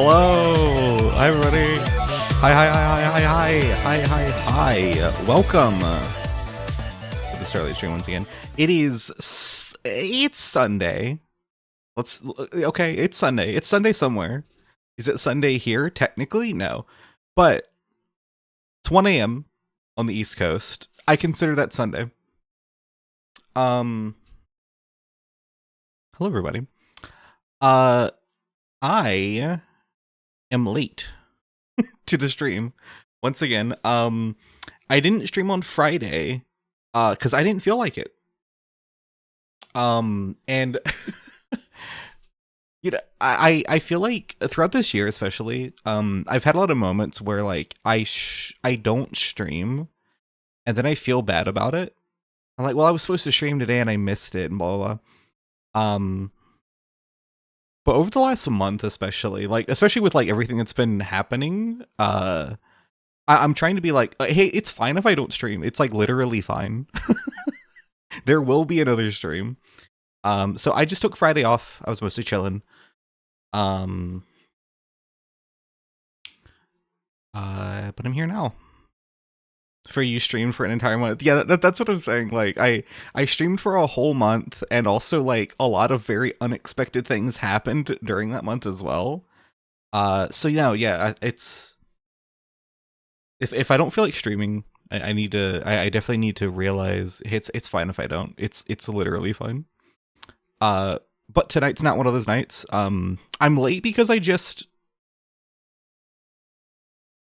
Hello, hi everybody. Hi, hi, hi, hi, hi, hi, hi, hi. Welcome to the Starlight Stream once again. It's Sunday. Okay, it's Sunday. It's Sunday somewhere. Is it Sunday here? Technically, no. But it's 1 a.m. on the East Coast. I consider that Sunday. Hello everybody. I am late to the stream once again. I didn't stream on Friday because I didn't feel like it. And you know, I feel like throughout this year especially, I've had a lot of moments where like I don't stream and then I feel bad about it. I'm like, well, I was supposed to stream today and I missed it and blah blah blah. But over the last month especially with like everything that's been happening, I'm trying to be like, hey, it's fine if I don't stream. It's like literally fine. There will be another stream. So I just took Friday off. I was mostly chilling. But I'm here now. For you streamed for an entire month. Yeah, that's what I'm saying. Like I streamed for a whole month, and also like a lot of very unexpected things happened during that month as well. So yeah, it's if I don't feel like streaming, I need to. I definitely need to realize it's fine if I don't. It's literally fine. But tonight's not one of those nights. I'm late because I just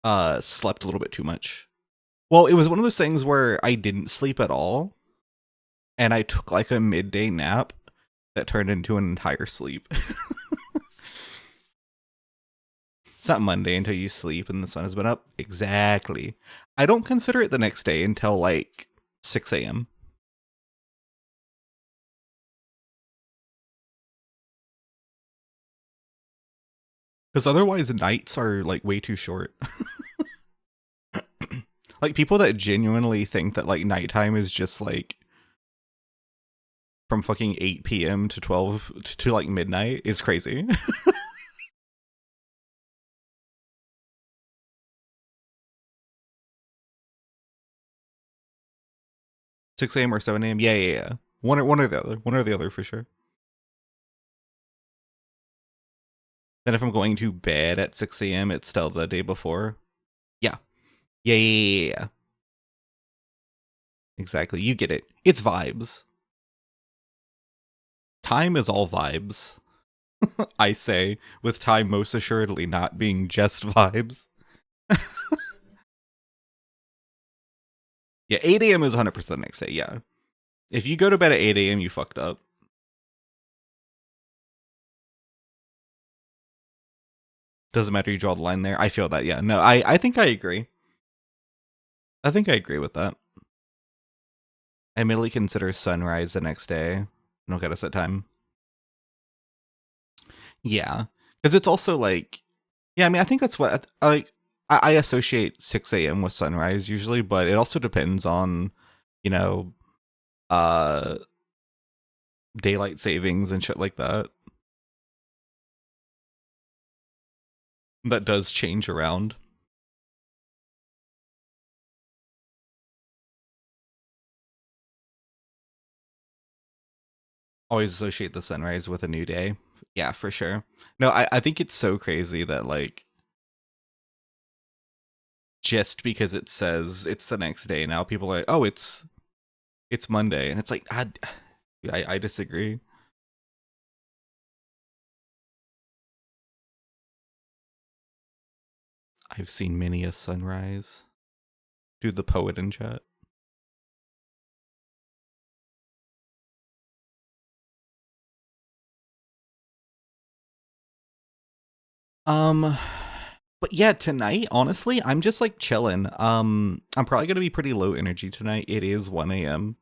slept a little bit too much. Well, it was one of those things where I didn't sleep at all, and I took like a midday nap that turned into an entire sleep. It's not Monday until you sleep and the sun has been up. Exactly. I don't consider it the next day until like 6 a.m. Because otherwise nights are like way too short. Like people that genuinely think that like nighttime is just like from fucking 8 p.m. to 12 to like midnight is crazy. 6 a.m. or 7 a.m. Yeah. One or the other. One or the other for sure. Then if I'm going to bed at 6 a.m., it's still the day before. Yeah. Yeah. Exactly. You get it. It's vibes. Time is all vibes. I say, with time most assuredly not being just vibes. Yeah, 8 a.m. is 100% next day, yeah. If you go to bed at 8 a.m., you fucked up. Doesn't matter, you draw the line there. I feel that, yeah. No, I think I agree. I think I agree with that. I merely consider sunrise the next day. Don't get a set time. Yeah. Because it's also like, yeah, I mean, I think that's what, I associate 6 a.m. with sunrise usually, but it also depends on, you know, uh, daylight savings and shit like that. That does change around. Always associate the sunrise with a new day. Yeah, for sure. No, I think it's so crazy that like just because it says it's the next day now, people are like, oh, it's Monday, and it's like I disagree. I've seen many a sunrise. Do the poet in chat. But yeah, tonight, honestly, I'm just like chilling. I'm probably gonna be pretty low energy tonight. It is 1 a.m.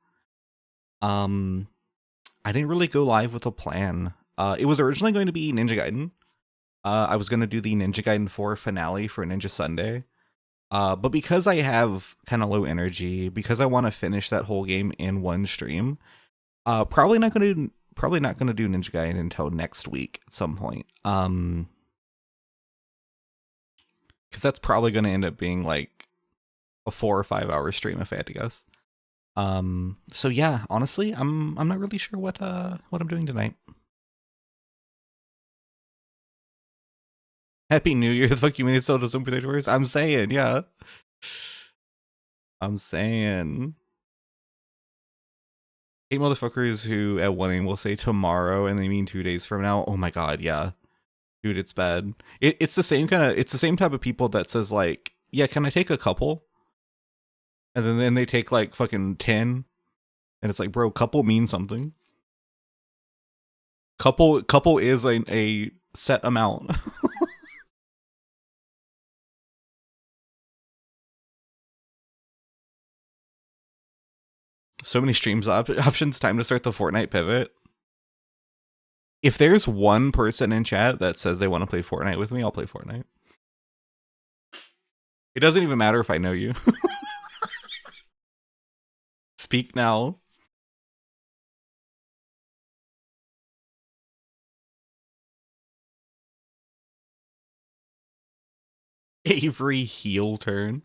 Um, I didn't really go live with a plan. It was originally going to be Ninja Gaiden. I was gonna do the Ninja Gaiden 4 finale for Ninja Sunday. But because I have kind of low energy, because I want to finish that whole game in one stream, probably not gonna do Ninja Gaiden until next week at some point. because that's probably going to end up being like a 4 or 5 hour stream if I had to guess. So yeah, honestly, I'm not really sure what I'm doing tonight. Happy New Year! The fuck you mean it still doesn't predict words? I'm saying, yeah. I'm saying. Hate motherfuckers who at 1 a.m. will say tomorrow and they mean 2 days from now. Oh my god, yeah. Dude, it's bad. It's the same it's the same type of people that says like, yeah, can I take a couple? And then they take like fucking 10. And it's like, bro, couple means something. Couple is a set amount. So many streams options. Time to start the Fortnite pivot. If there's one person in chat that says they want to play Fortnite with me, I'll play Fortnite. It doesn't even matter if I know you. Speak now. Avery heel turn.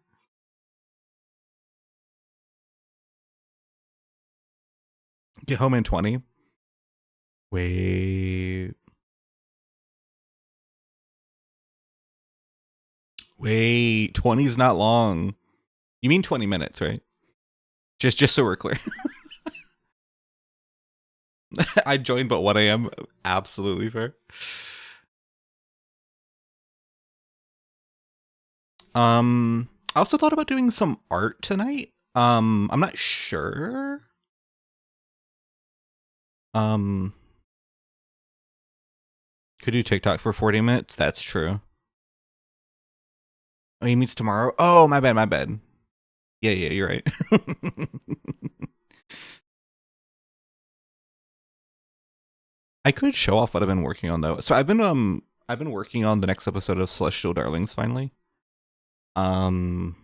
Get home in 20. Wait. 20's not long. You mean 20 minutes, right? Just so we're clear. I joined but 1 a.m. Absolutely fair. I also thought about doing some art tonight. I'm not sure. Could do TikTok for 40 minutes. That's true. Oh, he meets tomorrow. Oh, my bad. Yeah, you're right. I could show off what I've been working on though. So I've been working on the next episode of Celestial Darlings finally. And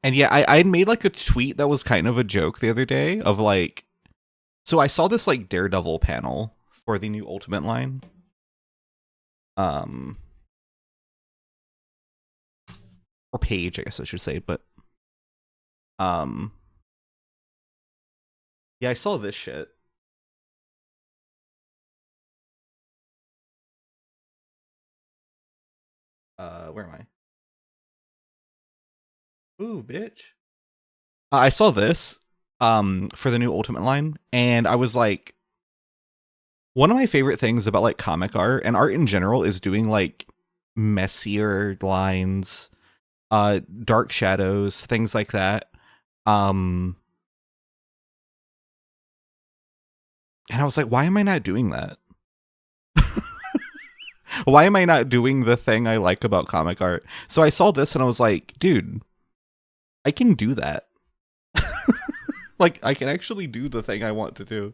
yeah, I had made like a tweet that was kind of a joke the other day of like, so I saw this like Daredevil panel for the new Ultimate line. Or page, I guess I should say, but yeah, I saw this shit. Where am I? Ooh, bitch. I saw this for the new Ultimate line, and I was like, one of my favorite things about like comic art and art in general is doing like messier lines, dark shadows, things like that. And I was like, why am I not doing that? Why am I not doing the thing I like about comic art? So I saw this and I was like, dude, I can do that. Like, I can actually do the thing I want to do.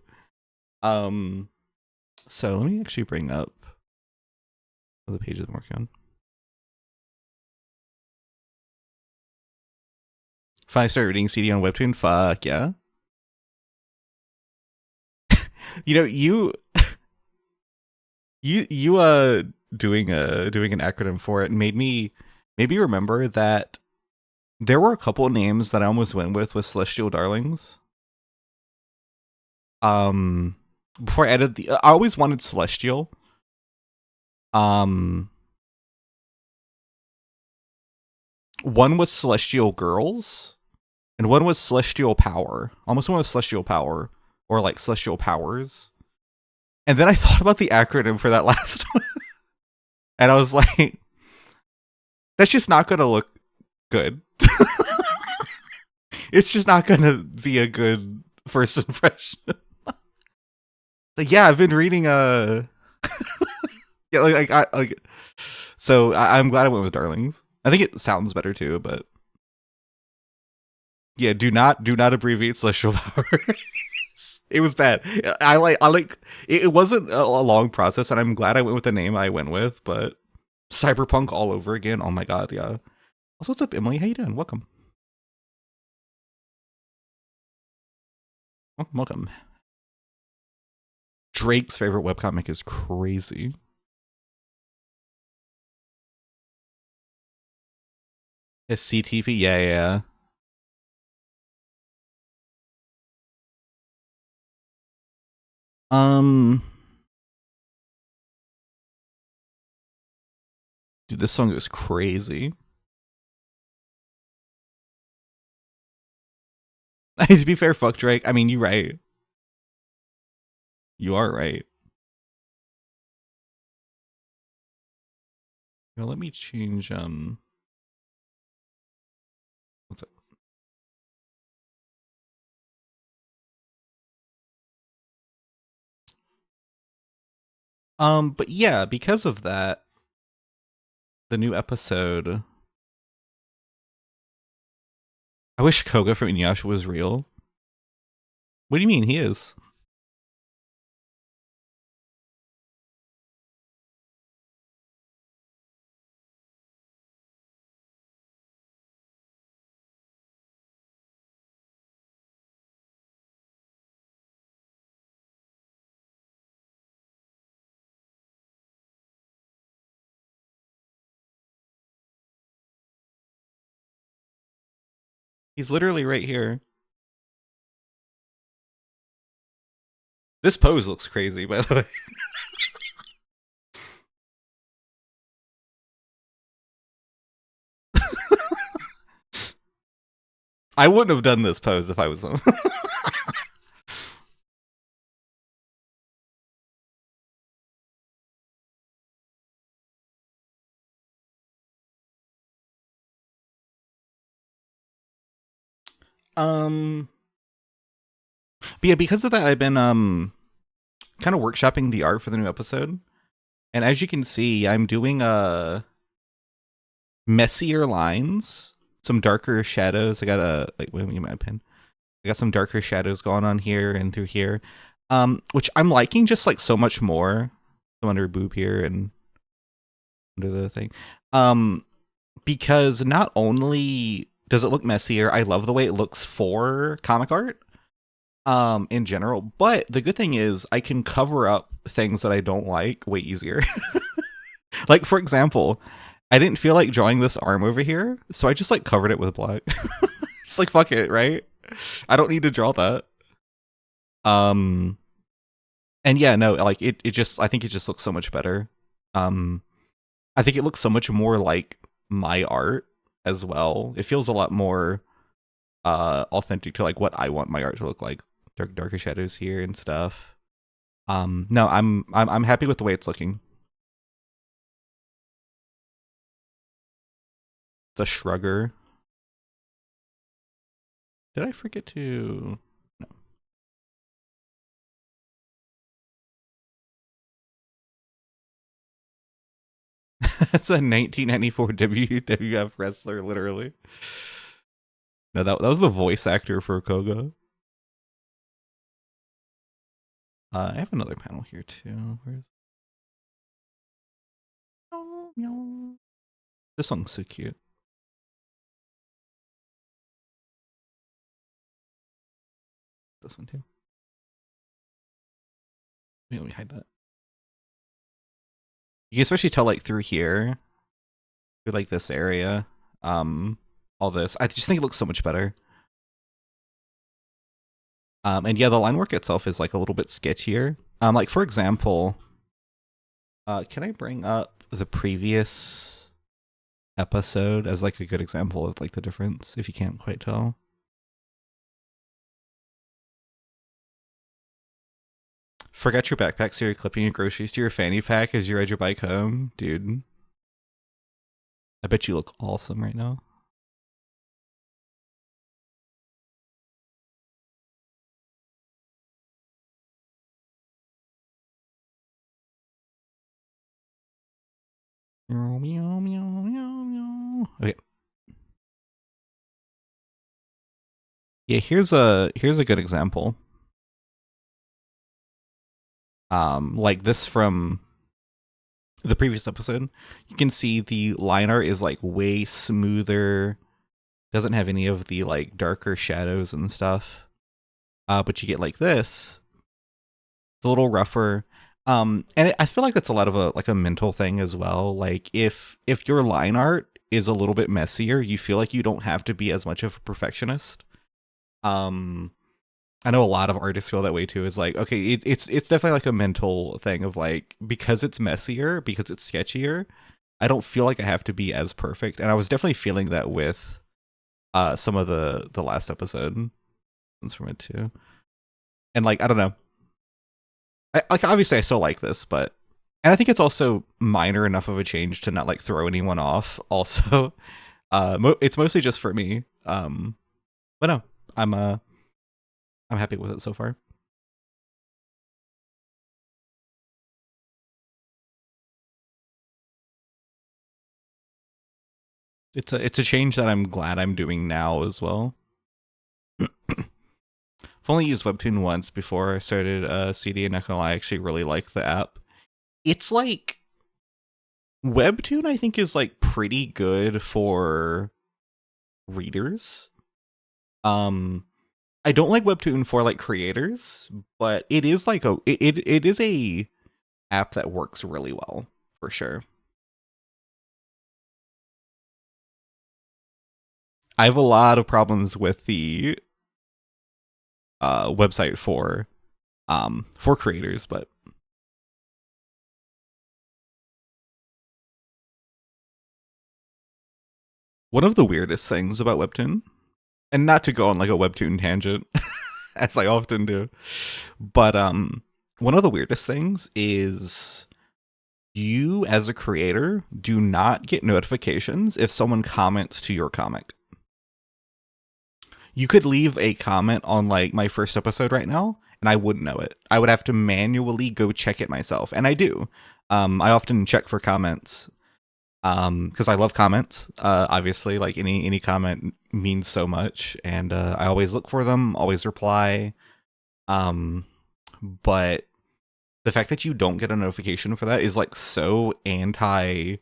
So let me actually bring up the pages I'm working on. If I start reading CD on Webtoon, fuck yeah. You know, you doing an acronym for it made me remember that there were a couple of names that I almost went with Celestial Darlings. Before I added I always wanted Celestial. One was Celestial Girls, and one was Celestial Power. Almost one was Celestial Power, or like Celestial Powers. And then I thought about the acronym for that last one, and I was like, that's just not gonna look good. It's just not gonna be a good first impression. Like, yeah, I've been reading yeah, so I'm glad I went with Darlings. I think it sounds better too, but yeah, do not abbreviate Celestial Powers. It was bad. I like it wasn't a long process, and I'm glad I went with the name I went with, but Cyberpunk all over again. Oh my god, yeah. Also, what's up, Emily? How you doing? Welcome. Welcome. Drake's favorite webcomic is crazy. His CTP, yeah, yeah. Um, dude, this song is crazy. To be fair, fuck Drake. I mean, you're right. You are right. Now let me change. What's it? But yeah, because of that, the new episode. I wish Koga from Inuyasha was real. What do you mean he is? He's literally right here. This pose looks crazy, by the way. I wouldn't have done this pose if I was him. um, but yeah, because of that, I've been kind of workshopping the art for the new episode, and as you can see, I'm doing messier lines, some darker shadows. I got a wait, let me get my pen. I got some darker shadows going on here and through here, which I'm liking just like so much more. So under boob here and under the thing, because not only does it look messier, I love the way it looks for comic art, in general. But the good thing is I can cover up things that I don't like way easier. Like for example, I didn't feel like drawing this arm over here, so I just like covered it with black. Just like fuck it, right? I don't need to draw that. Um and yeah, no, like it just I think it just looks so much better. Um I think it looks so much more like my art as well. It feels a lot more authentic to like what I want my art to look like. Darker shadows here and stuff. No, I'm happy with the way it's looking. The Shrugger. Did I forget to? No. That's a 1994 WWF wrestler, literally. No, that was the voice actor for Koga. I have another panel here too. Where's? Oh, meow. This song's so cute. This one too. Let me hide that. You can especially tell like through here, through like this area, all this. I just think it looks so much better. And yeah, the line work itself is like a little bit sketchier. Like for example, can I bring up the previous episode as like a good example of like the difference if you can't quite tell? Forget your backpack, so you're clipping your groceries to your fanny pack as you ride your bike home, dude. I bet you look awesome right now. Okay. Yeah, here's a good example. Like this from the previous episode. You can see the line art is like way smoother. Doesn't have any of the like darker shadows and stuff. But you get like this. It's a little rougher. I feel like that's a lot of a like a mental thing as well. Like if your line art is a little bit messier, you feel like you don't have to be as much of a perfectionist. Um, I know a lot of artists feel that way too. Is like, okay, it's definitely like a mental thing of like, because it's messier, because it's sketchier, I don't feel like I have to be as perfect. And I was definitely feeling that with some of the last episode from it too. And like, I don't know, like obviously I still like this, but and I think it's also minor enough of a change to not like throw anyone off. Also, it's mostly just for me. But no, I'm uh I'm happy with it so far. It's a change that I'm glad I'm doing now as well. I've only used Webtoon once before I started CD, and not gonna lie, I actually really like the app. It's like Webtoon, I think, is like pretty good for readers. Um, I don't like Webtoon for like creators, but it is like it is a app that works really well for sure. I have a lot of problems with the website for creators, but one of the weirdest things about Webtoon, and not to go on like a Webtoon tangent, as I often do, but one of the weirdest things is you as a creator do not get notifications if someone comments to your comic. You could leave a comment on like my first episode right now, and I wouldn't know it. I would have to manually go check it myself, and I do. I often check for comments because I love comments. Obviously, like any comment means so much, and I always look for them, always reply. Um, but the fact that you don't get a notification for that is like so anti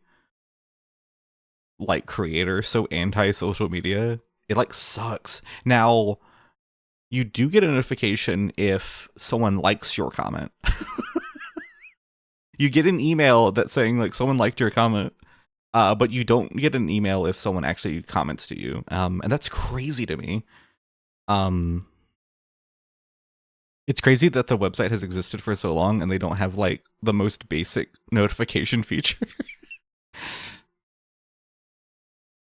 like creator, so anti social media. It like sucks. Now you do get a notification if someone likes your comment. You get an email that's saying like someone liked your comment, but you don't get an email if someone actually comments to you. And that's crazy to me. Um, it's crazy that the website has existed for so long and they don't have like the most basic notification feature.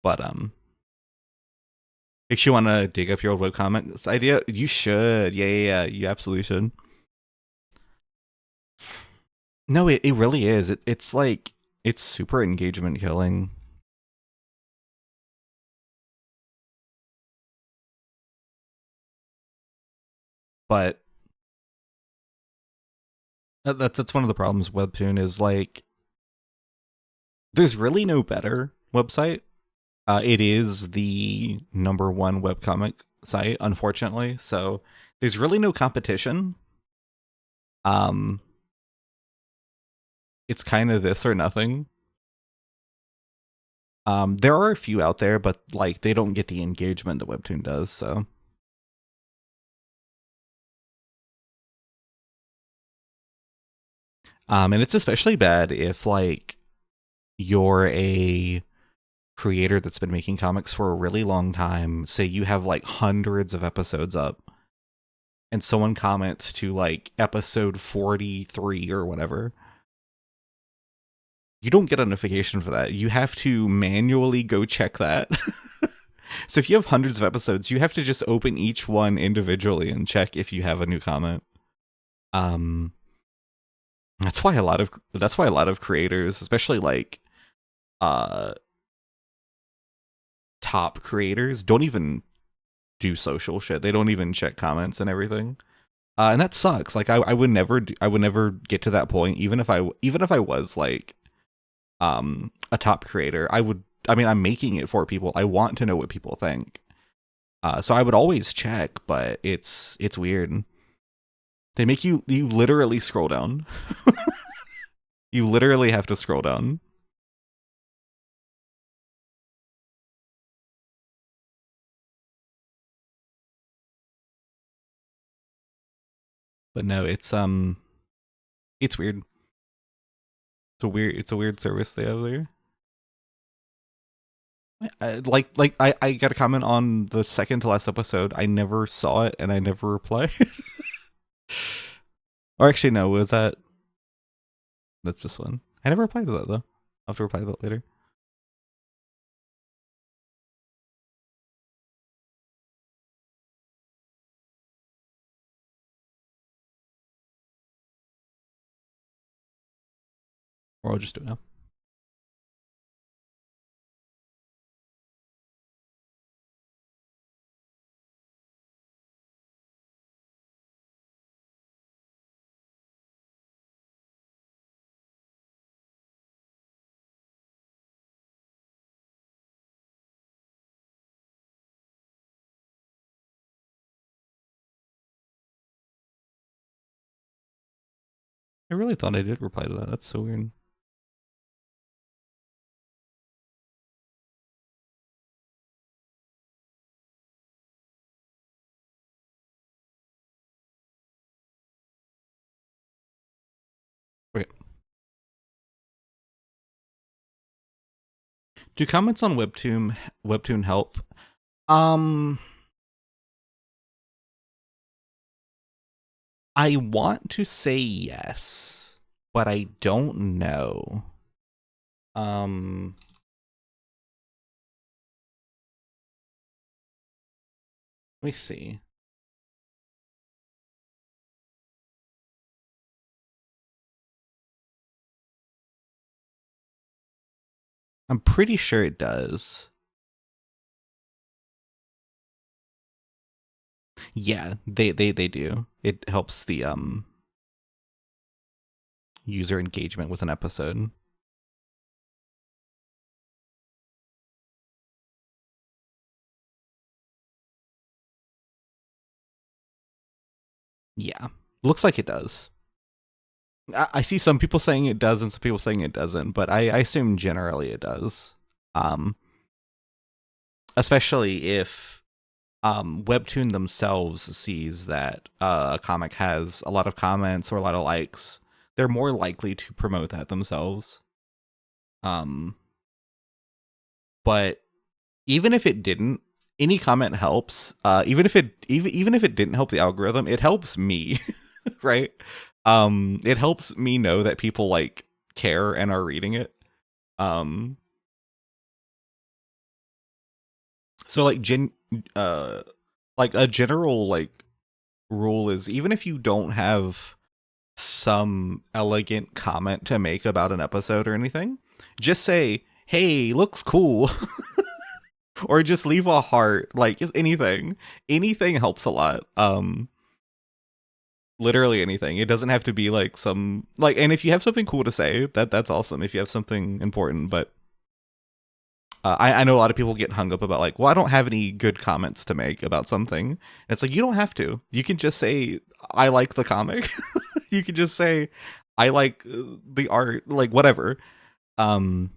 But if you want to dig up your old web comments idea, you should. Yeah. You absolutely should. No, it really is. It's like it's super engagement killing. But that's one of the problems with Webtoon is like there's really no better website. It is the number one webcomic site, unfortunately. So there's really no competition. Um, it's kind of this or nothing. There are a few out there, but like they don't get the engagement that Webtoon does. So, and it's especially bad if like you're a creator that's been making comics for a really long time. Say you have like hundreds of episodes up, and someone comments to like episode 43 or whatever. You don't get a notification for that. You have to manually go check that. So if you have hundreds of episodes, you have to just open each one individually and check if you have a new comment. Um, that's why a lot of creators, especially like uh top creators, don't even do social shit. They don't even check comments and everything. And that sucks. Like I would never I would never get to that point, even if I was like a top creator. I mean, I'm making it for people. I want to know what people think. So I would always check, but it's weird. They make you literally scroll down. You literally have to scroll down. But no, it's weird. It's a weird service they have there. I got a comment on the second to last episode. I never saw it and I never replied. Or actually, no, was that's this one. I never replied to that though. I'll have to reply to that later. Or I'll just do it now. I really thought I did reply to that. That's so weird. Okay. Do comments on Webtoon help? Um, I want to say yes, but I don't know. Um, let me see. I'm pretty sure it does. Yeah, they do. It helps the user engagement with an episode. Yeah, looks like it does. I see some people saying it does and some people saying it doesn't, but I assume generally it does. Um, Especially if Webtoon themselves sees that a comic has a lot of comments or a lot of likes, they're more likely to promote that themselves. Um, but even if it didn't, any comment helps. Even if it didn't help the algorithm, it helps me, right? It helps me know that people like care and are reading it. Um, so uh, like a general like rule is even if you don't have some elegant comment to make about an episode or anything, just say, "Hey, looks cool." Or just leave a heart, like just anything. Anything helps a lot. Literally anything. It doesn't have to be like some like and if you have something cool to say, that's awesome if you have something important, but I know a lot of people get hung up about like, well, I don't have any good comments to make about something. And it's like you don't have to. You can just say I like the comic. You can just say I like the art, like whatever. Um,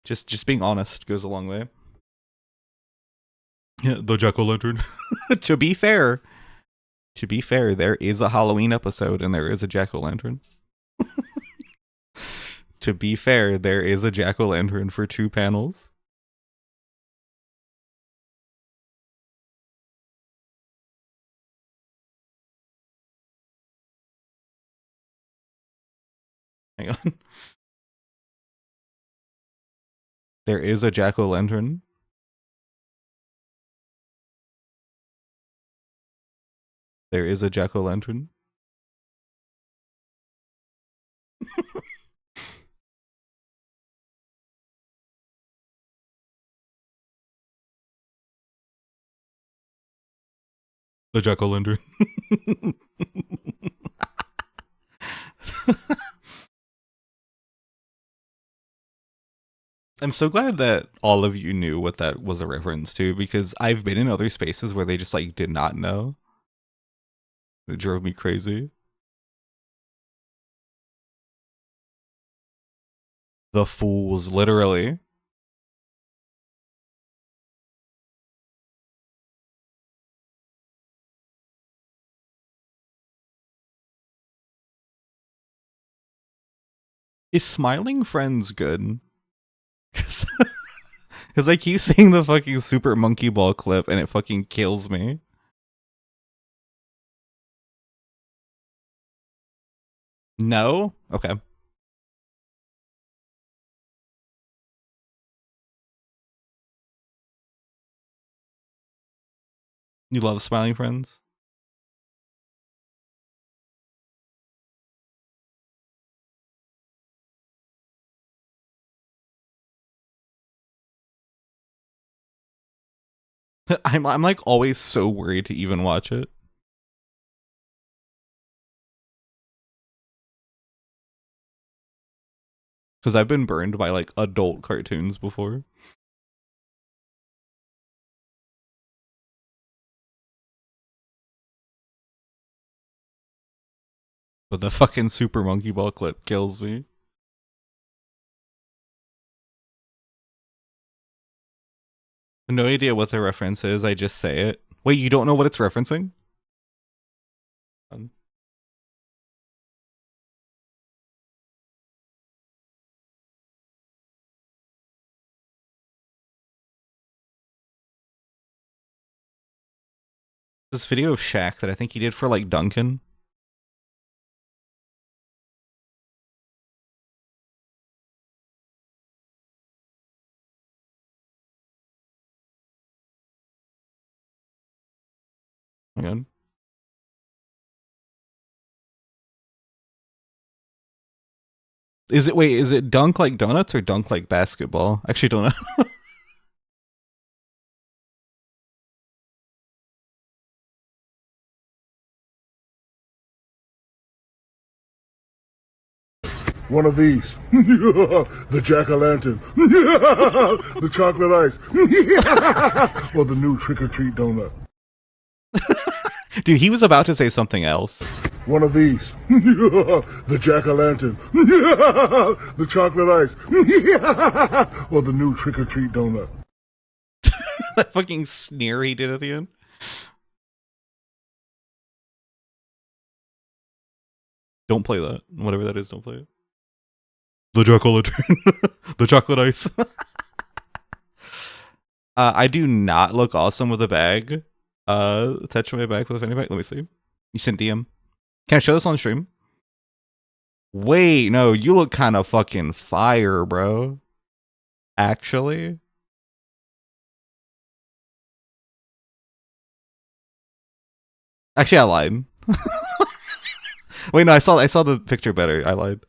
just just being honest goes a long way. Yeah, the Jack O' Lantern. to be fair, to be fair, there is a Halloween episode and there is a Jack O' Lantern. To be fair, there is a Jack O' Lantern for 2 panels. Hang on. There is a Jack O' Lantern. There is a Jack O' Lantern. The Jack O' Lantern. I'm so glad that all of you knew what that was a reference to because I've been in other spaces where they just like did not know. It drove me crazy. The fools, literally. Is Smiling Friends good? Because I keep seeing the fucking Super Monkey Ball clip and it fucking kills me. No? Okay. You love Smiling Friends? I'm like always so worried to even watch it. Because I've been burned by like adult cartoons before. But the fucking Super Monkey Ball clip kills me. No idea what the reference is, I just say it. Wait, you don't know what it's referencing? This video of Shaq that I think he did for like Duncan. Hang Is it dunk like donuts or dunk like basketball? Actually don't know. One of these. The jack-o'-lantern. The chocolate ice. Or the new trick-or-treat donut. Dude, he was about to say something else. One of these. The jack-o'-lantern. The chocolate ice. Or the new trick-or-treat donut. That fucking sneer he did at the end. Don't play that. Whatever that is, don't play it. The jack-o'-lantern. The chocolate ice. I do not look awesome with a bag. Touch my bag with a fanny pack. Let me see. You sent DM. Can I show this on stream? Wait, no, you look kind of fucking fire, bro. Actually. Actually, I lied. Wait, no, I saw the picture better. I lied.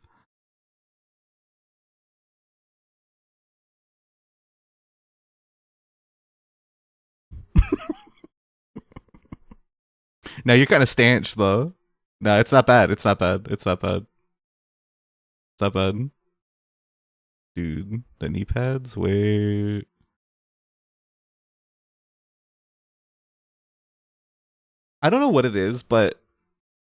Now you're kind of stanch though. No, it's not bad. It's not bad. It's not bad. It's not bad. Dude, the knee pads? Wait. I don't know what it is, but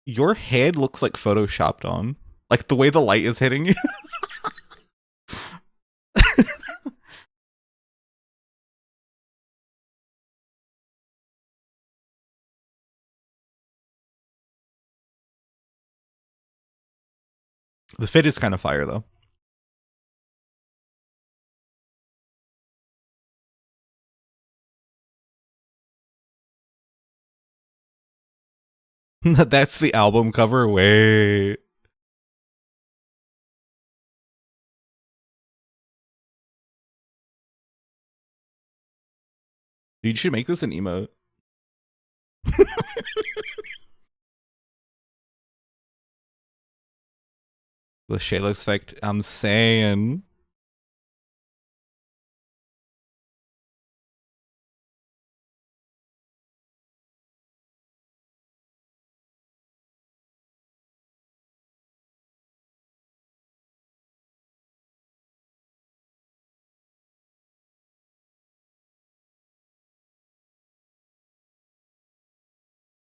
your head looks like photoshopped on. Like the way the light is hitting you. The fit is kind of fire though. That's the album cover. Wait. Dude, you should make this an emote. The Shayla's effect. I'm saying.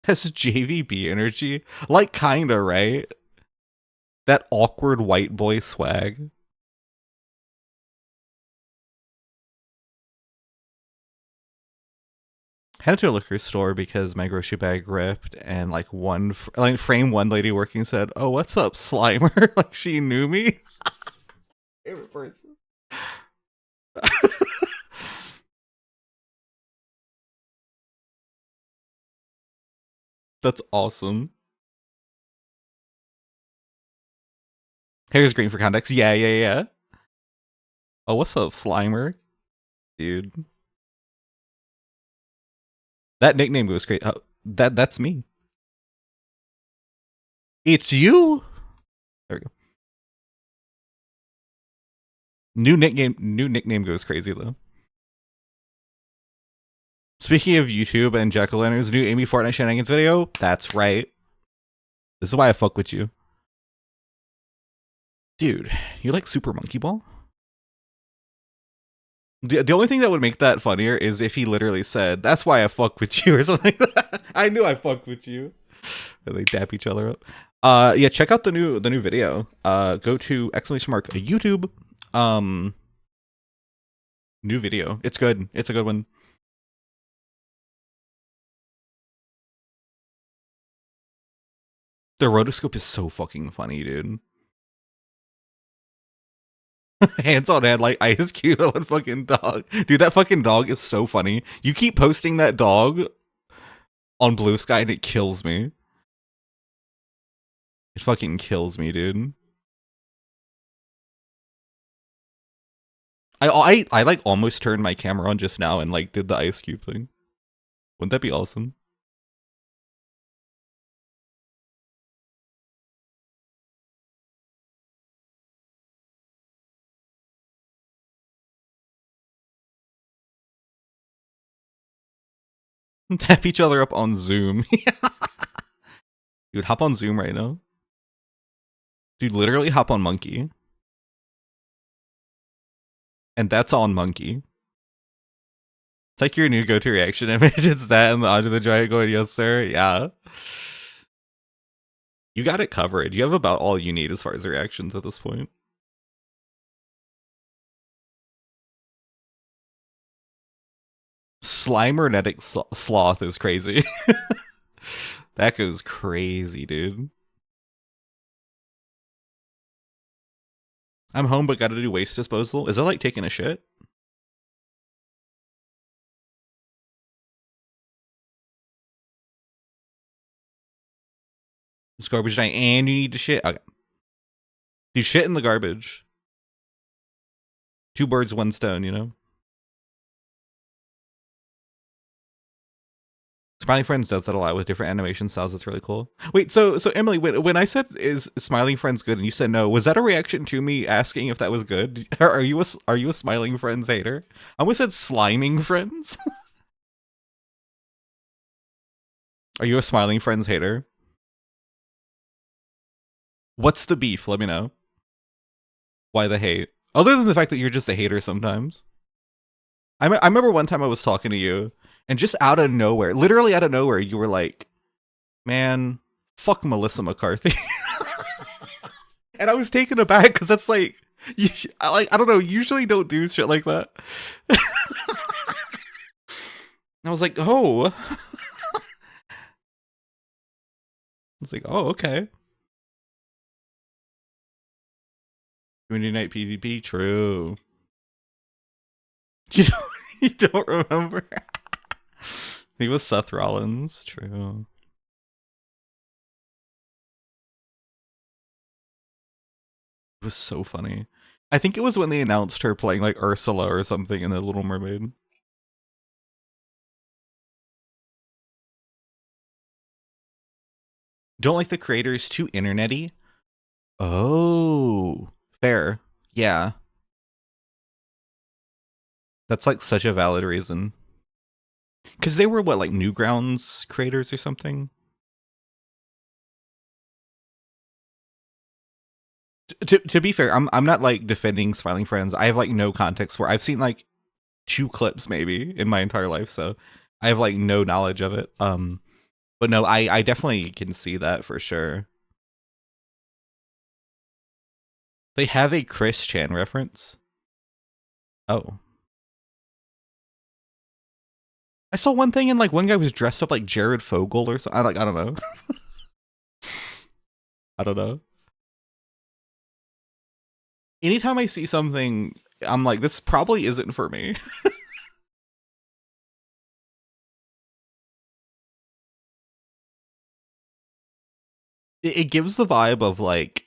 Has JVB energy? Like, kinda, right? That awkward white boy swag. Headed to a liquor store because my grocery bag ripped, and like frame one lady working said, "Oh, what's up, Slimer?" Like she knew me. different person. That's awesome. Hair's green for context. Yeah, yeah, yeah. Oh, what's up, Slimer? Dude. That nickname goes great. That's me. It's you? There we go. New nickname goes crazy though. Speaking of YouTube and Jack-o'-lanterns, new Amy Fortnite shenanigans video. That's right. This is why I fuck with you. Dude, you like Super Monkey Ball? The only thing that would make that funnier is if he literally said, "That's why I fuck with you" or something like that. I knew I fucked with you. And they dap each other up. Yeah, check out the new video. Go to !YouTube. New video. It's good. It's a good one. The rotoscope is so fucking funny, dude. Hands on head like Ice Cube on fucking dog. Dude, that fucking dog is so funny. You keep posting that dog on Blue Sky and it kills me. It fucking kills me, dude. I like almost turned my camera on just now and like did the Ice Cube thing. Wouldn't that be awesome? Tap each other up on Zoom. Dude, hop on Zoom right now. Dude, literally hop on Monkey. And that's on Monkey. It's like your new go-to reaction image. It's that and the Andre the Giant going, "Yes, sir." Yeah. You got it covered. You have about all you need as far as the reactions at this point. Slimernetic sloth is crazy. That goes crazy, dude. I'm home but gotta do waste disposal. Is that like taking a shit? It's garbage night and you need to shit? Okay. Do shit in the garbage. Two birds, one stone, you know? Smiling Friends does that a lot with different animation styles. It's really cool. Wait, so Emily, when I said is Smiling Friends good and you said no, was that a reaction to me asking if that was good? Are you a Smiling Friends hater? I almost said Sliming Friends. Are you a Smiling Friends hater? What's the beef? Let me know. Why the hate? Other than the fact that you're just a hater sometimes. I remember one time I was talking to you, and just out of nowhere, literally out of nowhere, you were like, "Man, fuck Melissa McCarthy." And I was taken aback because that's like, I don't know, usually don't do shit like that. I was like, oh. I was like, oh, okay. Community night PvP, true. You don't remember? He was Seth Rollins, true. It was so funny. I think it was when they announced her playing like Ursula or something in The Little Mermaid. Don't like the creators too internety? Oh, fair. Yeah. That's like such a valid reason. Because they were what, like Newgrounds creators or something? To be fair, I'm not like defending Smiling Friends. I have like no context for. I've seen like 2 clips maybe in my entire life, so I have like no knowledge of it. But no, I definitely can see that for sure. They have a Chris Chan reference. Oh. I saw one thing and like one guy was dressed up like Jared Fogle or something. I don't know. I don't know. anytime I see something, I'm like, this probably isn't for me. It gives the vibe of like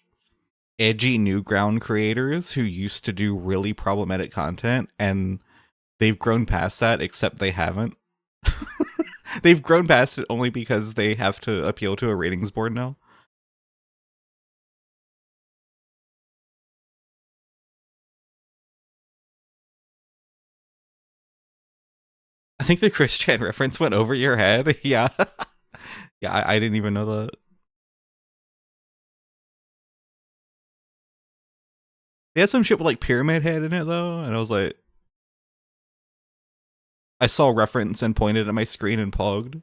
edgy Newground creators who used to do really problematic content, and they've grown past that, except they haven't. They've grown past it only because they have to appeal to a ratings board now. I think the Chris Chan reference went over your head. Yeah. Yeah, I didn't even know that. They had some shit with like Pyramid Head in it though, and I was like, I saw a reference and pointed at my screen and pogged.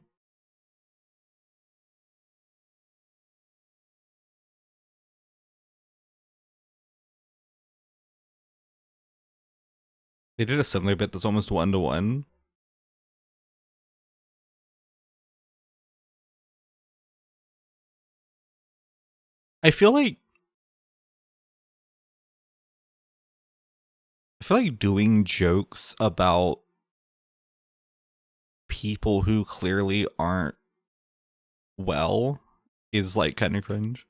They did a similar bit that's almost 1-to-1. I feel like doing jokes about people who clearly aren't well is like kind of cringe.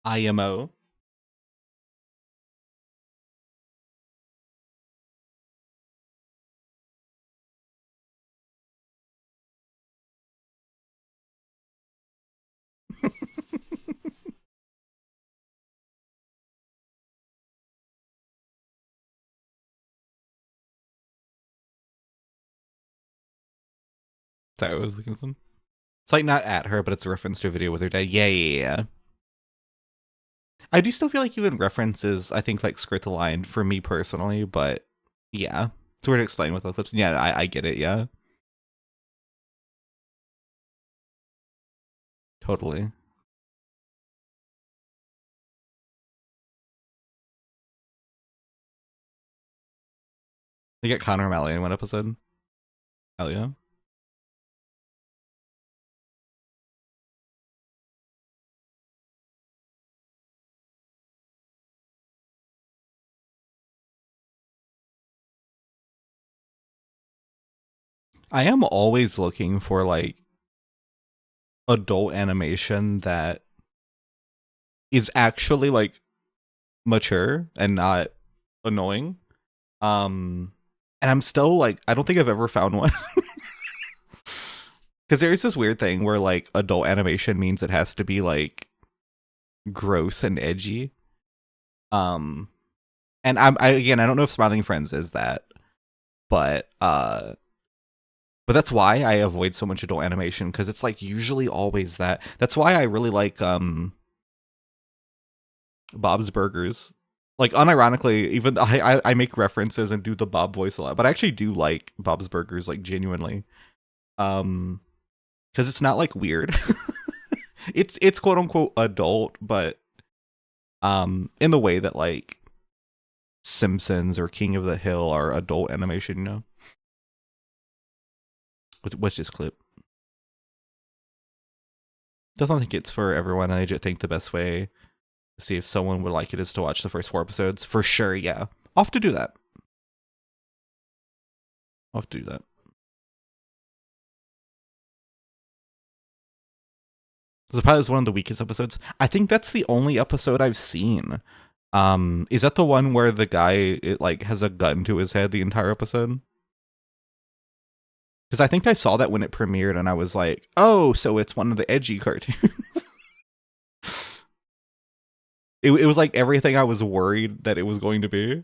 IMO. Sorry, I was looking at them. It's like not at her, but it's a reference to a video with her dad. Yeah. I do still feel like even references, I think, like skirt the line for me personally, but yeah. It's weird to explain with the clips. Yeah, I get it, yeah. Totally. They get Connor O'Malley in one episode. Hell yeah. I am always looking for like adult animation that is actually like mature and not annoying. And I'm still like, I don't think I've ever found one. Because there's this weird thing where like adult animation means it has to be like gross and edgy. Um, and again, I don't know if Smiling Friends is that, but that's why I avoid so much adult animation, because it's like usually always that. That's why I really like Bob's Burgers. Like unironically, even I make references and do the Bob voice a lot, but I actually do like Bob's Burgers, like genuinely. Because it's not like weird. It's quote unquote adult, but in the way that like Simpsons or King of the Hill are adult animation, you know. What's this clip? Definitely think it's for everyone. I just think the best way to see if someone would like it is to watch the first 4 episodes. For sure, yeah. I'll have to do that. I'll have to do that. The pilot is one of the weakest episodes. I think that's the only episode I've seen. Is that the one where the guy like has a gun to his head the entire episode? Because I think I saw that when it premiered, and I was like, "Oh, so it's one of the edgy cartoons." It was like everything I was worried that it was going to be.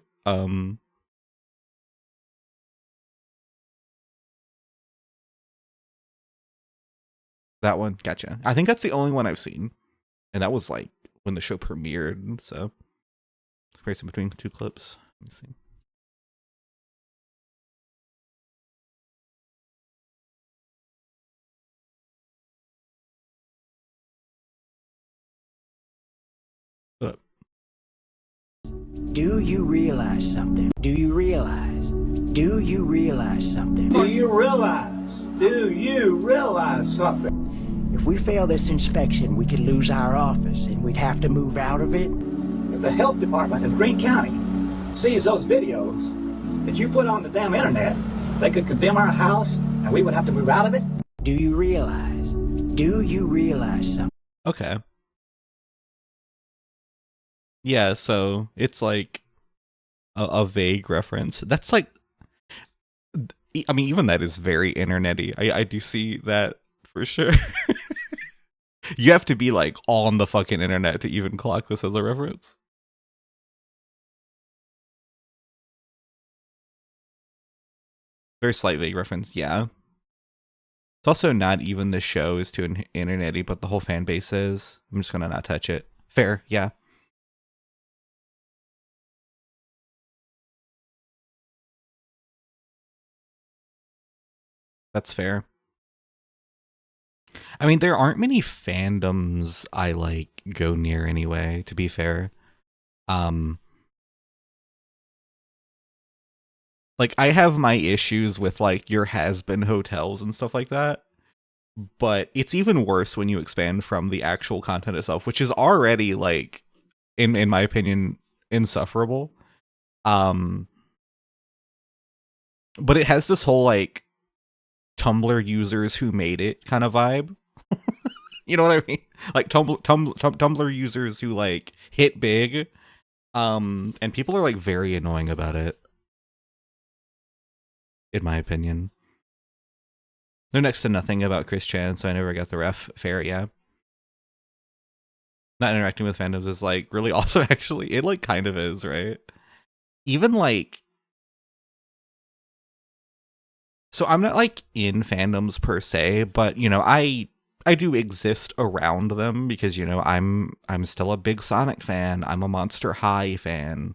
That one, gotcha. I think that's the only one I've seen, and that was like when the show premiered. So, comparison between the 2 clips. Let me see. Do you realize something? Do you realize? Do you realize something? Do you realize? Do you realize something? If we fail this inspection, we could lose our office and we'd have to move out of it. If the health department of Greene County sees those videos that you put on the damn internet, they could condemn our house and we would have to move out of it. Do you realize? Do you realize something? Okay. Yeah, so it's like a vague reference. That's like, I mean, even that is very internet-y. I do see that for sure. You have to be like on the fucking internet to even clock this as a reference. Very slight vague reference, yeah. It's also not even the show is too internet-y, but the whole fan base is. I'm just gonna not touch it. Fair, yeah. That's fair. I mean, there aren't many fandoms I like go near anyway, to be fair. Like I have my issues with like your has-been hotels and stuff like that. But it's even worse when you expand from the actual content itself, which is already like in my opinion insufferable. But it has this whole like Tumblr users who made it kind of vibe. You know what I mean? Like Tumblr users who like hit big, and people are like very annoying about it, in my opinion. They're next to nothing about Chris Chan, so I never got the ref. Fair, yeah. Not interacting with fandoms is like really awesome. Actually, it like kind of is, right? Even like, so I'm not like in fandoms per se, but you know, I do exist around them because you know I'm still a big Sonic fan. I'm a Monster High fan,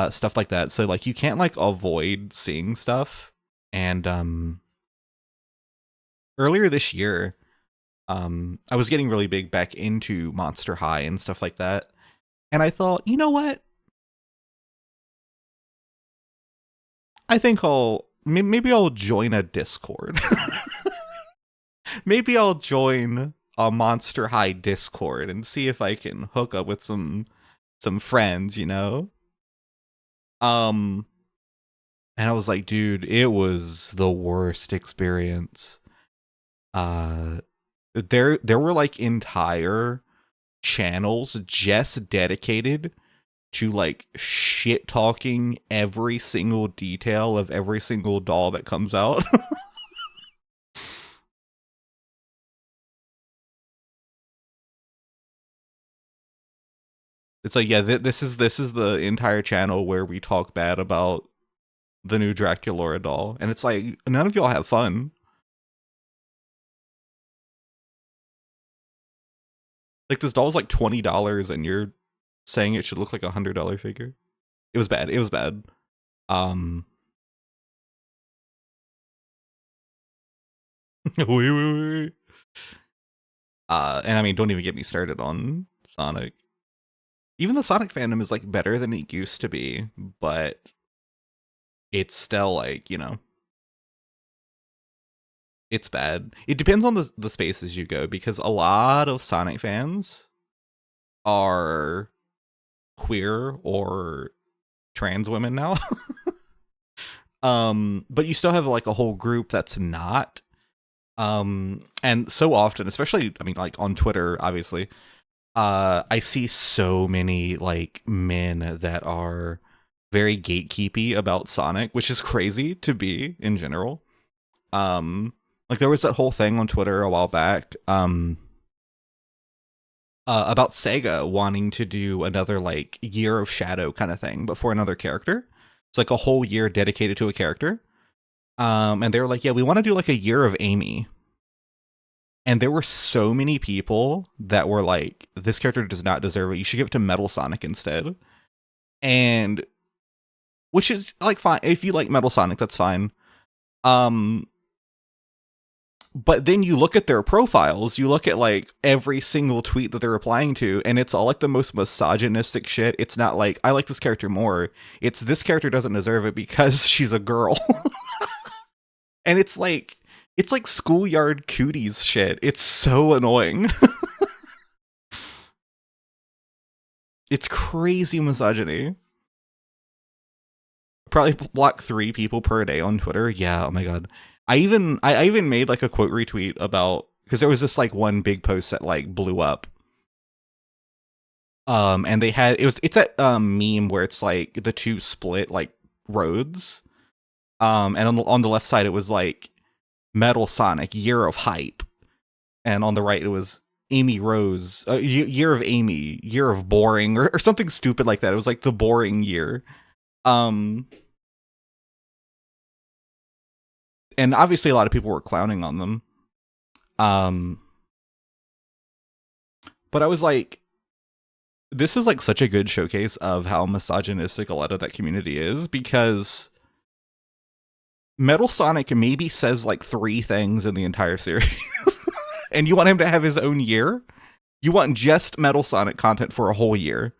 stuff like that. So like you can't like avoid seeing stuff. And earlier this year, I was getting really big back into Monster High and stuff like that, and I thought, you know what? I think maybe I'll join a Discord. Maybe I'll join a Monster High Discord and see if I can hook up with some friends, you know? And I was like, dude, it was the worst experience. There were like entire channels just dedicated to like shit talking every single detail of every single doll that comes out. It's like, yeah, this is the entire channel where we talk bad about the new Dracula doll, and it's like none of y'all have fun. Like this doll's like $20, and you're saying it should look like $100 figure. It was bad. It was bad. And I mean, don't even get me started on Sonic. Even the Sonic fandom is like better than it used to be, but it's still like, you know, it's bad. It depends on the spaces you go, because a lot of Sonic fans are queer or trans women now. But you still have like a whole group that's not. And so often, especially, I mean, like on Twitter, obviously, I see so many like men that are very gatekeepy about Sonic, which is crazy to be in general. Like there was that whole thing on Twitter a while back, about Sega wanting to do another like Year of Shadow kind of thing, but for another character. It's like a whole year dedicated to a character. And they were like, yeah, we want to do like a Year of Amy. And there were so many people that were like, this character does not deserve it. You should give it to Metal Sonic instead. And which is like fine. If you like Metal Sonic, that's fine. But then you look at their profiles, you look at like every single tweet that they're replying to, and it's all like the most misogynistic shit. It's not like, I like this character more. It's this character doesn't deserve it because she's a girl. And it's like, It's like schoolyard cooties shit. It's so annoying. It's crazy misogyny. Probably block 3 people per day on Twitter. Yeah, oh my god. I even made like a quote retweet about, because there was this like one big post that like blew up. And they had it's that meme where it's like the two split like roads. And on the left side it was like Metal Sonic, Year of Hype. And on the right it was Amy Rose, Year of Amy, Year of Boring, or something stupid like that. It was like the boring year. And obviously a lot of people were clowning on them. But I was like, this is like such a good showcase of how misogynistic a lot of that community is, because Metal Sonic maybe says like 3 things in the entire series. And you want him to have his own year? You want just Metal Sonic content for a whole year.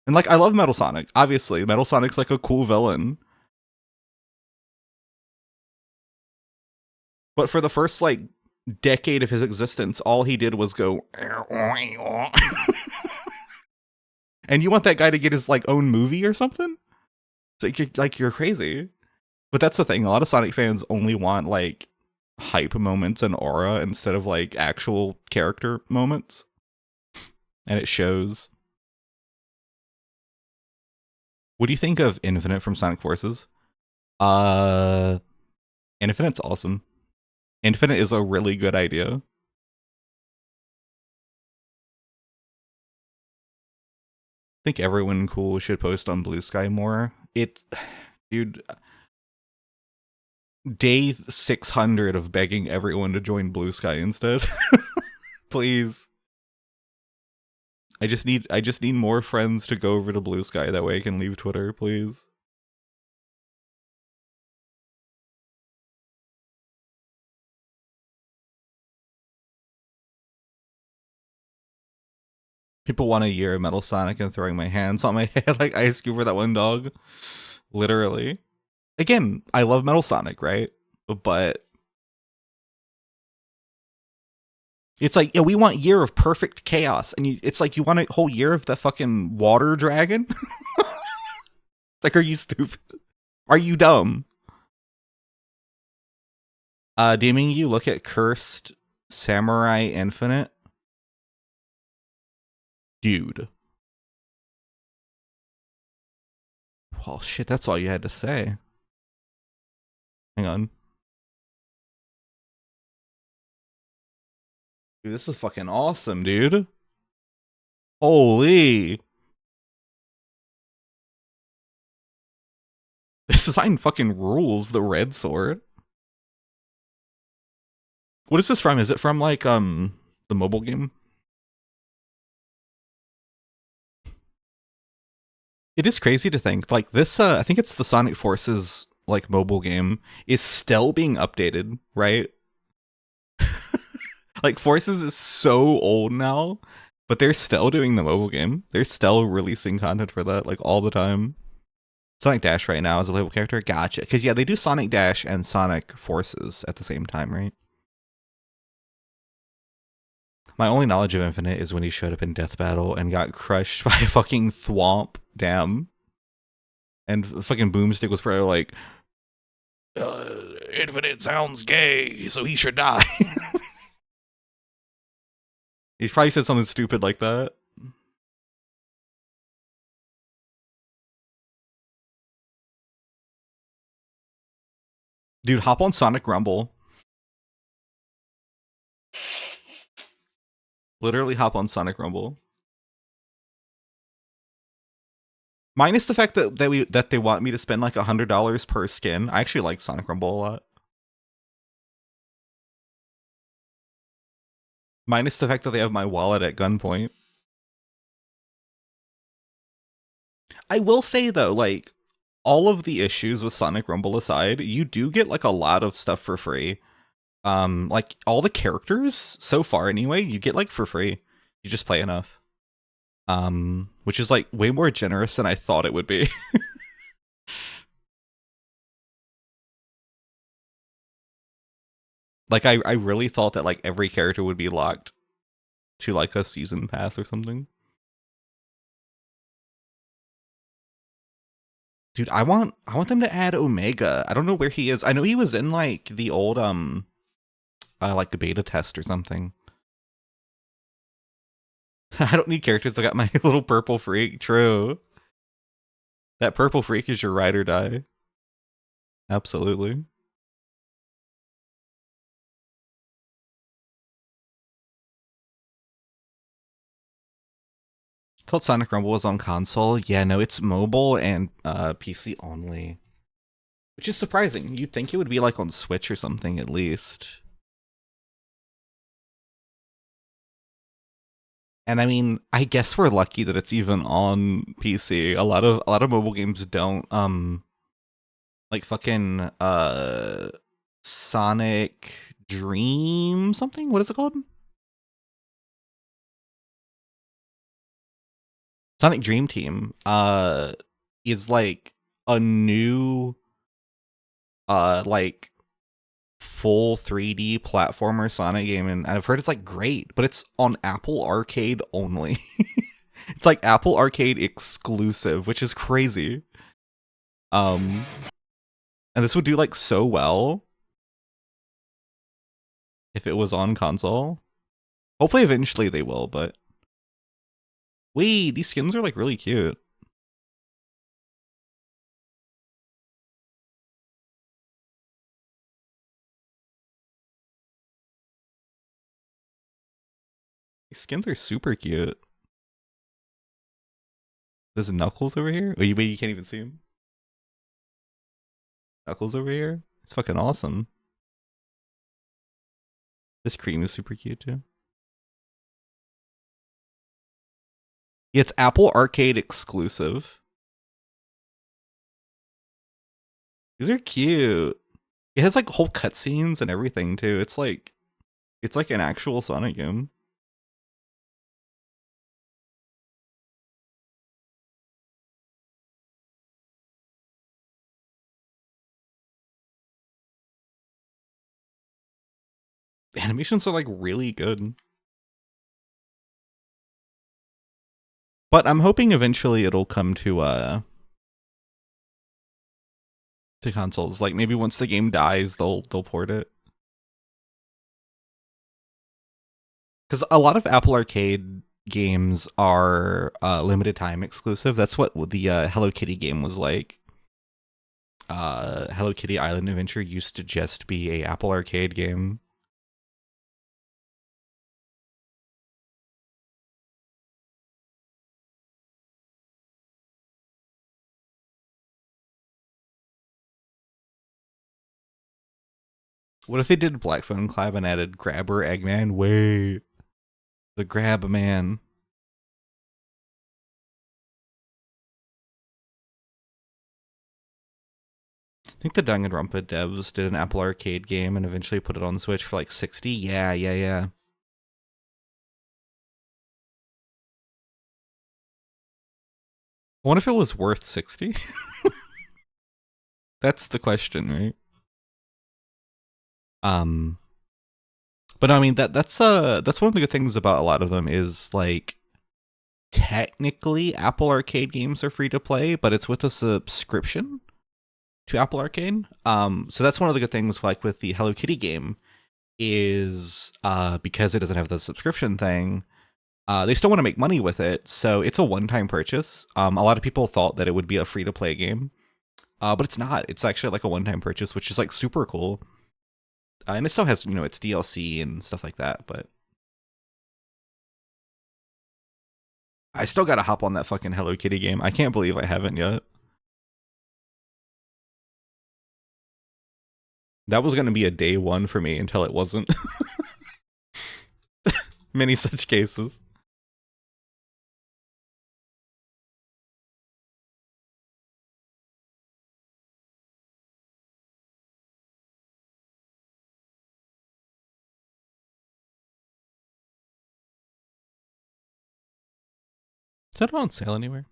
And like, I love Metal Sonic. Obviously, Metal Sonic's like a cool villain. But for the first like decade of his existence, all he did was go and you want that guy to get his like own movie or something? So you're crazy. But that's the thing, a lot of Sonic fans only want like hype moments and aura instead of like actual character moments. And it shows. What do you think of Infinite from Sonic Forces? Infinite's awesome. Infinite is a really good idea. I think everyone cool should post on Blue Sky more. Dude, day 600 of begging everyone to join Blue Sky instead. Please. I just need more friends to go over to Blue Sky. That way I can leave Twitter, please. People want a year of Metal Sonic and throwing my hands on my head like Ice Cube for that one dog. Literally. Again, I love Metal Sonic, right? But it's like, yeah, we want year of perfect chaos. And it's like, you want a whole year of the fucking water dragon? It's like, are you stupid? Are you dumb? Deeming you look at Cursed Samurai Infinite. Dude. Well, shit, that's all you had to say. Hang on. Dude, this is fucking awesome, dude. Holy. This design fucking rules, the red sword. What is this from? Is it from like the mobile game? It is crazy to think like this. I think it's the Sonic Forces like mobile game is still being updated, right? Like Forces is so old now, but they're still doing the mobile game. They're still releasing content for that like all the time. Sonic Dash right now is a playable character. Gotcha. Because yeah, they do Sonic Dash and Sonic Forces at the same time, right? My only knowledge of Infinite is when he showed up in Death Battle and got crushed by a fucking thwomp. Damn. And fucking Boomstick was probably like, Infinite sounds gay, so he should die. He's probably said something stupid like that. Dude, hop on Sonic Rumble. Literally hop on Sonic Rumble. Minus the fact that they want me to spend like $100 per skin. I actually like Sonic Rumble a lot. Minus the fact that they have my wallet at gunpoint. I will say though, like, all of the issues with Sonic Rumble aside, you do get like a lot of stuff for free. Like all the characters so far anyway, you get like for free. You just play enough. Which is like way more generous than I thought it would be. Like I really thought that like every character would be locked to like a season pass or something. Dude, I want them to add Omega. I don't know where he is. I know he was in like the old like the beta test or something. I don't need characters. I got my little purple freak. True. That purple freak is your ride or die. Absolutely. Thought Sonic Rumble was on console. Yeah, no, it's mobile and PC only. Which is surprising. You'd think it would be like on Switch or something at least. And I mean, I guess we're lucky that it's even on PC. A lot of mobile games don't. Like fucking Sonic Dream something? What is it called? Sonic Dream Team is like a new like full 3D platformer Sonic game, and I've heard it's like great, but it's on Apple Arcade only. It's like Apple Arcade exclusive, which is crazy. Um and this would do like so well if it was on console. Hopefully eventually they will, but wait, these skins are like really cute. These skins are super cute. There's Knuckles over here. Wait, you can't even see him. Knuckles over here. It's fucking awesome. This cream is super cute too. It's Apple Arcade exclusive. These are cute. It has like whole cutscenes and everything too. It's like an actual Sonic game. The animations are like really good. But I'm hoping eventually it'll come to consoles. Like maybe once the game dies, they'll port it. Because a lot of Apple Arcade games are limited time exclusive. That's what the Hello Kitty game was like. Hello Kitty Island Adventure used to just be a Apple Arcade game. What if they did Black Phone Club and added Grabber Eggman? Wait, the Grab Man. I think the Danganronpa devs did an Apple Arcade game and eventually put it on Switch for like 60. Yeah, yeah, yeah. I wonder if it was worth 60. That's the question, right? Um, but I mean that's one of the good things about a lot of them is like technically Apple Arcade games are free to play, but it's with a subscription to Apple Arcade. So that's one of the good things like with the Hello Kitty game is because it doesn't have the subscription thing, they still want to make money with it, so it's a one-time purchase. A lot of people thought that it would be a free-to-play game, but it's not. It's actually like a one-time purchase, which is like super cool. And it still has, its DLC and stuff like that, but I still gotta hop on that fucking Hello Kitty game. I can't believe I haven't yet. That was gonna be a day one for me until it wasn't. Many such cases. Is that on sale anywhere?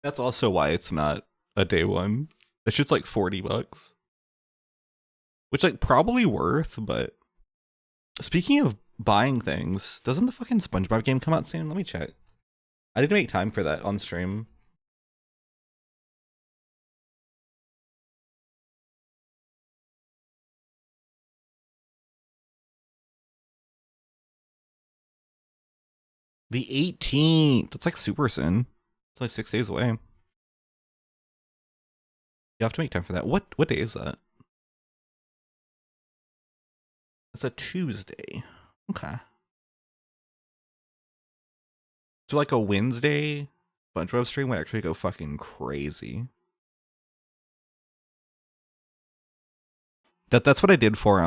That's also why it's not a day one. That shit's like $40. Which like probably worth, but speaking of buying things, doesn't the fucking SpongeBob game come out soon? Let me check. I didn't make time for that on stream. The 18th. That's like super soon. It's like 6 days away. You have to make time for that. What day is that? It's a Tuesday. Okay. So like a Wednesday SpongeBob stream would actually go fucking crazy. That's what I did for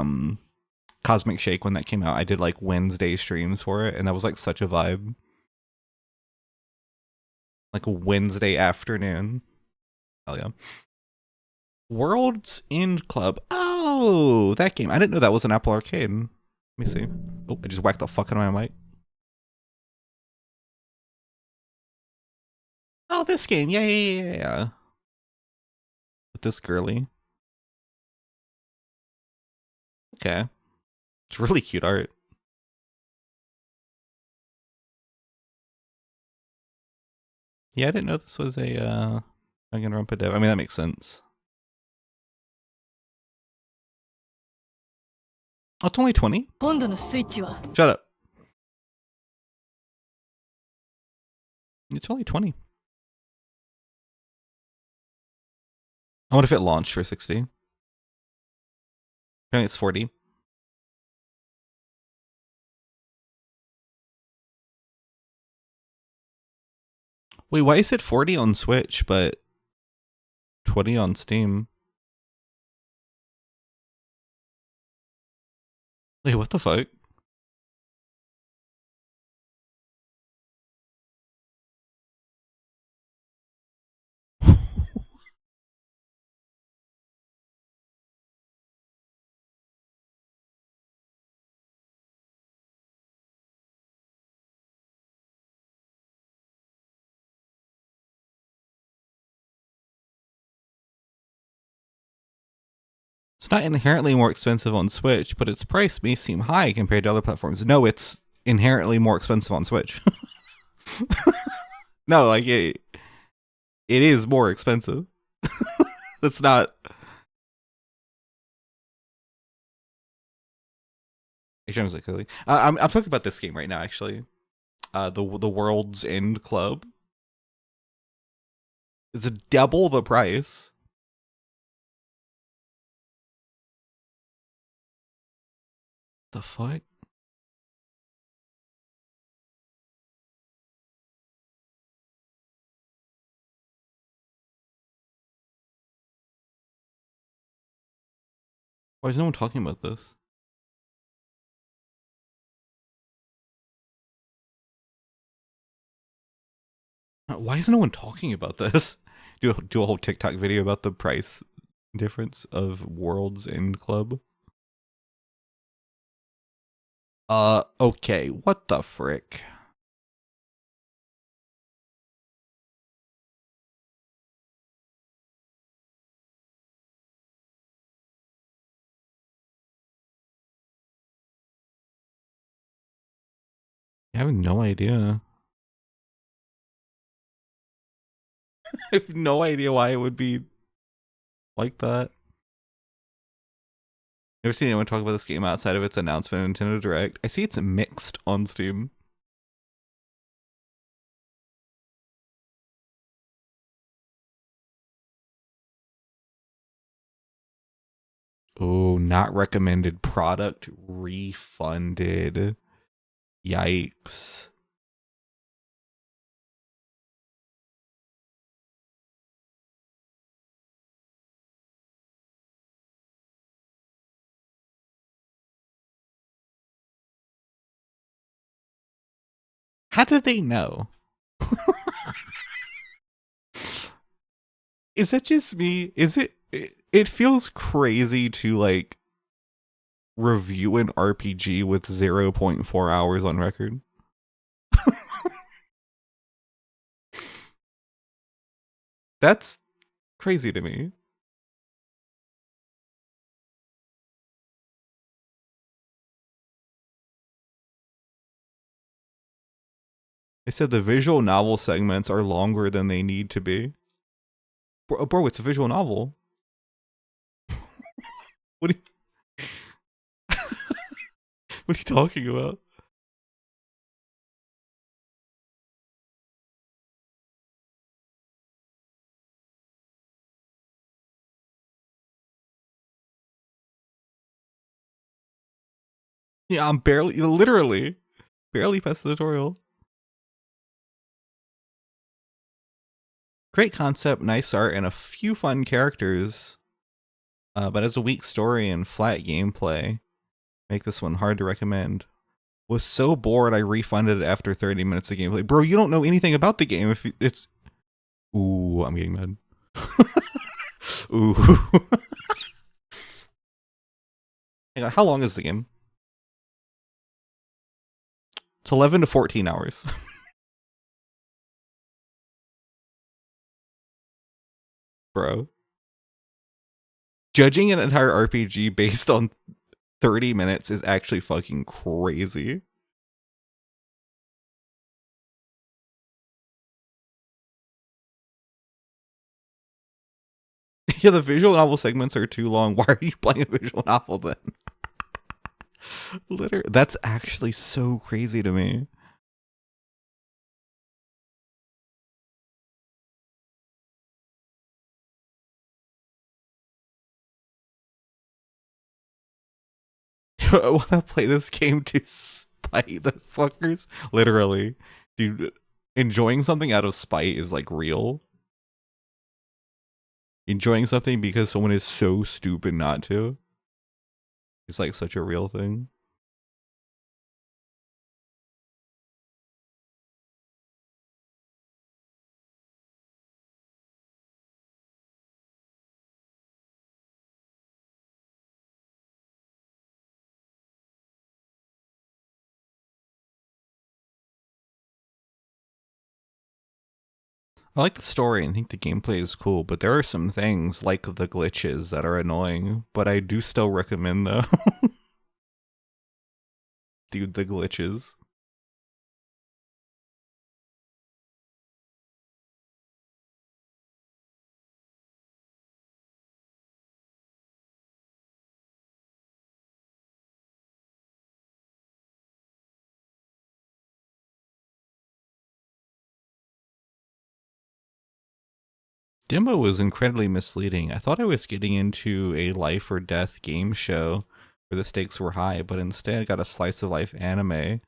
Cosmic Shake when that came out. I did like Wednesday streams for it, and that was like such a vibe. Like a Wednesday afternoon. Hell yeah. World's End Club. Oh, that game. I didn't know that was an Apple Arcade. Let me see. Oh, I just whacked the fuck out of my mic. Oh, this game. Yeah. With this girly. Okay. It's really cute art. Yeah, I didn't know this was a Danganronpa dev. I mean, that makes sense. Oh, it's only 20? 今度のスイッチは Shut up. It's only 20. I wonder if it launched for 60. I think it's 40. Wait, why is it 40 on Switch, but 20 on Steam? Wait, what the fuck? It's not inherently more expensive on Switch, but its price may seem high compared to other platforms. No, it's inherently more expensive on Switch. No, like it is more expensive. That's not. I'm talking about this game right now, actually. The World's End Club. It's double the price. The fuck? Why is no one talking about this? Why is no one talking about this? Do a whole TikTok video about the price difference of World's End Club. Okay, what the frick? I have no idea. I have no idea why it would be like that. Never seen anyone talk about this game outside of its announcement in Nintendo Direct. I see it's mixed on Steam. Oh, not recommended product refunded. Yikes. How did they know? Is that just me? Is it feels crazy to like review an RPG with 0.4 hours on record. That's crazy to me. They said the visual novel segments are longer than they need to be. Bro, it's a visual novel. What are you, what are you talking about? Yeah, I'm literally, barely past the tutorial. Great concept, nice art, and a few fun characters. But as a weak story and flat gameplay, make this one hard to recommend. Was so bored I refunded it after 30 minutes of gameplay. Bro, you don't know anything about the game if it's... Ooh, I'm getting mad. Ooh. Hang on, how long is the game? It's 11 to 14 hours. Bro. Judging an entire RPG based on 30 minutes is actually fucking crazy. Yeah, the visual novel segments are too long. Why are you playing a visual novel then? Literally, that's actually so crazy to me. I want to play this game to spite the fuckers. Literally. Dude, enjoying something out of spite is like real. Enjoying something because someone is so stupid not to is like such a real thing. I like the story and think the gameplay is cool, but there are some things like the glitches that are annoying, but I do still recommend though. Dude, the glitches. Demo was incredibly misleading. I thought I was getting into a life or death game show where the stakes were high, but instead I got a slice of life anime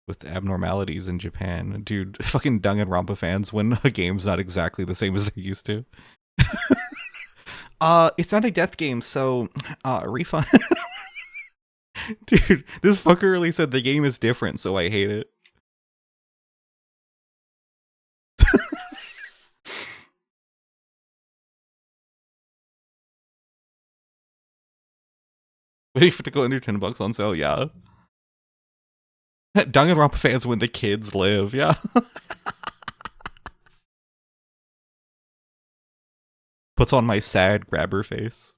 with abnormalities in Japan. Dude, fucking Danganronpa fans when a game's not exactly the same as they're used to. It's not a death game, so refund. Dude, this fucker really said the game is different, so I hate it. Waiting for it to go under $10 on sale, yeah. Danganronpa fans when the kids live, yeah. Puts on my sad grabber face.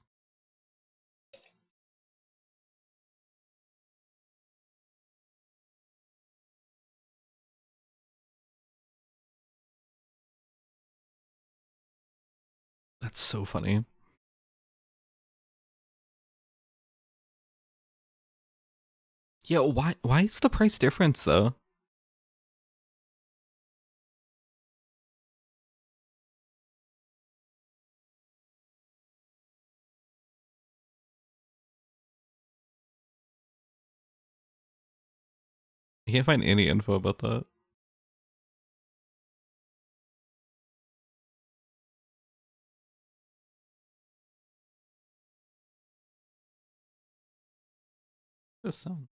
That's so funny. Yeah, why is the price difference though? I can't find any info about that. This sound.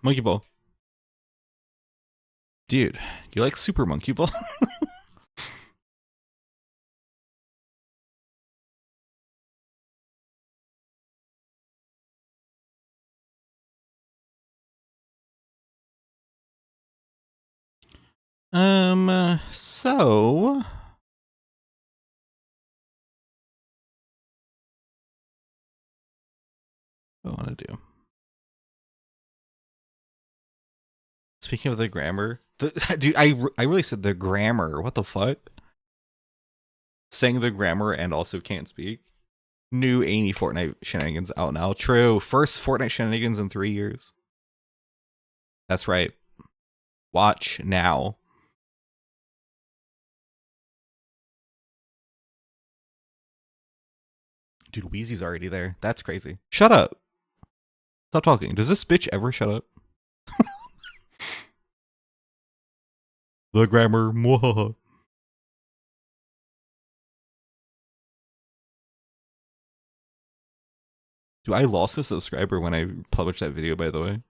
Monkey Ball. Dude, you like Super Monkey Ball? So what I want to do. Speaking of the grammar, dude, I really said the grammar. What the fuck? Saying the grammar and also can't speak. New Amy Fortnite shenanigans out now. True. First Fortnite shenanigans in 3 years. That's right. Watch now. Dude, Wheezy's already there. That's crazy. Shut up. Stop talking. Does this bitch ever shut up? The grammar. Mwahaha. Dude, I lost a subscriber when I published that video, by the way.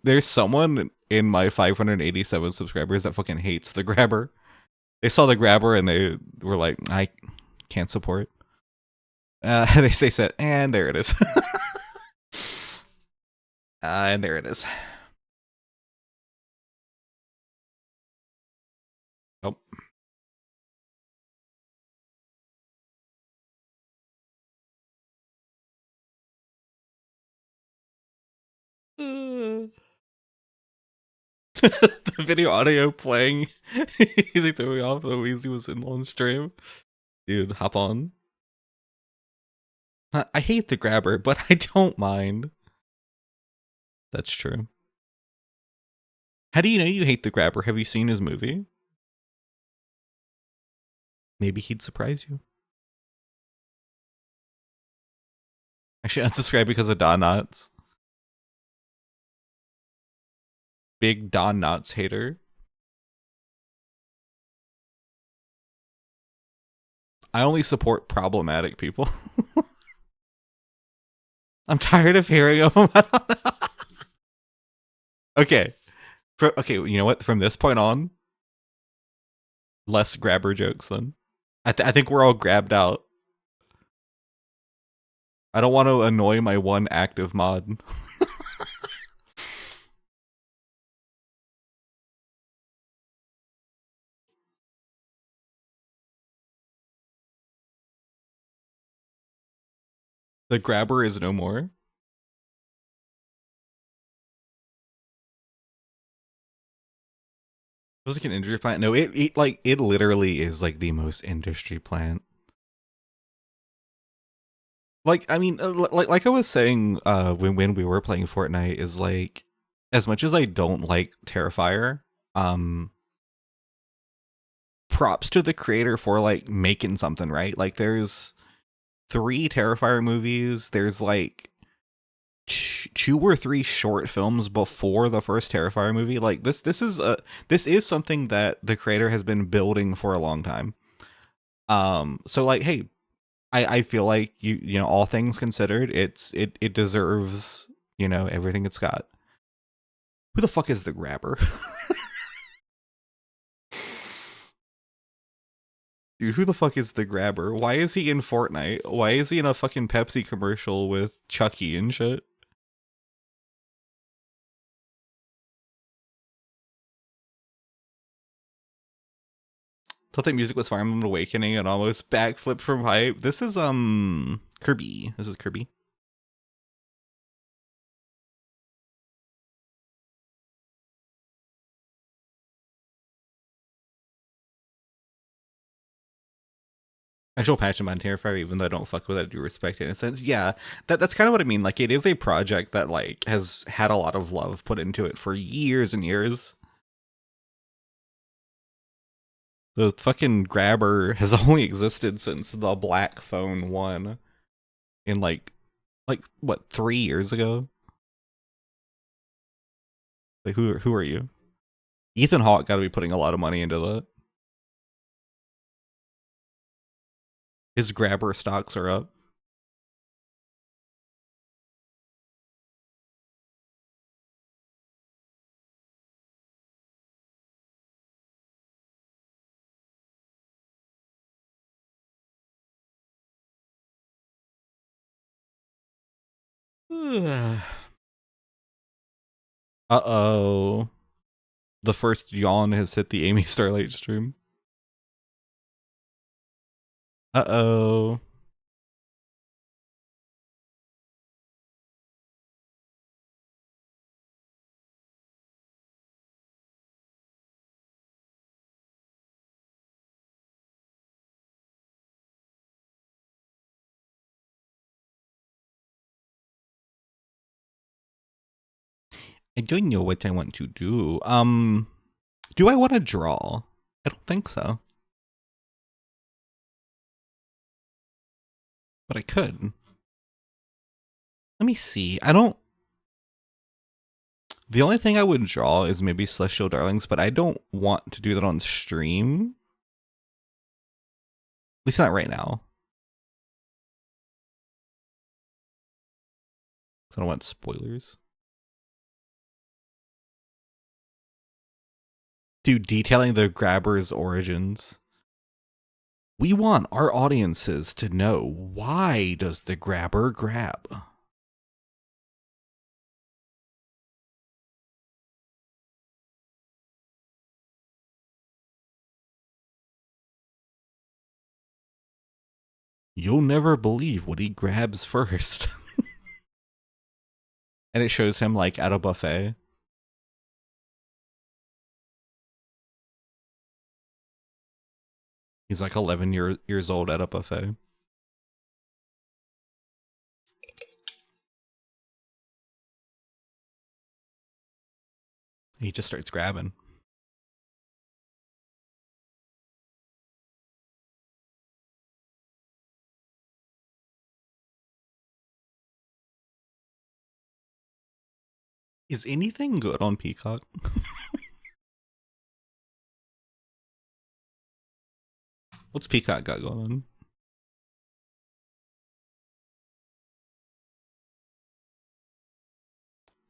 There's someone in my 587 subscribers that fucking hates the grabber. They saw the grabber and they were like, I can't support. They said, and there it is. And there it is. Oh. The video audio playing. He's like throwing me off the Weezy was in on stream. Dude, hop on. I hate the grabber, but I don't mind. That's true. How do you know you hate the grabber? Have you seen his movie? Maybe he'd surprise you. I should unsubscribe because of Don Knotts. Big Don Knotts hater. I only support problematic people. I'm tired of hearing of them. Okay. Okay, you know what? From this point on, less grabber jokes then. I think we're all grabbed out. I don't want to annoy my one active mod. The grabber is no more. It was like an industry plant. No, it literally is like the most industry plant. Like, I mean, like I was saying, when we were playing Fortnite, is like, as much as I don't like Terrifier, props to the creator for like making something, right? Like, there's 3 Terrifier movies. There's like 2 or 3 short films before the first Terrifier movie. Like, this is something that the creator has been building for a long time. So like, hey, I feel like you know, all things considered, it deserves, you know, everything it's got. Who the fuck is the grabber? Dude, who the fuck is the grabber? Why is he in Fortnite? Why is he in a fucking Pepsi commercial with Chucky and shit? Thought that music was Fire Emblem Awakening and almost backflip from hype. This is Kirby. This is Kirby. Actual passion about Terrifier, even though I don't fuck with it, I do respect it in a sense. Yeah, that's kind of what I mean. Like, it is a project that like has had a lot of love put into it for years and years. The fucking grabber has only existed since the Black Phone 1 in like what, 3 years ago? Like, who are you? Ethan Hawke got to be putting a lot of money into that. His grabber stocks are up. Uh-oh. The first yawn has hit the Amy Starlight stream. Uh-oh. I don't know what I want to do. Do I want to draw? I don't think so. But I could. Let me see. I don't... The only thing I would draw is maybe Celestial Darlings, but I don't want to do that on stream. At least not right now. I don't want spoilers. Dude, detailing the grabber's origins. We want our audiences to know, why does the grabber grab? You'll never believe what he grabs first. And it shows him like at a buffet. He's like 11 years old at a buffet. He just starts grabbing. Is anything good on Peacock? What's Peacock got going on?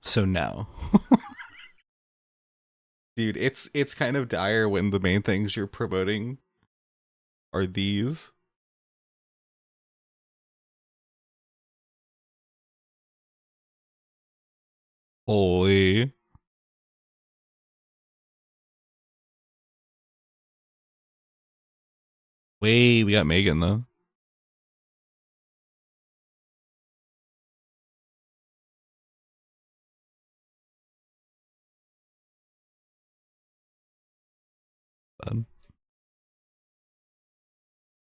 So no. Dude, it's kind of dire when the main things you're promoting are these. Holy. Wait, we got Megan though.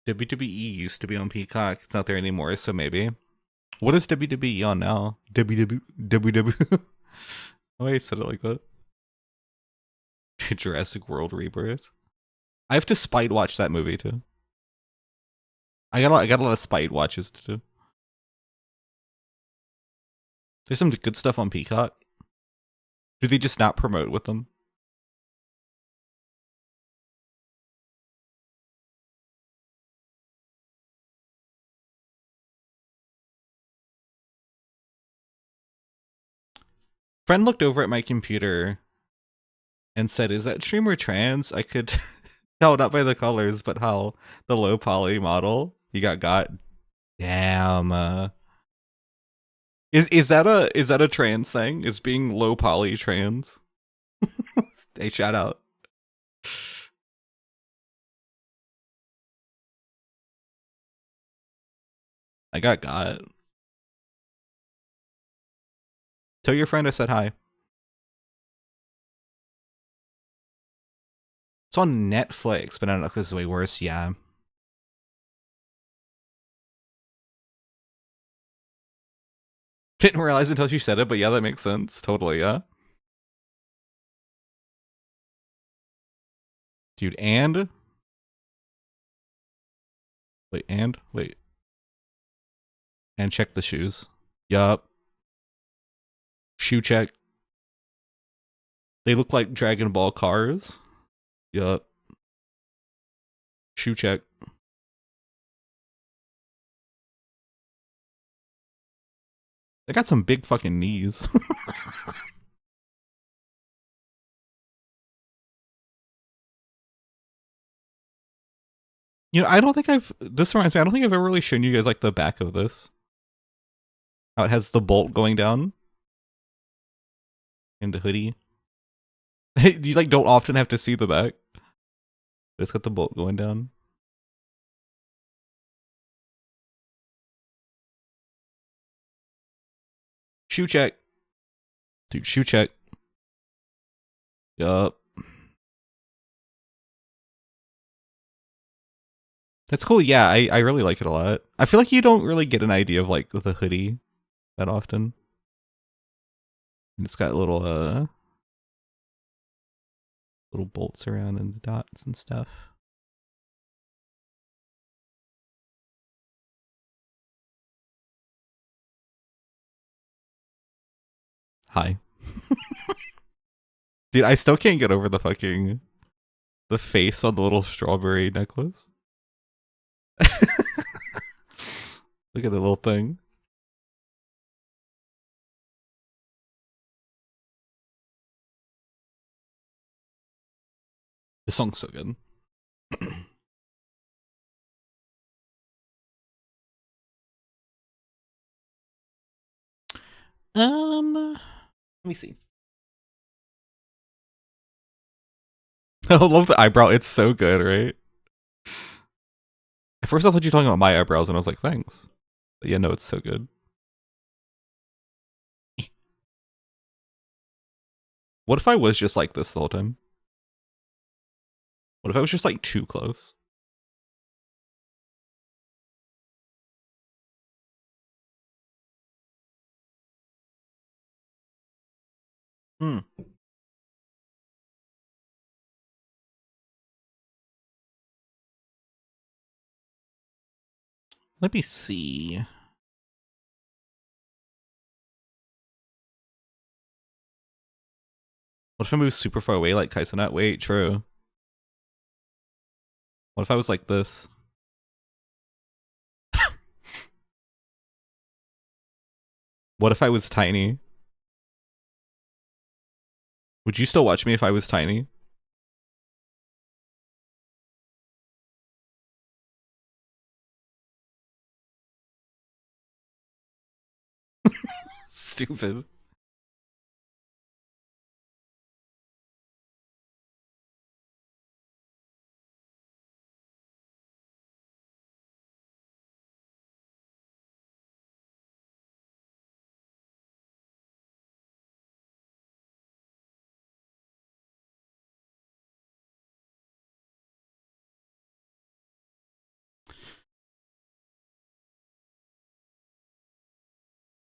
WWE used to be on Peacock. It's not there anymore, so maybe. What is WWE on now? WWE. Oh, I said it like that. Jurassic World Rebirth. I have to spite watch that movie too. I got a lot of spite watches to do. There's some good stuff on Peacock. Do they just not promote with them? Friend looked over at my computer and said, "Is that streamer trans?" I could tell not by the colors, but how the low poly model you got. Damn. Is that a trans thing? Is being low poly trans? Hey, shout out. I got. Tell your friend I said hi. It's on Netflix, but I don't know if it's way worse. Yeah. Didn't realize until she said it, but yeah, that makes sense. Totally, yeah. Dude, and... Wait. And check the shoes. Yup. Shoe check. They look like Dragon Ball cars. Yup. Shoe check. They got some big fucking knees. You know, I don't think this reminds me, I don't think I've ever really shown you guys like the back of this. How it has the bolt going down in the hoodie. You like don't often have to see the back. It's got the bolt going down. Shoe check. Dude, shoe check. Yup. That's cool. Yeah, I really like it a lot. I feel like you don't really get an idea of like the hoodie that often. And it's got little bolts around and the dots and stuff. Hi. Dude, I still can't get over the face on the little strawberry necklace. Look at the little thing. This song's so good. Let me see. I love the eyebrow. It's so good, right? At first I thought you were talking about my eyebrows and I was like, thanks. But yeah, no, it's so good. What if I was just like this the whole time? What if I was just like too close? Hmm. Let me see. What if I move super far away like Kaisenat? Wait, true. What if I was like this? What if I was tiny? Would you still watch me if I was tiny? Stupid.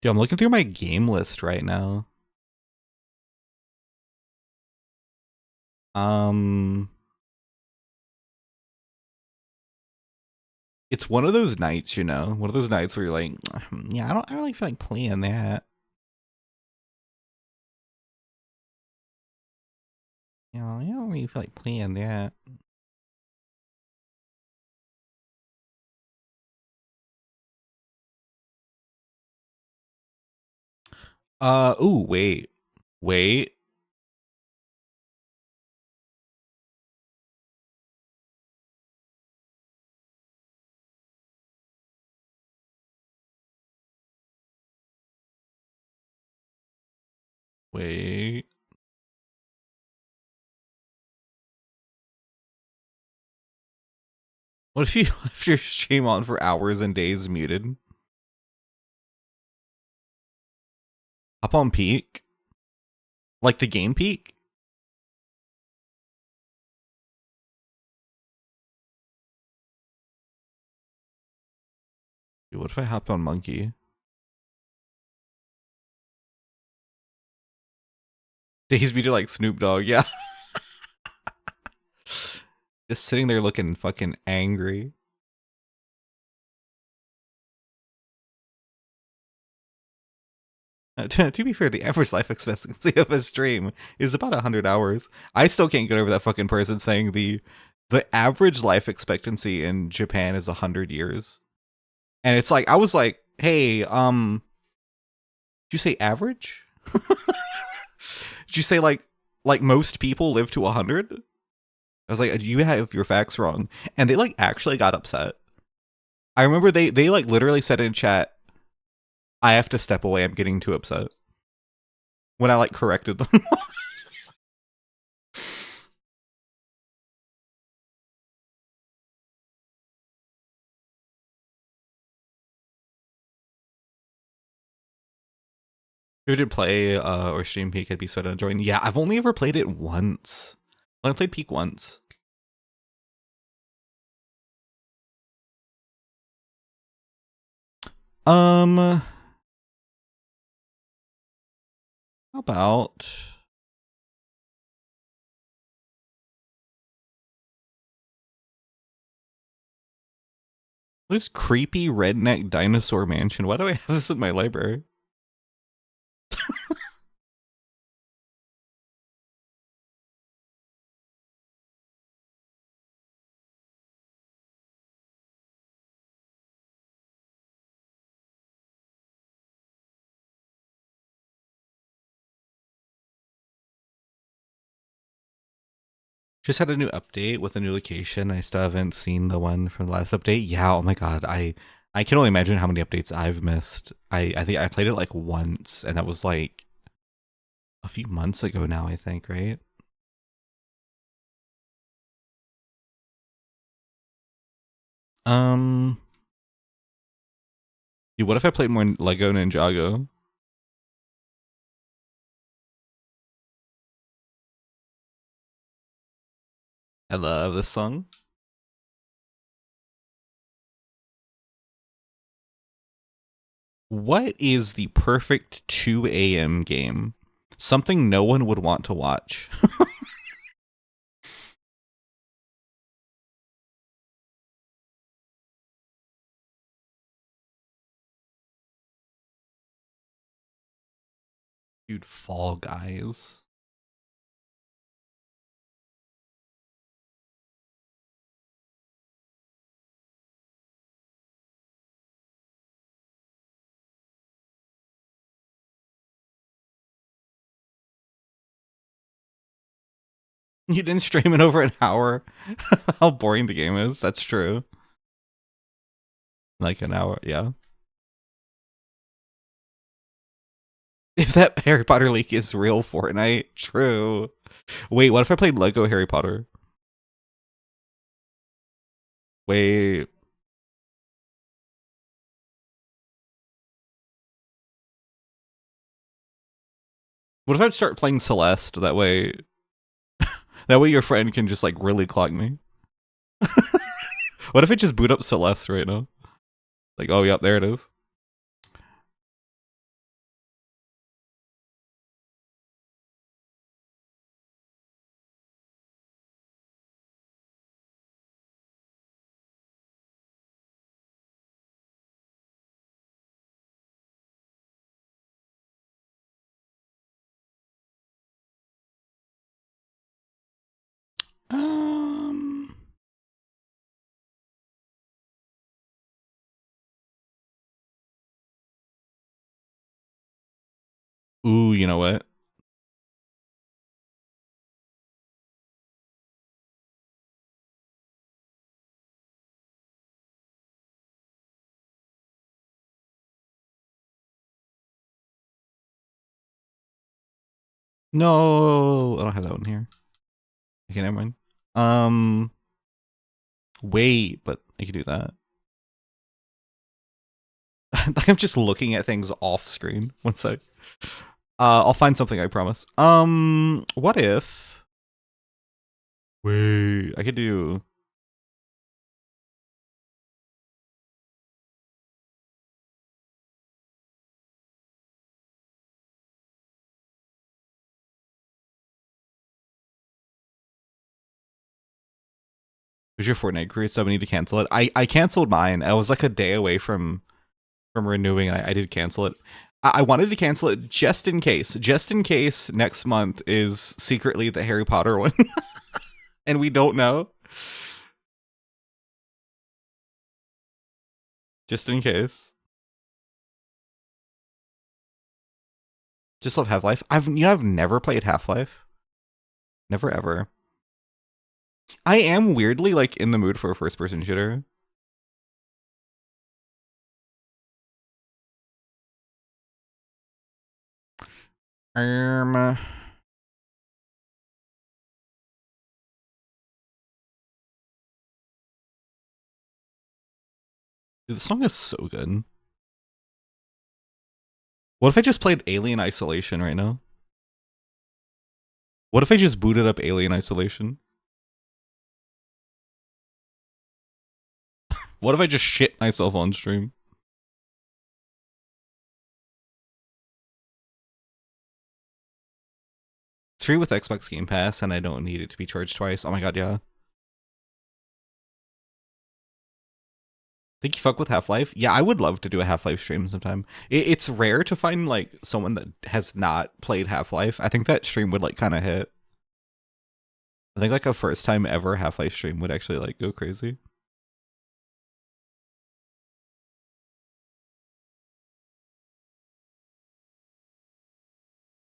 Dude, I'm looking through my game list right now. It's one of those nights, you know? One of those nights where you're like, yeah, I don't really feel like playing that. You know, I don't really feel like playing that. Ooh, wait. Wait. Wait. What if you left your stream on for hours and days muted? Up on peak? Like the game peak? Dude, what if I hopped on monkey? Days muted like Snoop Dogg, yeah. Just sitting there looking fucking angry. To be fair, the average life expectancy of a stream is about 100 hours. I still can't get over that fucking person saying the average life expectancy in Japan is 100 years. And it's like, I was like, hey, did you say average? Did you say like most people live to 100? I was like, you have your facts wrong. And they like actually got upset. I remember they like literally said in chat, I have to step away, I'm getting too upset. When I like corrected them. Who did play or stream Peak at Beast join? Yeah, I've only ever played it once. I only played Peak once. How about this creepy redneck dinosaur mansion? Why do I have this in my library? Just had a new update with a new location. I still haven't seen the one from the last update. Yeah, oh my god, I can only imagine how many updates I've missed. I think I played it like once, and that was like a few months ago now, I think, right? Um, dude, what if I played more Lego Ninjago? I love this song. What is the perfect 2 a.m. game? Something no one would want to watch. Dude, Fall Guys. You didn't stream it over an hour. How boring the game is. That's true. Like an hour, yeah. If that Harry Potter leak is real Fortnite, true. Wait, what if I played Lego Harry Potter? Wait. What if I start playing Celeste? That way your friend can just like really clock me. What if I just boot up Celeste right now? Like, oh, yep, there it is. Um. Ooh, you know what? No, I don't have that one here. Okay, never mind. Um, wait, but I can do that. I'm just looking at things off screen. One sec. I'll find something, I promise. What if? Wait, I could do. Who's your Fortnite crew? So I need to cancel it. I canceled mine. I was like a day away from renewing. I did cancel it. I wanted to cancel it just in case. Just in case next month is secretly the Harry Potter one, and we don't know. Just in case. Just love Half Life. I've never played Half Life. Never ever. I am weirdly like in the mood for a first person shooter. Um, dude, the song is so good. What if I just played Alien Isolation right now? What if I just booted up Alien Isolation? What if I just shit myself on stream? It's free with Xbox Game Pass, and I don't need it to be charged twice. Oh my god, yeah. Think you fuck with Half-Life? Yeah, I would love to do a Half-Life stream sometime. It's rare to find like someone that has not played Half-Life. I think that stream would like kind of hit. I think like a first time ever Half-Life stream would actually like go crazy.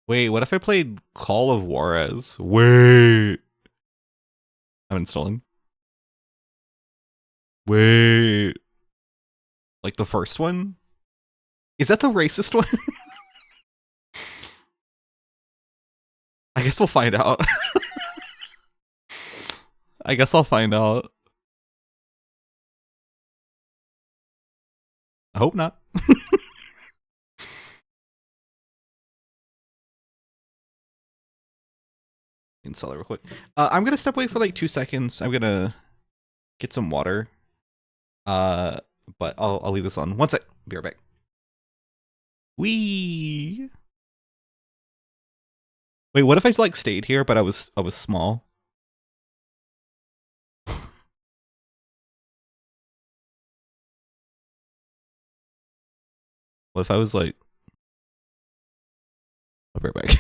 Wait, what if I played Call of Juarez? Wait. I'm installing. Wait. Like the first one? Is that the racist one? I guess we'll find out. I guess I'll find out. I hope not. Install it real quick. I'm gonna step away for like 2 seconds. I'm gonna get some water. But I'll leave this on. 1 sec. Be right back. Wee. Wait, what if I like stayed here, but I was small? What if I was like? I'll be right back.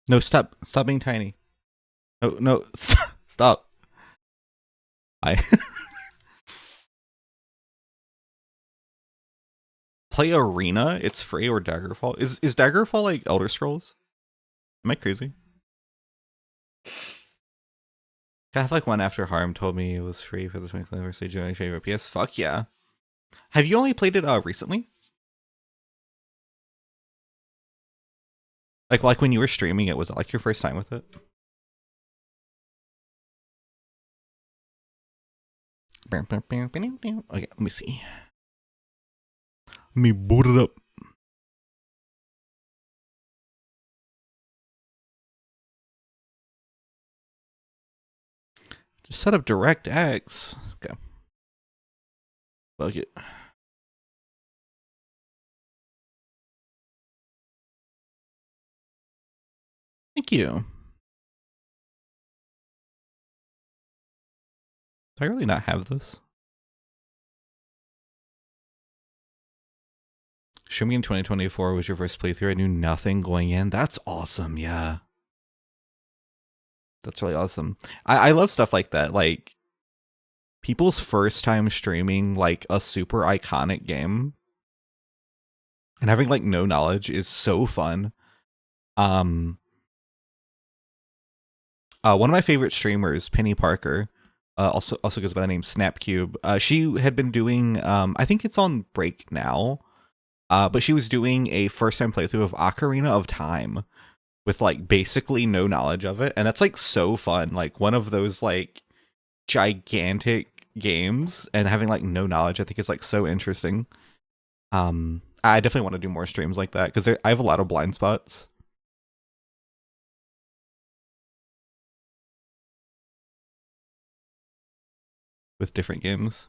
No, stop being tiny. No, stop. I play Arena. It's free or Daggerfall. Is Daggerfall like Elder Scrolls? Am I crazy? Catholic One After Harm told me it was free for the 20th anniversary. Generally favorite PS. Fuck yeah. Have you only played it recently? Like when you were streaming it, was it like your first time with it? Okay, let me see. Let me boot it up. Just set up DirectX. Okay. Fuck it. Thank you. Do I really not have this? Show me in 2024 was your first playthrough. I knew nothing going in. That's awesome. Yeah. That's really awesome. I love stuff like that. Like people's first time streaming like a super iconic game and having like no knowledge is so fun. One of my favorite streamers, Penny Parker, also goes by the name Snapcube. She had been doing, I think it's on break now, but she was doing a first time playthrough of Ocarina of Time with like basically no knowledge of it, and that's like so fun. Like one of those like gigantic games, and having like no knowledge, I think is like so interesting. I definitely want to do more streams like that because I have a lot of blind spots. With different games.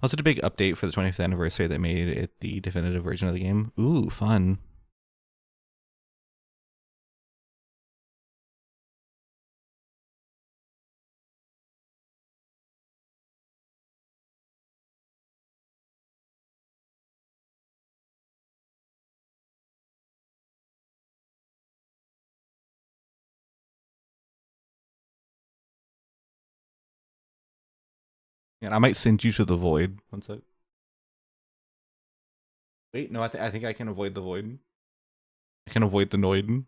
Also, a big update for the 20th anniversary that made it the definitive version of the game. Ooh, fun. And I might send you to the void. One sec. Wait, no, I think I can avoid the void. I can avoid the Noid.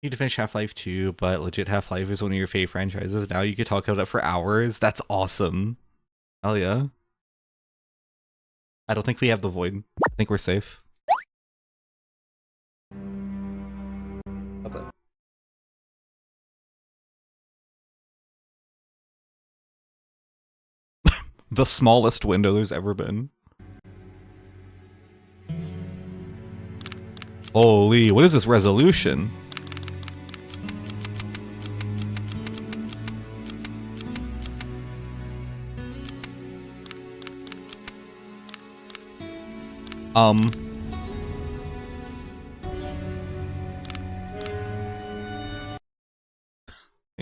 Need to finish Half-Life 2, but legit Half-Life is one of your favorite franchises. Now you could talk about it for hours. That's awesome. Hell yeah. I don't think we have the void. I think we're safe. The smallest window there's ever been. Holy, what is this resolution? Hang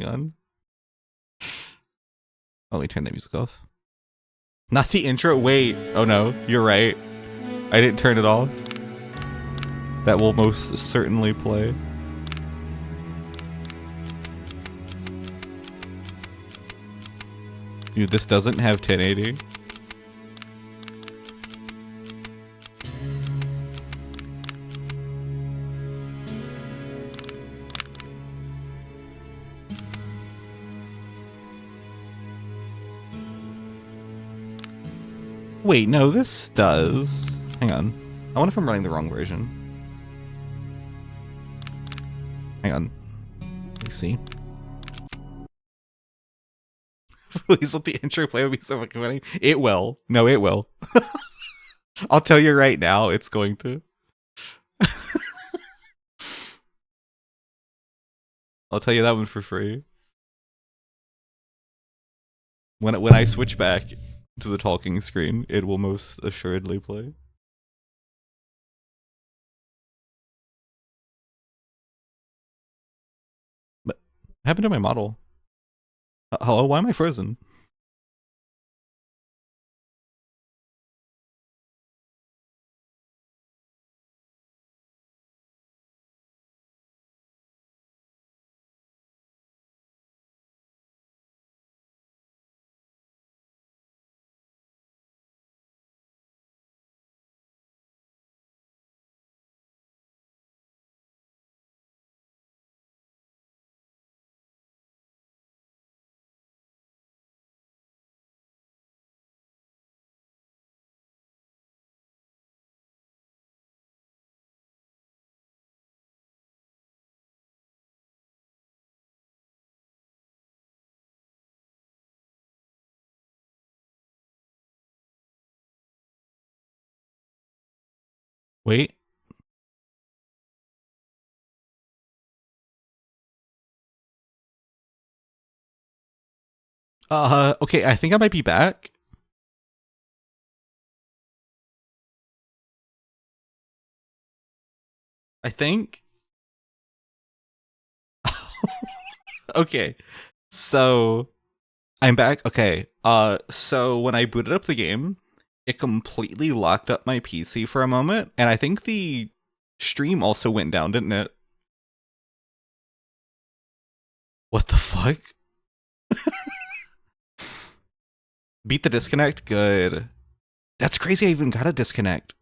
on. Oh, let me turn that music off. Not the intro. Wait. Oh no, you're right. I didn't turn it off. That will most certainly play. Dude, this doesn't have 1080. Wait, no, this does. Hang on. I wonder if I'm running the wrong version. Hang on. Let me see. Please let the intro play. It would be so fucking funny. It will. No, it will. I'll tell you right now, it's going to. I'll tell you that one for free. When I switch back to the talking screen, it will most assuredly play. But what happened to my model? Hello, why am I frozen? Wait. Okay, I think I might be back. I think. Okay. So I'm back. Okay. So when I booted up the game, it completely locked up my PC for a moment, and I think the stream also went down, didn't it? What the fuck? Beat the disconnect? Good. That's crazy I even got a disconnect.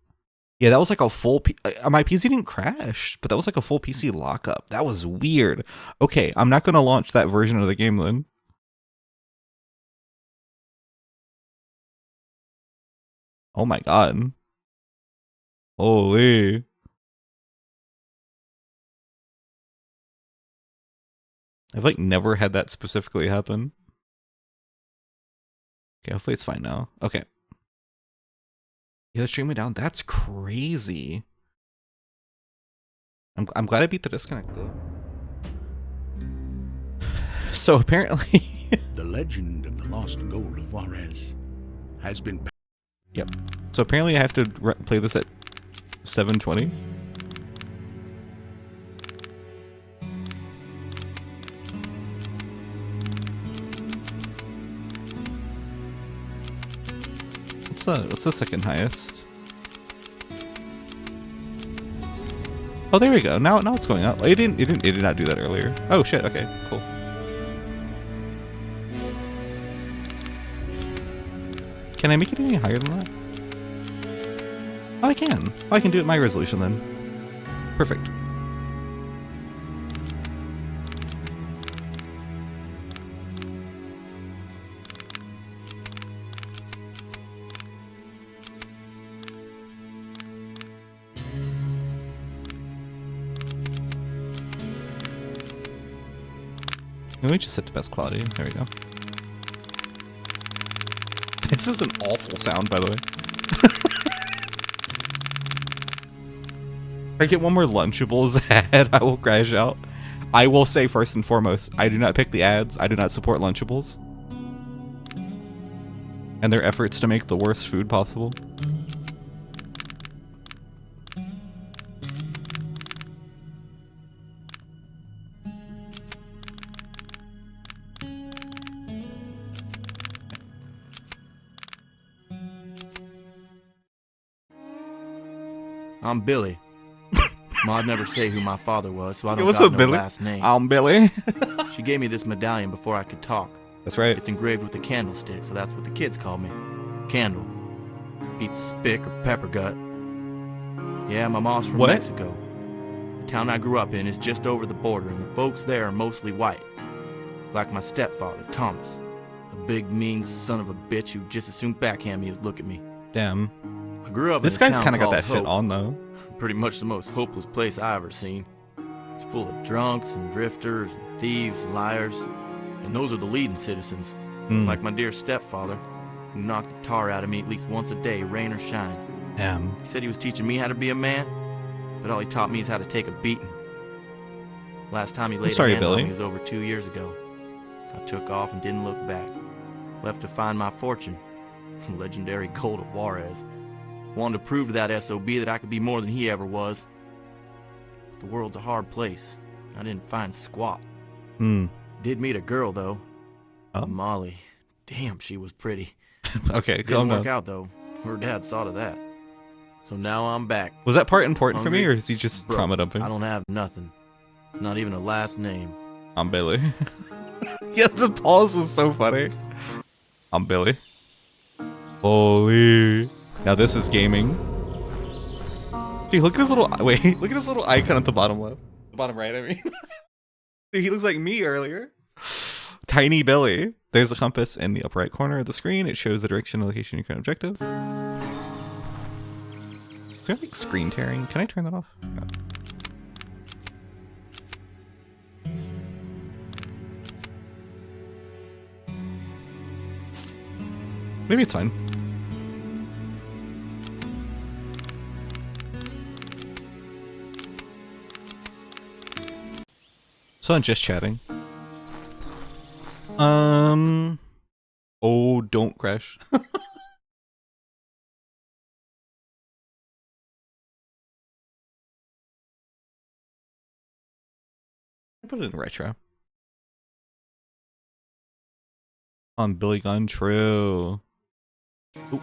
Yeah, that was like a full... my PC didn't crash, but that was like a full PC lockup. That was weird. Okay, I'm not going to launch that version of the game then. Oh my god. Holy. I've like never had that specifically happen. Okay, hopefully it's fine now. Okay. Yeah, the stream went down. That's crazy. I'm glad I beat the disconnect though. So apparently The legend of the lost gold of Juarez has been... Yep. So apparently I have to play this at 720. What's the second highest? Oh, there we go. Now it's going up. It did not do that earlier. Oh shit. Okay, cool. Can I make it any higher than that? Oh, I can. Oh, I can do it my resolution then. Perfect. Let me just set to best quality. There we go. This is an awful sound, by the way. If I get one more Lunchables ad, I will crash out. I will say first and foremost, I do not pick the ads. I do not support Lunchables and their efforts to make the worst food possible. I'm Billy. Ma'd never say who my father was, so I don't What's got up, no Billy? last name. I'm Billy. She gave me this medallion before I could talk. That's right. It's engraved with a candlestick, so that's what the kids call me. Candle. Beats Spick or Pepper Gut. Yeah, my mom's from What? Mexico. The town I grew up in is just over the border, and the folks there are mostly white. Like my stepfather, Thomas. A big, mean son of a bitch who just as soon backhand me as look at me. Damn. I grew up This in a guy's town kind of got called that fit Hope. on though. Pretty much the most hopeless place I ever seen. It's full of drunks and drifters and thieves and liars. And those are the leading citizens. Like my dear stepfather, who knocked the tar out of me at least once a day, rain or shine. Damn. He said he was teaching me how to be a man, but all he taught me is how to take a beating. Last time he laid sorry, a hand Billy. on me was over 2 years ago. I took off and didn't look back. Left to find my fortune. Legendary gold of Juarez. Wanted to prove to that SOB that I could be more than he ever was. But the world's a hard place. I didn't find squat. Did meet a girl, though. Oh. Molly. Damn, she was pretty. Okay, Didn't calm work down. out, though. Her dad saw to that. So now I'm back. Was that part important for me, Hungry? or is he just Broke. trauma dumping? I don't have nothing. Not even a last name. I'm Billy. Yeah, the pause was so funny. I'm Billy. Holy. Now this is gaming. Dude, look at his little... Wait, look at his little icon at the bottom left. The bottom right, I mean. Dude, he looks like me earlier. Tiny Billy. There's a compass in the upper right corner of the screen. It shows the direction and location of your current objective. Is there like screen tearing? Can I turn that off? No. Maybe it's fine. So I'm just chatting. Oh, don't crash. Put it in retro. On Billy Gunn, true. Ooh. Ooh.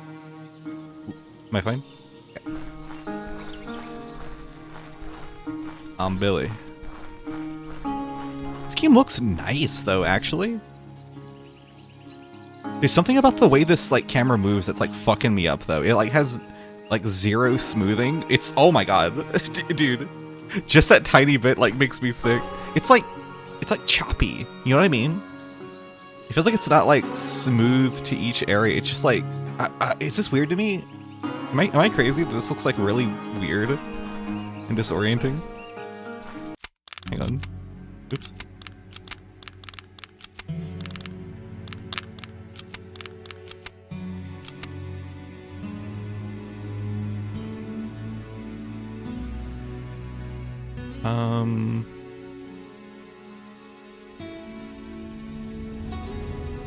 Am I fine? Okay. I'm Billy. game looks nice, though, actually. There's something about the way this, like, camera moves that's, like, fucking me up, though. It, like, has, like, zero smoothing. It's, oh my god. Dude. Just that tiny bit, like, makes me sick. It's like choppy. You know what I mean? It feels like it's not, like, smooth to each area. It's just, like, is this weird to me? Am I crazy? This looks, like, really weird and disorienting. Hang on. Oops.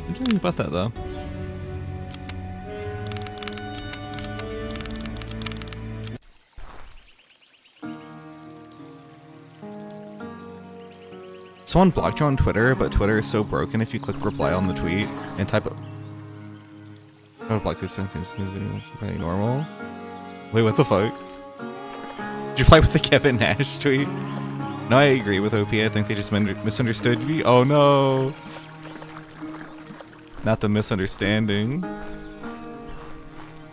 What do you think about that, though? Someone blocked you on Twitter, but Twitter is so broken if you click reply on the tweet and type it. Oh, block this since it's pretty normal. Wait, what the fuck? Did you play with the Kevin Nash tweet? No, I agree with OP. I think they just misunderstood me. Oh no! Not the misunderstanding.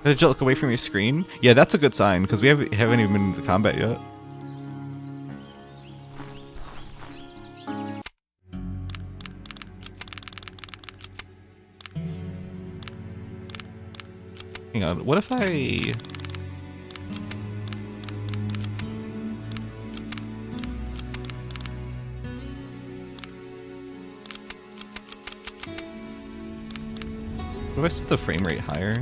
Did you look away from your screen? Yeah, that's a good sign, because we haven't even been into combat yet. Hang on, what if I... What if I set the frame rate higher?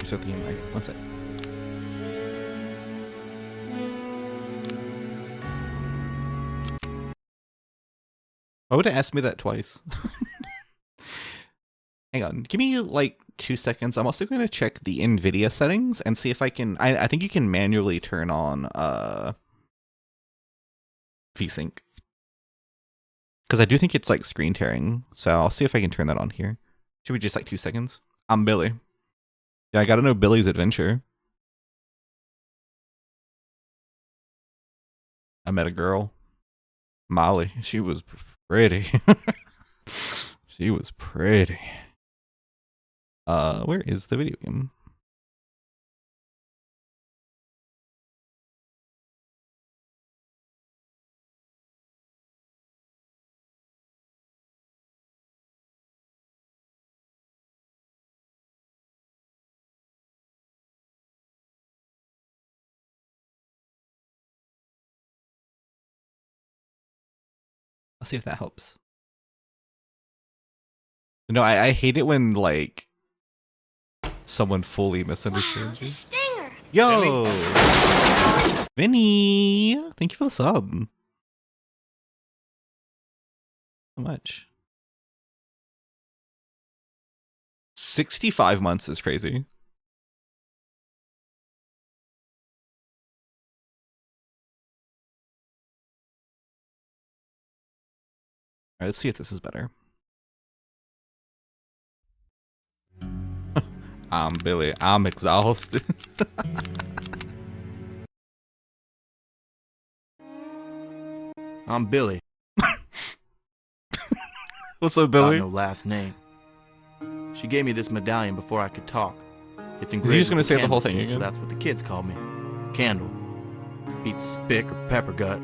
Set the game higher. One sec. Why would it ask me that twice? Hang on, give me like 2 seconds. I'm also going to check the NVIDIA settings and see if I can... I think you can manually turn on VSync. Because I do think it's like screen tearing, so I'll see if I can turn that on here. Should we just like 2 seconds? I'm Billy. Yeah, I gotta know Billy's adventure. I met a girl. Molly. She was pretty. She was pretty. Where is the video game? I'll see if that helps. No, I hate it when, like, someone fully misunderstands you. Stinger. Yo! Vinny! Thank you for the sub. So much. 65 months is crazy. Alright, let's see if this is better. I'm Billy. I'm exhausted. I'm Billy. What's up, Billy? Got no last name. She gave me this medallion before I could talk. It's engraved. Is he just gonna with say the whole thing candlestick, again? So that's what the kids call me. Candle. Beats spick or pepper gut.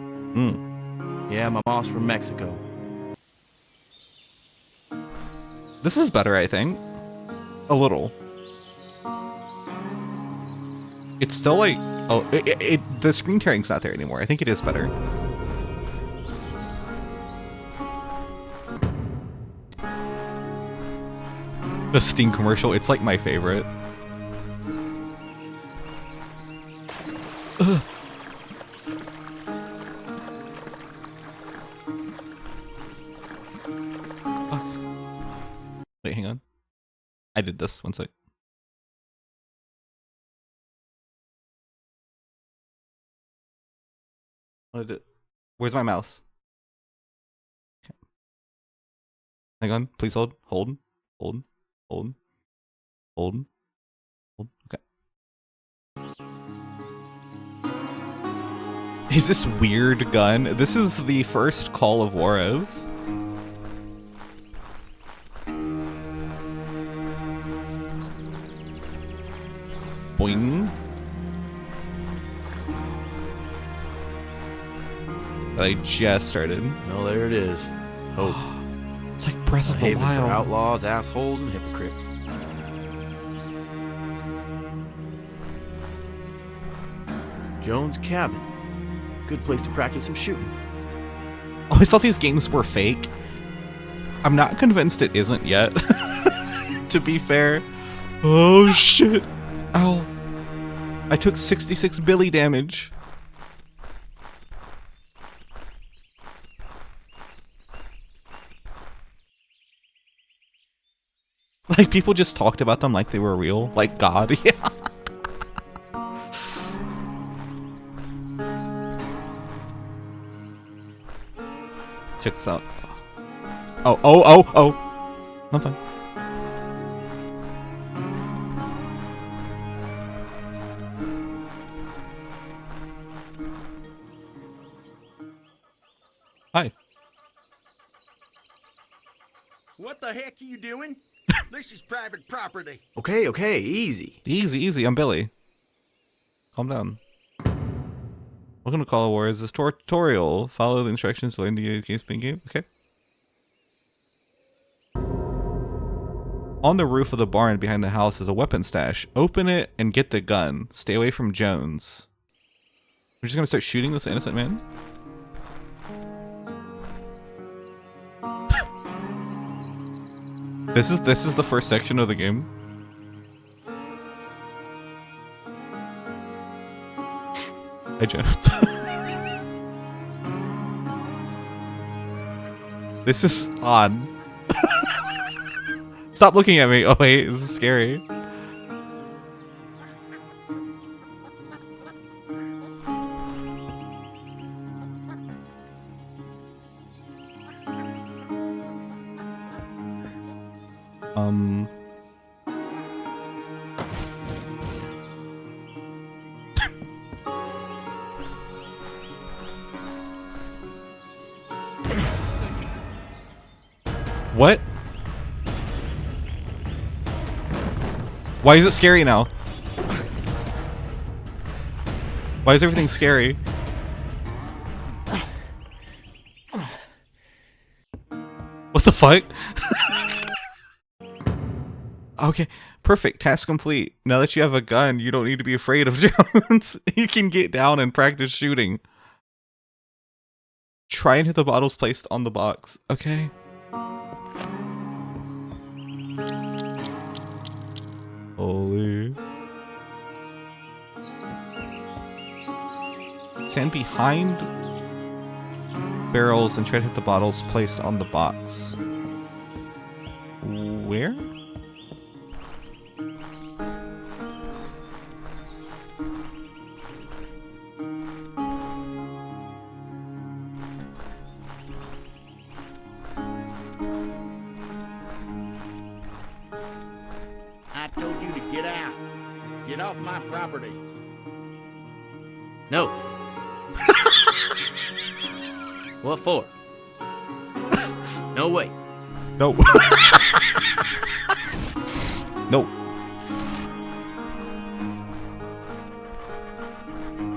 Yeah, my mom's from Mexico. This is better, I think. A little. It's still like... Oh, the screen tearing's not there anymore. I think it is better. The Sting commercial, it's like my favorite. Ugh. Fuck. Wait, hang on. I did this. One sec. What did it? Where's my mouse? Okay. Hang on. Please hold. Hold. Hold. Hold. Hold. Hold. Okay. is this weird gun? This is the first call of Juarez. Boing. That I just started. Well, there it is. Hope. It's like Breath of the Haven for Wild. outlaws, assholes, and hypocrites. Jones' cabin. Good place to practice some shooting. Oh, I thought these games were fake. I'm not convinced it isn't yet. To be fair. Oh shit. Ow. I took 66 Billy damage. Like, people just talked about them like they were real. Like God. Yeah. Check this out. Oh. I'm fine. Hi. What the heck are you doing? This is private property. Okay, easy. Easy. I'm Billy. Calm down. Welcome to Call of Juarez. This tutorial. Follow the instructions to learn the case being game. Okay. On the roof of the barn behind the house is a weapon stash. Open it and get the gun. Stay away from Jones. We're just gonna start shooting this innocent man? This is the first section of the game. Hey, Jones. This is odd. Stop looking at me. Oh wait, this is scary. What? Why is it scary now? Why is everything scary? What the fuck? Okay, perfect. Task complete. Now that you have a gun, you don't need to be afraid of Jones. You can get down and practice shooting. Try and hit the bottles placed on the box. Okay. Holy. Stand behind barrels and try to hit the bottles placed on the box. Where? I told you to get out. Get off my property. No. What for? No way. No. No.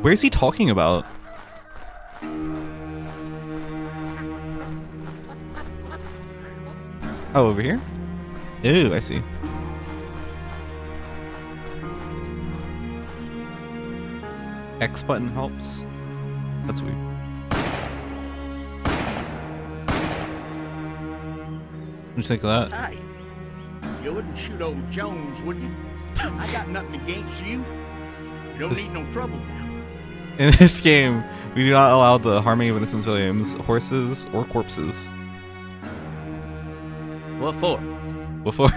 Where's he talking about? Oh, over here? Ooh, I see. X button helps. That's weird. What do you think of that? Hey, you wouldn't shoot old Jones, would you? I got nothing against you. You don't need no trouble now. In this game, we do not allow the harming of innocent civilians, horses, or corpses. What for? Before.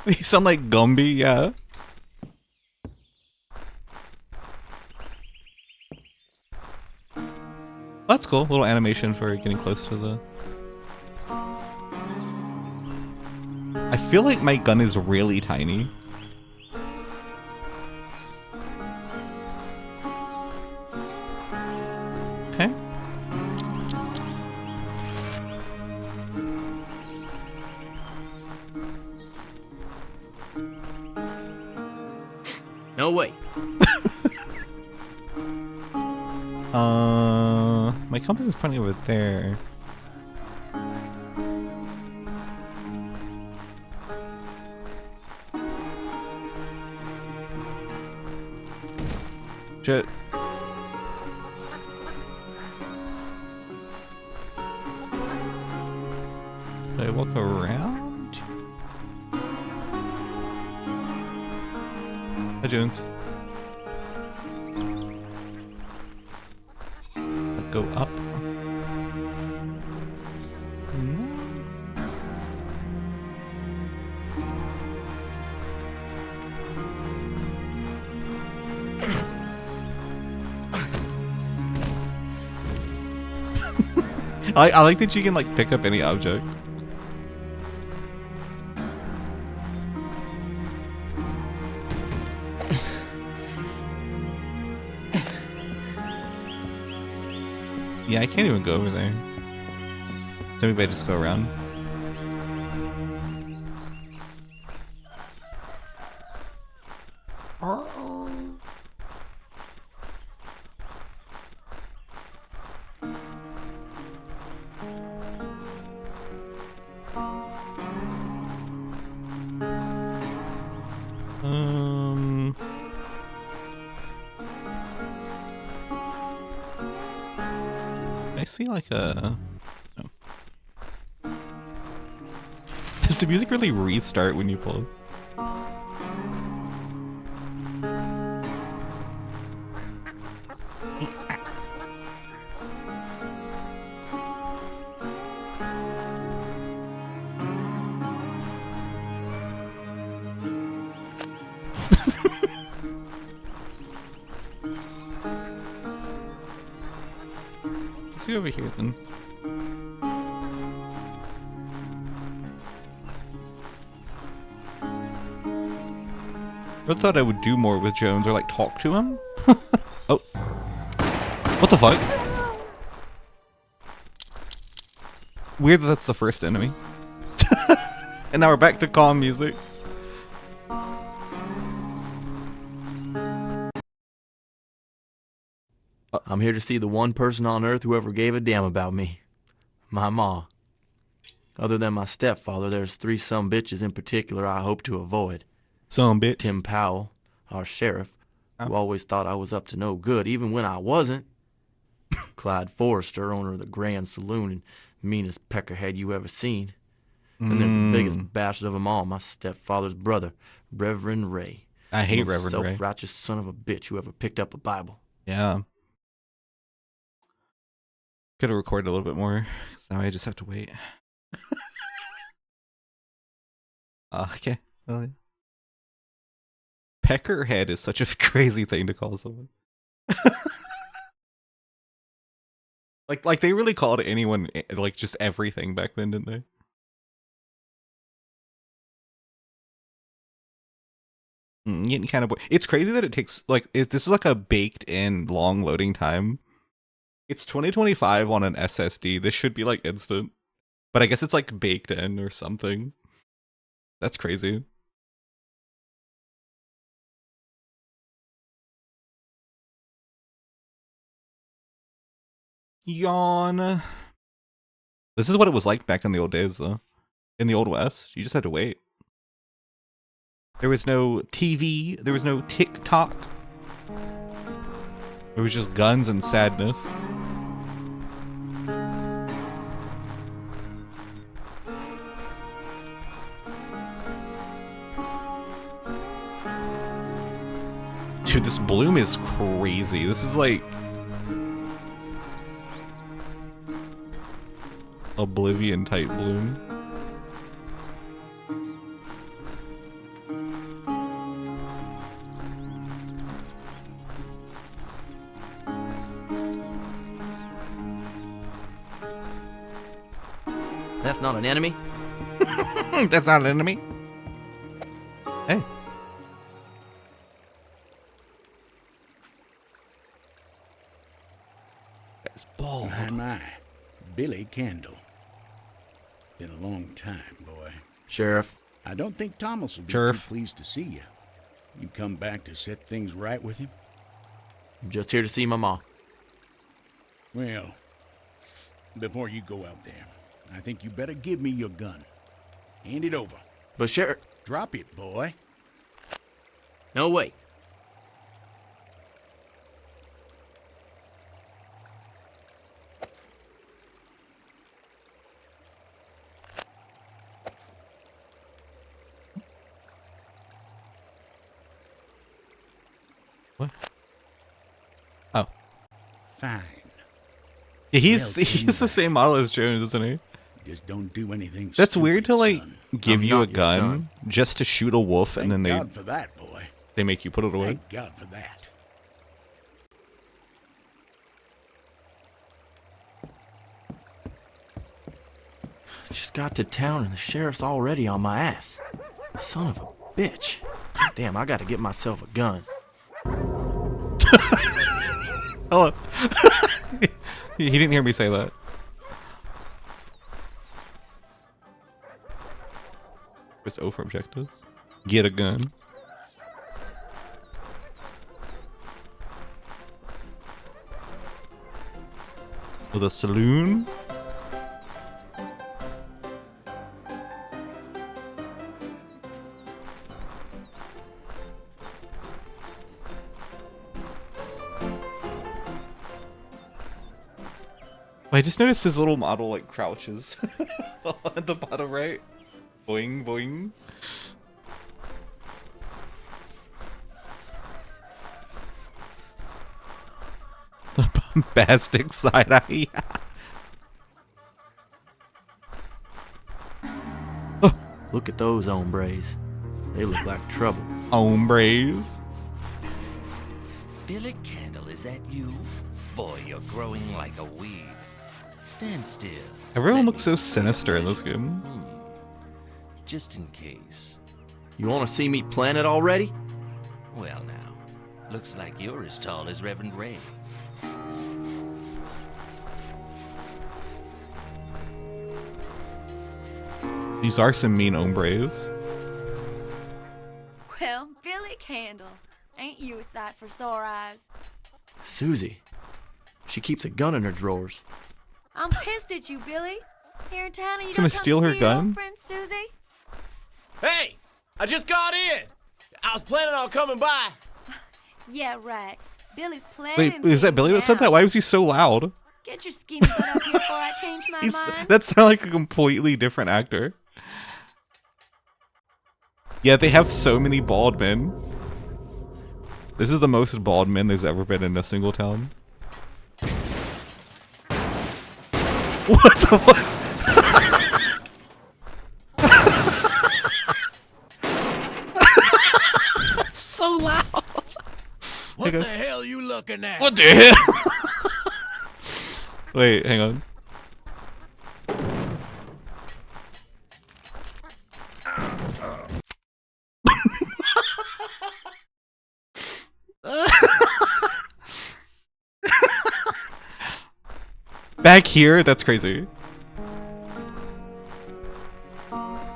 They sound like Gumby, yeah. That's cool. Little animation for getting close to the... I feel like my gun is really tiny. No way. My compass is pointing over there. Shit. Should I walk around? Hi, Jones. Let's go up. I like that you can like pick up any object. Yeah, I can't even go over there. So maybe I just go around. I see like a... Oh. Does the music really restart when you pause? See over here then. I thought I would do more with Jones or like talk to him. Oh. What the fuck? Weird that that's the first enemy. And now we're back to calm music. I'm here to see the one person on earth who ever gave a damn about me. My ma. Other than my stepfather, there's 3 sumbitches in particular I hope to avoid. Sumbitch. Tim Powell, our sheriff, who always thought I was up to no good, even when I wasn't. Clyde Forrester, owner of the Grand Saloon and meanest peckerhead you ever seen. And there's the biggest bastard of them all, my stepfather's brother, Reverend Ray. I hate the most Reverend Ray. self-righteous son of a bitch who ever picked up a Bible. Yeah. Could have recorded a little bit more, because now I just have to wait. Okay. Well, yeah. Peckerhead is such a crazy thing to call someone. Like they really called anyone like just everything back then, didn't they? Getting kind of bored. It's crazy that it takes like this is like a baked in long loading time. It's 2025 on an SSD. This should be like instant, but I guess it's like baked in or something. That's crazy. Yawn. This is what it was like back in the old days, though. In the Old West, you just had to wait. There was no TV. There was no TikTok. It was just guns and sadness. Dude, this bloom is crazy. This is like Oblivion type bloom. That's not an enemy? That's not an enemy. Hey. That's bald. My. Billy Candle. Been a long time, boy. Sheriff. I don't think Thomas will be Sheriff. too pleased to see you. You come back to set things right with him? I'm just here to see my ma. Well, before you go out there, I think you better give me your gun. Hand it over. But Sheriff... Drop it, boy. No way. What? Oh. Fine. Yeah, he's Well, the same model as Jones, isn't he? Just don't do anything That's stupid, weird to like son. give I'm you a not your gun son. just to shoot a wolf and Thank then God for that, boy. they make you put it away. Thank God for that. Just got to town and the sheriff's already on my ass. Son of a bitch. Damn, I gotta get myself a gun. Oh, he didn't hear me say that. Press O for objectives. Get a gun. With a saloon. I just noticed his little model like crouches at the bottom right. Boing, boing. The bombastic side eye. Look at those hombres. They look like trouble. Hombres. Billy Candle, is that you? Boy, you're growing like a weed. Stand still. Everyone Let looks me so sinister in this game. Just in case. You wanna see me plan it already? Well now, looks like you're as tall as Reverend Ray. These are some mean hombres. Well, Billy Candle, ain't you a sight for sore eyes? Susie. She keeps a gun in her drawers. I'm pissed at you, Billy. Here in town and you Gonna don't come steal her see your old gun? friend Susie? Hey, I just got in. I was planning on coming by. Yeah, right. Billy's planning. Wait, is that things Billy that said now. that? Why was he so loud? Get your skinny butt up here before I change my mind. That sounded like a completely different actor. Yeah, they have so many bald men. This is the most bald men there's ever been in a single town. What the fuck? That's so loud. What the hell you looking at? What the hell? Wait, hang on. Back here? That's crazy.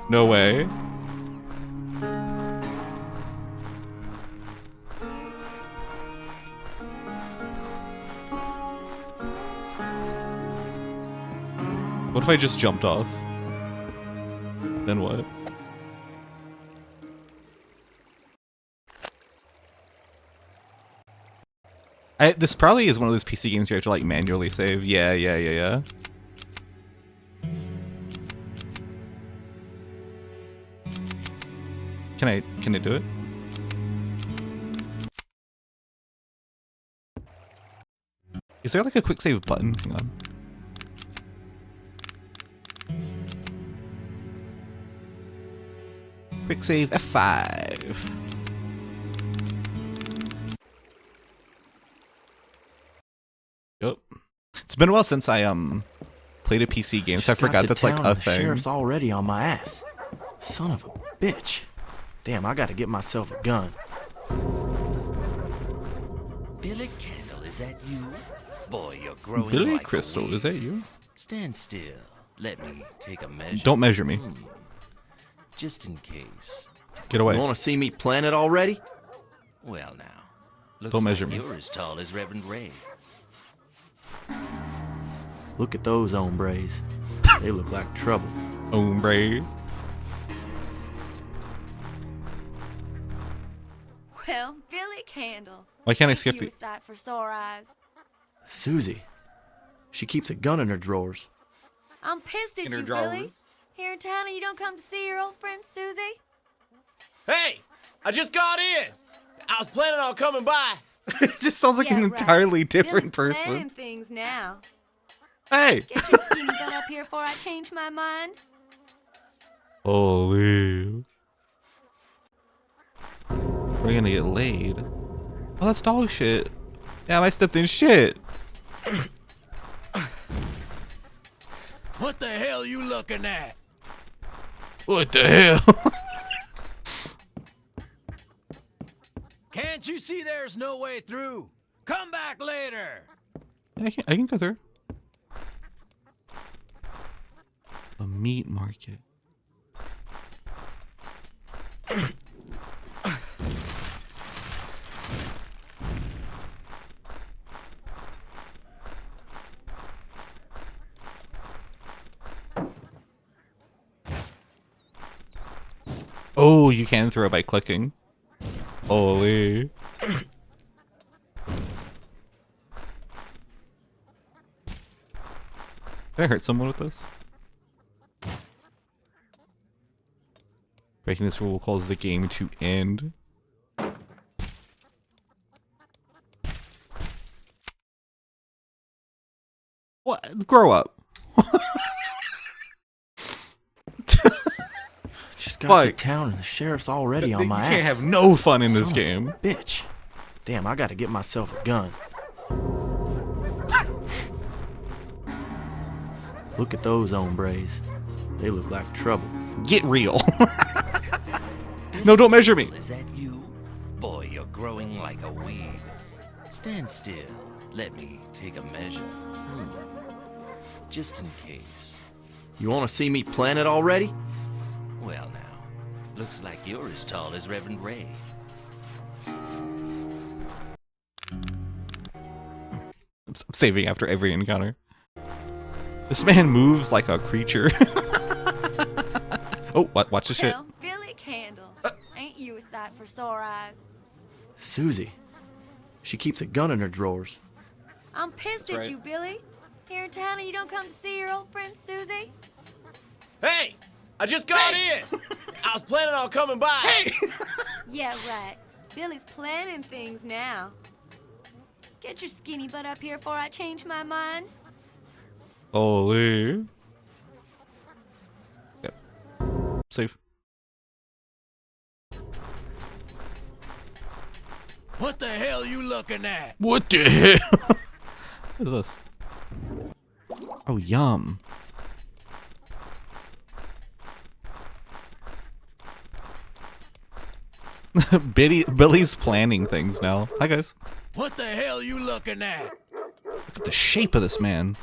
No way. What if I just jumped off? Then what? This probably is one of those PC games you have to like manually save. Yeah. Can I do it? Is there like a quick save button? Hang on. Quick save F5. Yep. It's been a while since I played a PC game, so I Just got forgot to that's like town a and the thing. sheriff's already on my ass. Son of a bitch. Damn, I gotta get myself a gun. Billy Candle, is that you? Boy, you're growing Billy like Crystal, a weed. is that you? Stand still. Let me take a measure. Don't measure me. Just in case. Get You away. wanna see me plan it already? Well, now. Looks Don't like measure me. you're as tall as Reverend Ray. Look at those hombres. They look like trouble. Hombre. Well, Billy Candle. Why can't I Ain't skip you the... a sight for sore eyes? Susie. She keeps a gun in her drawers. I'm pissed at In her you, Billy. drawers. Here in town and you don't come to see your old friend Susie? Hey, I just got in. I was planning on coming by. It just sounds like Yeah, an right. entirely different Billy's person. planning things now. Hey! Get your skinny butt up here before I change my mind. Holy. We're gonna get laid. Oh, that's dog shit. Damn, I stepped in shit. What the hell you looking at? What the hell? Can't you see there's no way through? Come back later. I can go through. A meat market. Oh, you can throw by clicking. Holy. Can I hurt someone with this? Breaking this rule will cause the game to end. What? Grow up. Just got Like, to town and the sheriff's already on you my can't ass. have no fun in this Son of a game. Bitch. Damn, I gotta get myself a gun. Look at those hombres. They look like trouble. Get real. No, don't measure me. Is that you? Boy, you're growing like a weed. Stand still. Let me take a measure. Just in case. You wanna see me plan it already? Well, now. Looks like you're as tall as Reverend Ray. I'm saving after every encounter. This man moves like a creature. Oh, watch the shit. Well, Billy Candle. Ain't you a sight for sore eyes? Susie. She keeps a gun in her drawers. I'm pissed That's at right. you, Billy. Here in town and you don't come to see your old friend Susie? Hey, I just got in. I was planning on coming by. Yeah, right. Billy's planning things now. Get your skinny butt up here before I change my mind. Holy. Yep. Save. What the hell you looking at? What the hell? What is this? Oh, yum. Billy's planning things now. Hi, guys. What the hell you looking at? Look at the shape of this man.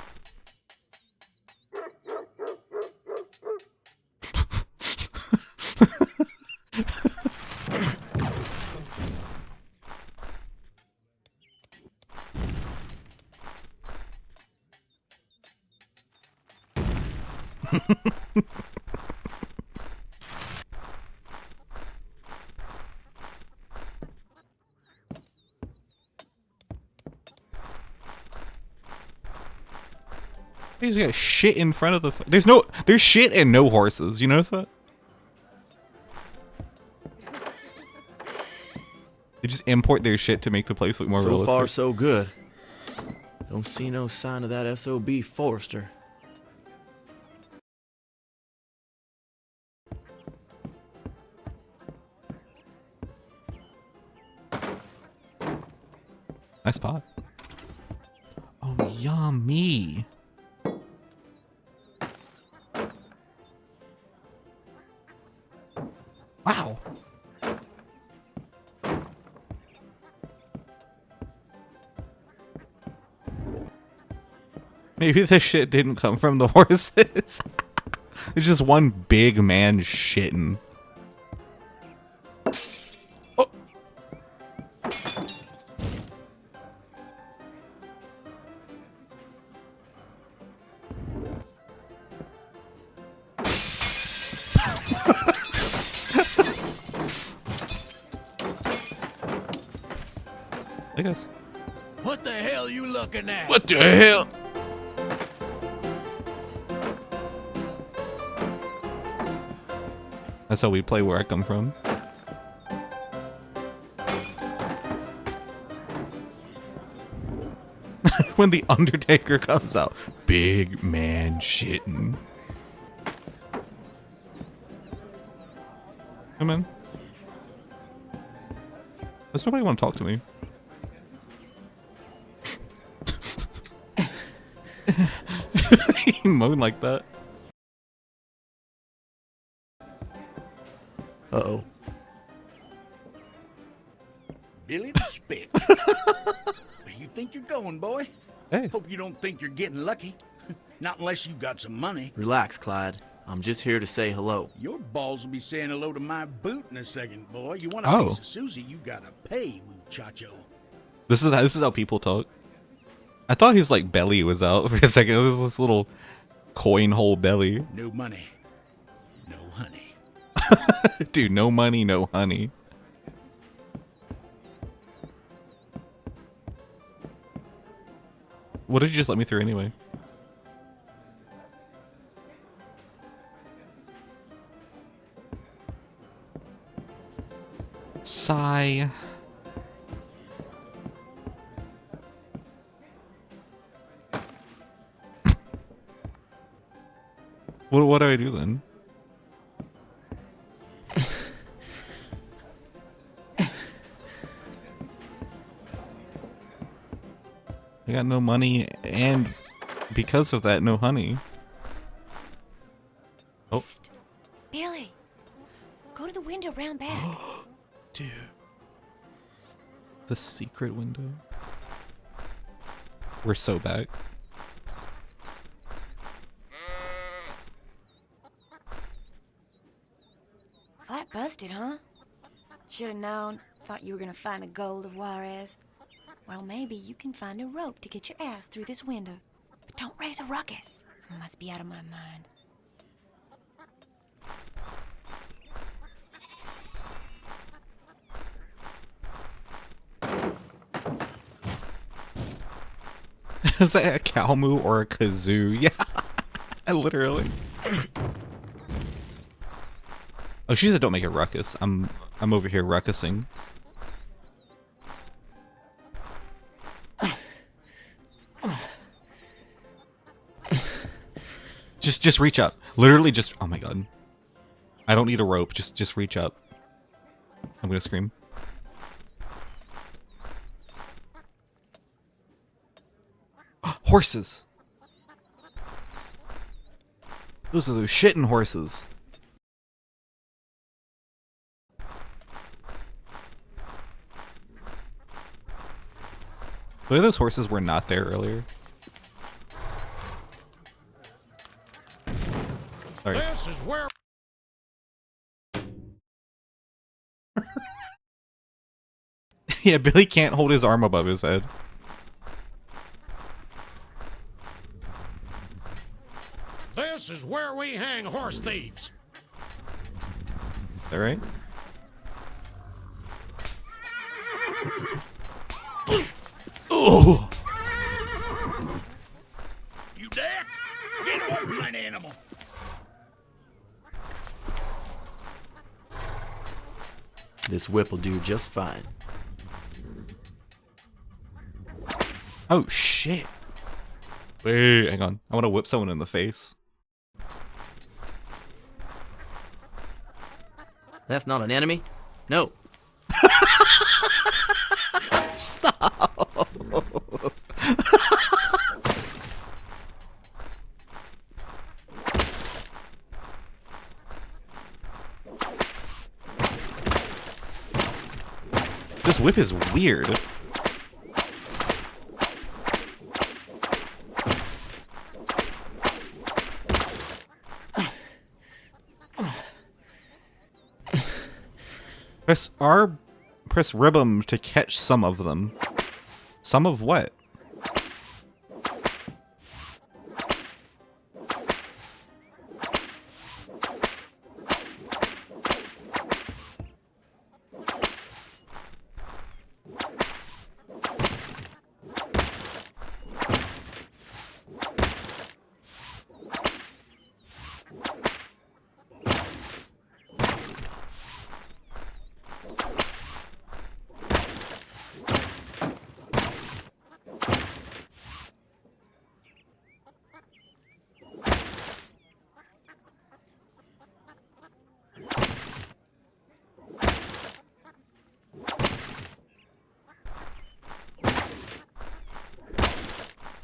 He's got shit in front of the. There's shit and no horses. You notice that? They just import their shit to make the place look more So realistic. far, so good. Don't see no sign of that SOB Forrester. Nice spot. Oh, yummy. Wow. Maybe this shit didn't come from the horses. It's just one big man shitting. Oh. I guess. What the hell you looking at? What the hell? That's how we play where I come from. When the Undertaker comes out, big man shitting. Hey man, does nobody want to talk to me? You moan like that. Uh-oh. Billy the Spick. Where you think you're going, boy? Hey. Hope you don't think you're getting lucky. Not unless you got some money. Relax, Clyde. I'm just here to say hello. Your balls will be saying hello to my boot in a second, boy. You want a Oh. piece of Susie, you gotta pay, muchacho. This is how people talk. I thought his like belly was out for a second. It was this little coin hole belly. No money, no honey. Dude, no money, no honey. What did you just let me through anyway? Sigh. What do I do then? I got no money, and because of that, no honey. Oh. Psst. Billy, go to the window round back. Dude. The secret window. We're so back. Flat busted, huh? Should have known. Thought you were gonna find the gold of Juarez. Well, maybe you can find a rope to get your ass through this window. But don't raise a ruckus. I must be out of my mind. Is that a cow moo or a kazoo? Yeah, literally. Oh, she said don't make a ruckus. I'm over here ruckusing. Just reach up. Literally just, oh my god. I don't need a rope. Just reach up. I'm gonna scream. Horses. Those are those shitting horses. Look at those horses were not there earlier. Sorry. This is where... Yeah, Billy can't hold his arm above his head. This is where we hang horse thieves. Is that right? Oh! You deaf? Get away from that animal. This whip will do just fine. Oh shit! Wait, hang on. I want to whip someone in the face. That's not an enemy? No. Stop! This whip is weird. Press R, press ribbon to catch some of them. Some of what?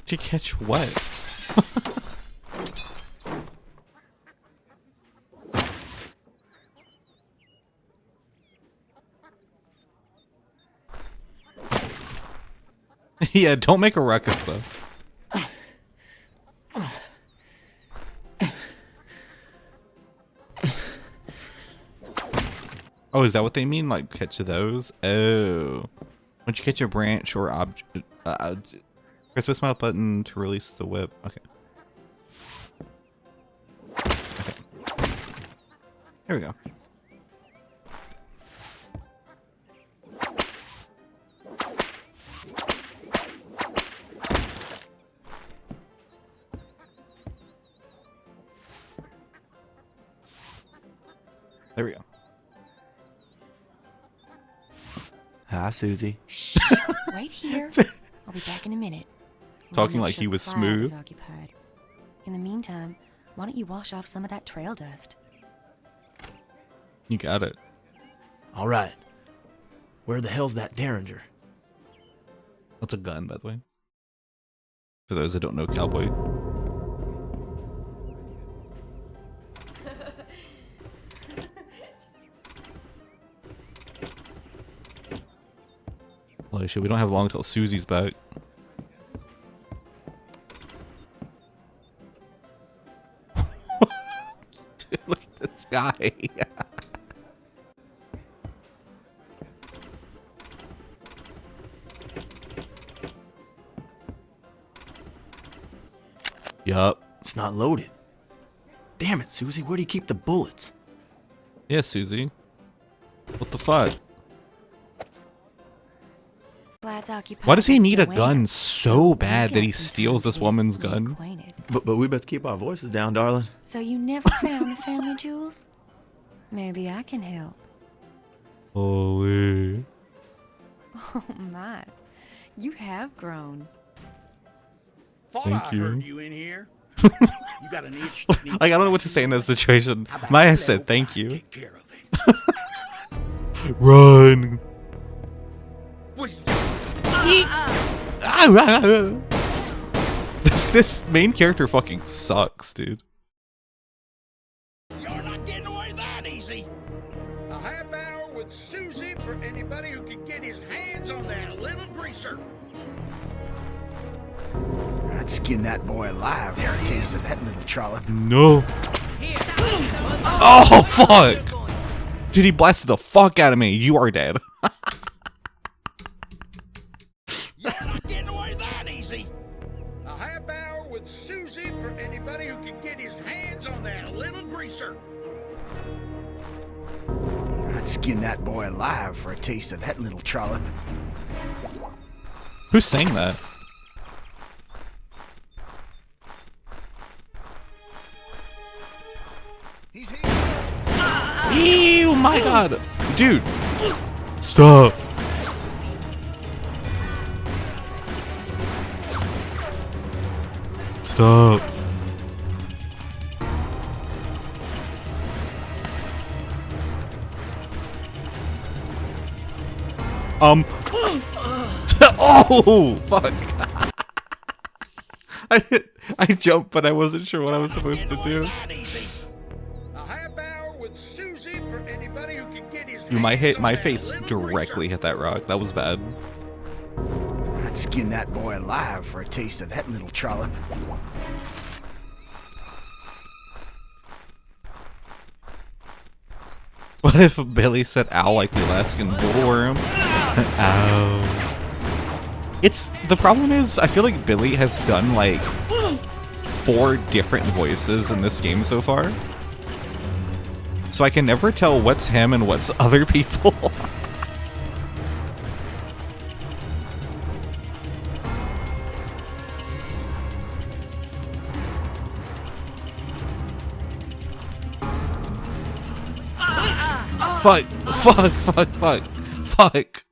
To catch what? Yeah, don't make a ruckus though. Oh, is that what they mean? Like catch those? Oh. Once you catch a branch or object, press the mouse button to release the whip. Okay. Okay. Here we go. There we go. Hi, Susie. Shh, wait here. I'll be back in a minute. Talking Make like sure he was the fire smooth. is occupied. In the meantime, why don't you wash off some of that trail dust? You got it. All right. Where the hell's that Derringer? That's a gun, by the way. For those that don't know cowboy. Holy shit, we don't have long till Susie's back. Dude, look at this guy. Yup. It's not loaded. Damn it, Susie. Where do you keep the bullets? Yeah, Susie. What the fuck? Lad's occupied. Why does he need a Go gun in. so You bad that got he some steals time this to get woman's gun? reacquainted. But we best keep our voices down, darling. So you never found the family jewels? Maybe I can help. Holy. Oh my, you have grown. Thought Thank I you. heard you in here. You got an itch that needs Like, I don't know what to say in that situation. How about Maya you said let thank God you. Take care of it. Run. What you This main character fucking sucks, dude. You're not getting away that easy. A half hour with Susie for anybody who can get his hands on that little greaser. I'd skin that boy alive for a taste of that little trollop. No. Oh, fuck. Dude, he blasted the fuck out of me. You are dead. You're not getting away that easy. A half hour with Susie for anybody who can get his hands on that little greaser. I'd skin that boy alive for a taste of that little trollop. Who's saying that? He's here. Ew, my god. Dude. Stop. Stop. Oh, fuck. I jumped, but I wasn't sure what I was supposed to do. A half hour with Susie for anybody who can get his Dude, my hands on that face little directly greaser. hit that rock. That was bad. I'd skin that boy alive for a taste of that little trollop. What if Billy said ow like the Alaskan bullworm? Ow. It's the problem is I feel like Billy has done like 4 different voices in this game so far. So I can never tell what's him and what's other people. Fuck, fuck, fuck, fuck, fuck.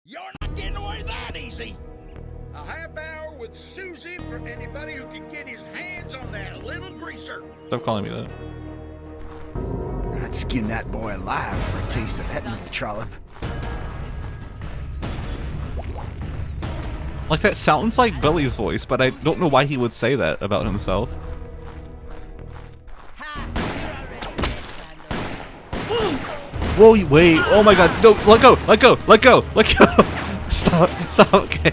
You're not getting away that easy. A half hour with Susie for anybody who can get his hands on that little greaser. Stop calling me that. I'd skin that boy alive for a taste of that little trollop. Like, that sounds like Billy's voice, but I don't know why he would say that about himself. Whoa, wait, oh my god, no, let go, let go, let go, let go. Stop, stop, okay.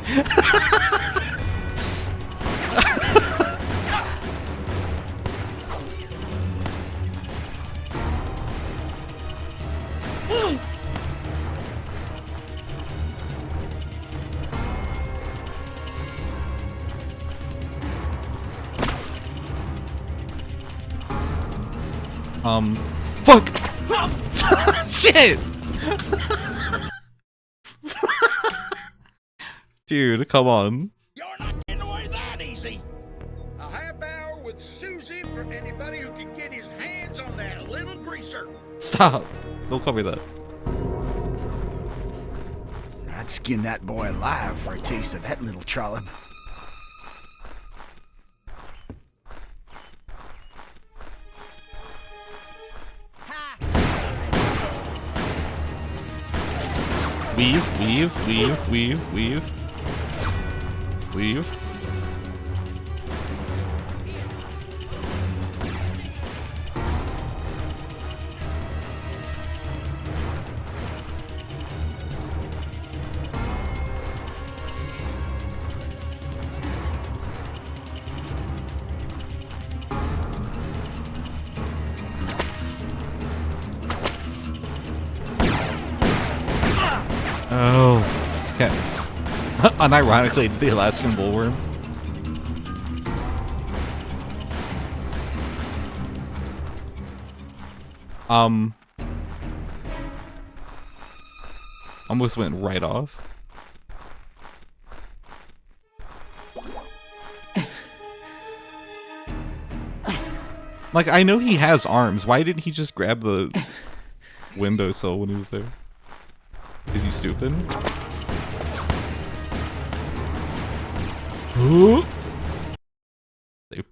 Fuck! Shit! Dude, come on. You're not getting away that easy. A half hour with Susie for anybody who can get his hands on that little greaser. Stop. Don't call me that. I'd skin that boy alive for a taste of that little trollop. Weave, weave, weave, weave, weave. Weave. Oh, okay. Unironically, the Alaskan bullworm. Almost went right off. Like, I know he has arms. Why didn't he just grab the windowsill when he was there? Is he stupid? Ooh. Safe.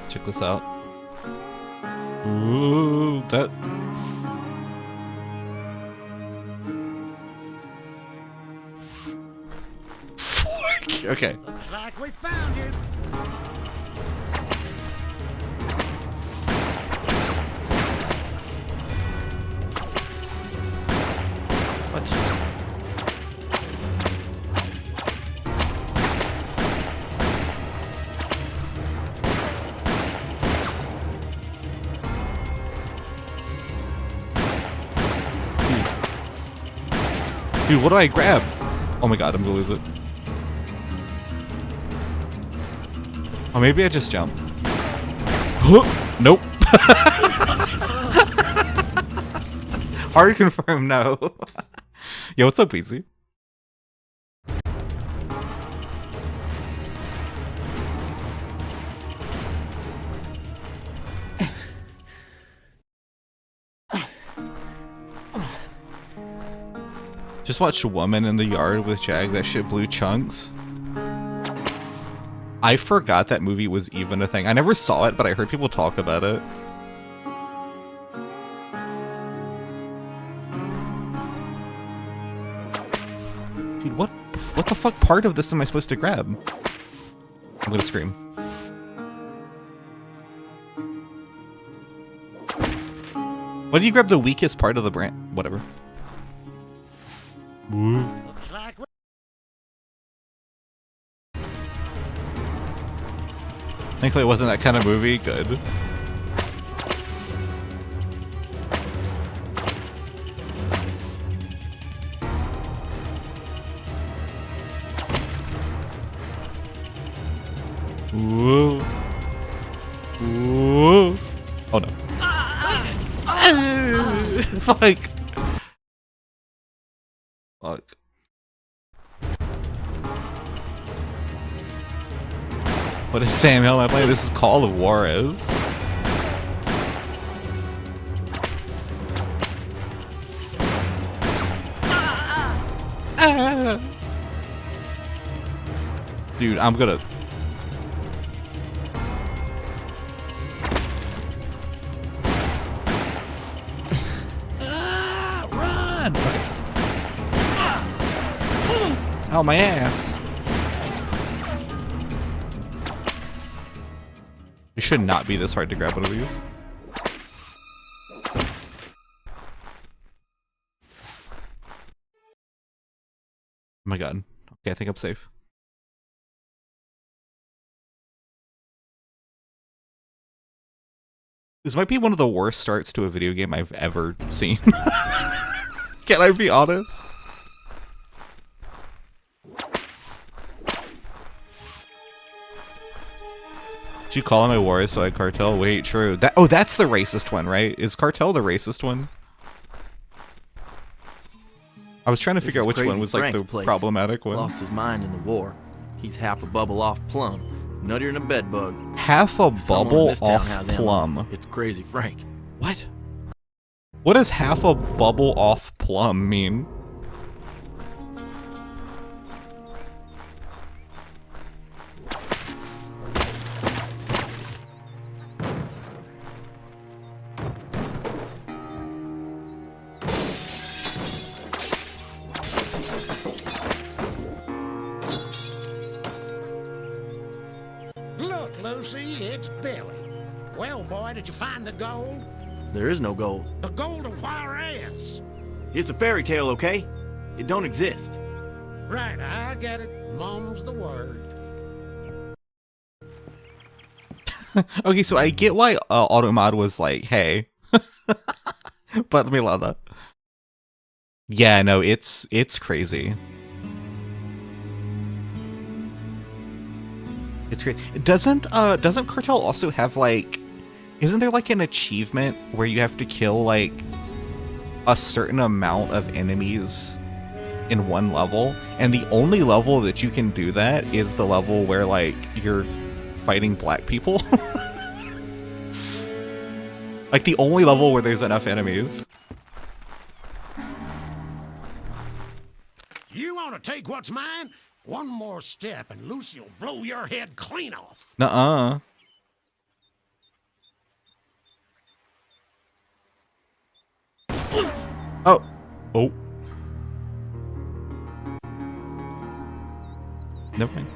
Check this out. Ooh, that. Okay. Looks like we found you. What? Dude, what do I grab? Oh my god, I'm gonna lose it. Oh, maybe I just jump. Nope. Hard to confirm, no. Yo, what's up, Easy? Just watched a woman in the yard with Jag. That shit blew chunks. I forgot that movie was even a thing. I never saw it, but I heard people talk about it. Dude, what the fuck part of this am I supposed to grab? I'm gonna scream. Why do you grab the weakest part of the brand? Whatever. Looks like we Thankfully it wasn't that kind of movie. Good. Whoa. Whoa. Oh no. Fuck. Fuck. What is Sam? How am I playing? This is Call of Juarez. Dude, I'm gonna... Run! Okay. Oh, my ass. It should not be this hard to grab one of these. Oh my god. Okay, I think I'm safe. This might be one of the worst starts to a video game I've ever seen. Can I be honest? Did you call him a Juarez like Cartel? Wait, true. That's the racist one, right? Is Cartel the racist one? I was trying to figure out which one was like the problematic one. Lost his mind in the war. He's half a bubble off plum, nuttier than a bedbug. Half a bubble off plum. It's crazy Frank. What? What does half a bubble off plum mean? Look, Lucy, it's Billy. Well, boy, did you find the gold? There is no gold. The gold of Juarez. It's a fairy tale, okay? It don't exist. Right, I get it. Mom's the word. Okay, so I get why Automod was like, hey. But let me allow that. Yeah, no, it's crazy. It's great. Doesn't Cartel also have like, isn't there like an achievement where you have to kill like a certain amount of enemies in one level, and the only level that you can do that is the level where like you're fighting black people? Like the only level where there's enough enemies. You want to take what's mine? One more step and Lucy will blow your head clean off. Nuh-uh. Oh. Oh. Never mind.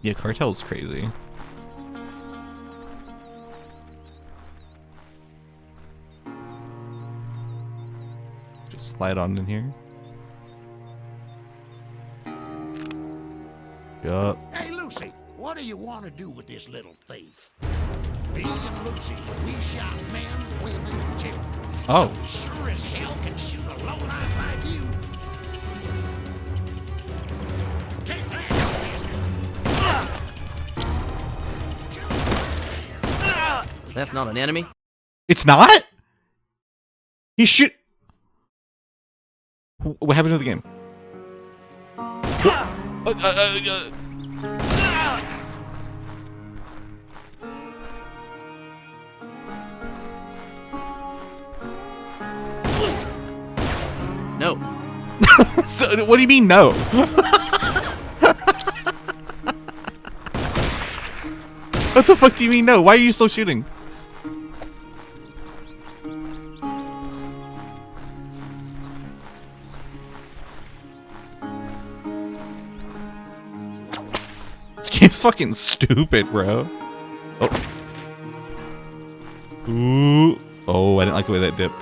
Yeah, Cartel's crazy. Just slide on in here. Yup. Hey, Lucy, what do you want to do with this little thief? Me and Lucy, we shot men, women, and children. Oh. So we sure as hell can shoot a lowlife like you. Take that, That's not an enemy? It's not? He shoot. What happened to the game? No. So, what do you mean no? What the fuck do you mean no? Why are you still shooting? This game's fucking stupid, bro. Oh. Ooh. Oh, I didn't like the way that dipped.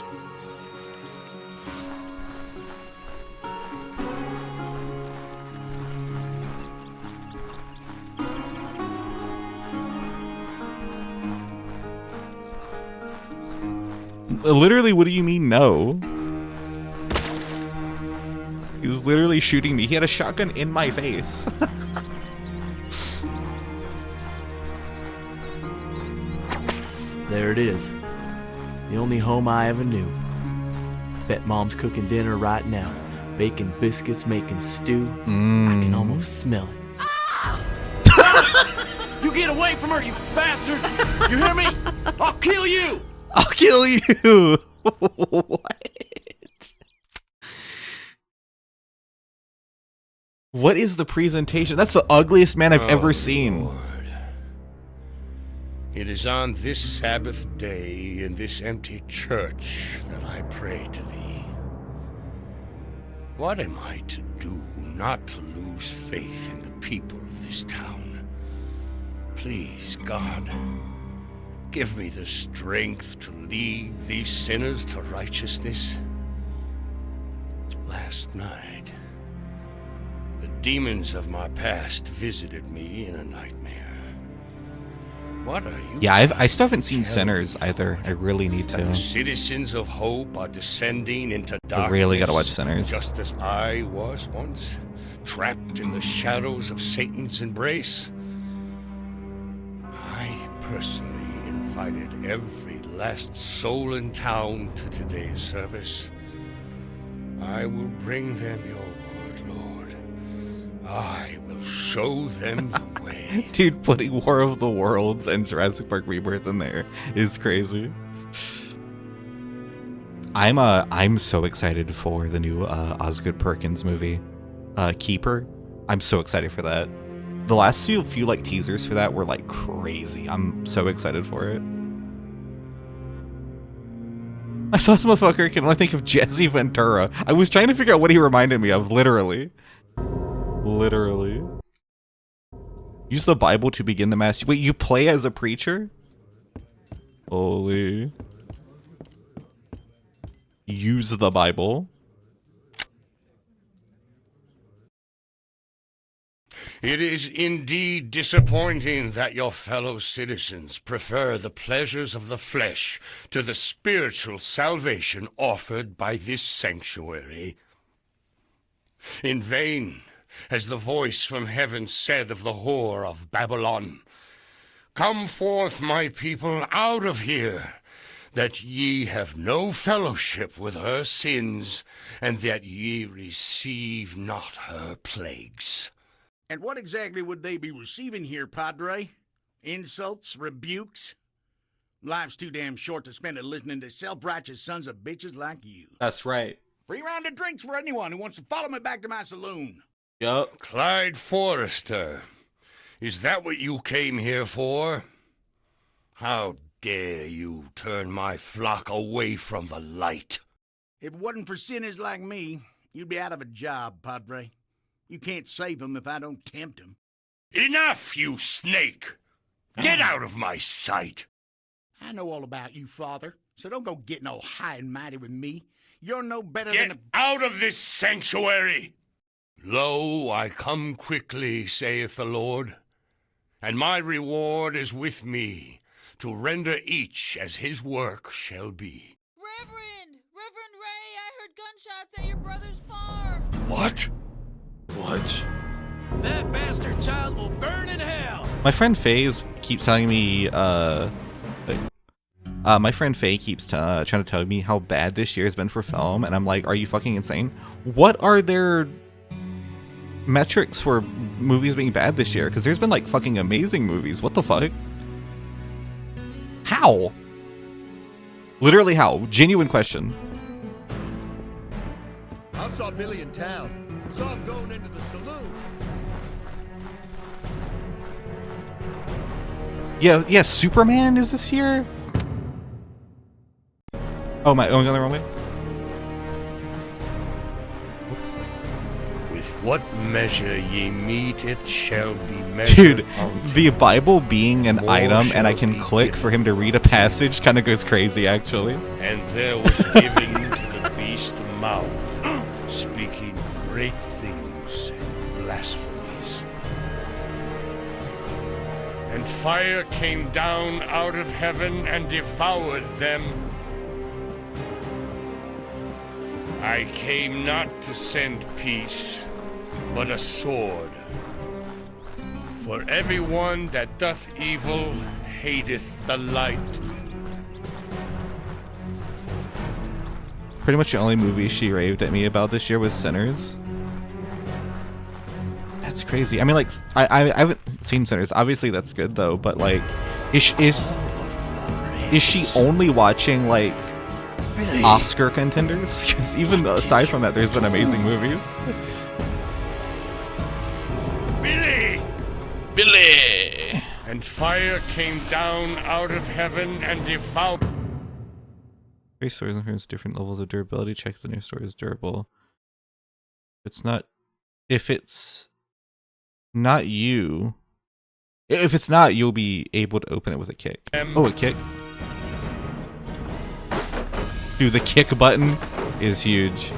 Literally, what do you mean no? He was literally shooting me. He had a shotgun in my face. There it is. The only home I ever knew. Bet Mom's cooking dinner right now. Baking biscuits, making stew. I can almost smell it. You get away from her, you bastard! You hear me? I'll kill you! I'll kill you! What? What is the presentation? That's the ugliest man I've ever seen. Lord. It is on this Sabbath day in this empty church that I pray to thee. What am I to do not to lose faith in the people of this town? Please, God, give me the strength to lead these sinners to righteousness. Last night, the demons of my past visited me in a nightmare. What are you? Yeah, I still haven't seen Sinners either. I really need That the to. citizens of hope are descending into darkness. I really gotta watch Sinners. Just as I was once, trapped in the shadows of Satan's embrace. I personally invited every last soul in town to today's service. I will bring them your word, Lord. I will show them the way. Dude, putting War of the Worlds and Jurassic Park Rebirth in there is crazy. I'm so excited for the new Osgood Perkins movie, Keeper. I'm so excited for that. The last few like teasers for that were like crazy. I'm so excited for it. I saw this motherfucker. I can only think of Jesse Ventura. I was trying to figure out what he reminded me of. Literally. Use the Bible to begin the mass. Wait, you play as a preacher? Holy. Use the Bible. It is indeed disappointing that your fellow citizens prefer the pleasures of the flesh to the spiritual salvation offered by this sanctuary. In vain has the voice from heaven said of the whore of Babylon, "Come forth, my people, out of here, that ye have no fellowship with her sins, and that ye receive not her plagues." And what exactly would they be receiving here, Padre? Insults? Rebukes? Life's too damn short to spend it listening to self-righteous sons of bitches like you. That's right. Free round of drinks for anyone who wants to follow me back to my saloon. Yup. Clyde Forrester, is that what you came here for? How dare you turn my flock away from the light? If it wasn't for sinners like me, you'd be out of a job, Padre. You can't save them if I don't tempt them. Enough, you snake! Get out of my sight! I know all about you, Father, so don't go getting all high and mighty with me. You're no better Get than a... out of this sanctuary! Lo, I come quickly, saith the Lord, and my reward is with me, to render each as his work shall be. Reverend Ray, I heard gunshots at your brother's farm. What? What? That bastard child will burn in hell. My friend Faye keeps telling me, my friend Faye keeps trying to tell me how bad this year has been for film, and I'm like, are you fucking insane? What are their metrics for movies being bad this year? Because there's been like fucking amazing movies. What the fuck? How? Literally how? Genuine question. I saw Billy in town. Saw him going into the saloon. Yeah, Superman is this year? Oh, am I going the wrong way? With what measure ye meet, it shall be measured. Dude, unto the Bible being an More item and I shall can be click given. for him to read a passage kind of goes crazy, actually. And there was given to the beast a mouth, speaking great things and blasphemies. And fire came down out of heaven and devoured them. I came not to send peace, but a sword. For everyone that doth evil hateth the light. Pretty much the only movie she raved at me about this year was Sinners. That's crazy. I mean, like, I haven't seen Sinners. Obviously, that's good though. But like, is she only watching like Oscar contenders. Because even aside from that, there's been amazing movies. Billy! And fire came down out of heaven and devoured. Various stories and different levels of durability. Check the new story is durable. If it's not you, you'll be able to open it with a kick. Oh, a kick. Dude, the kick button is huge.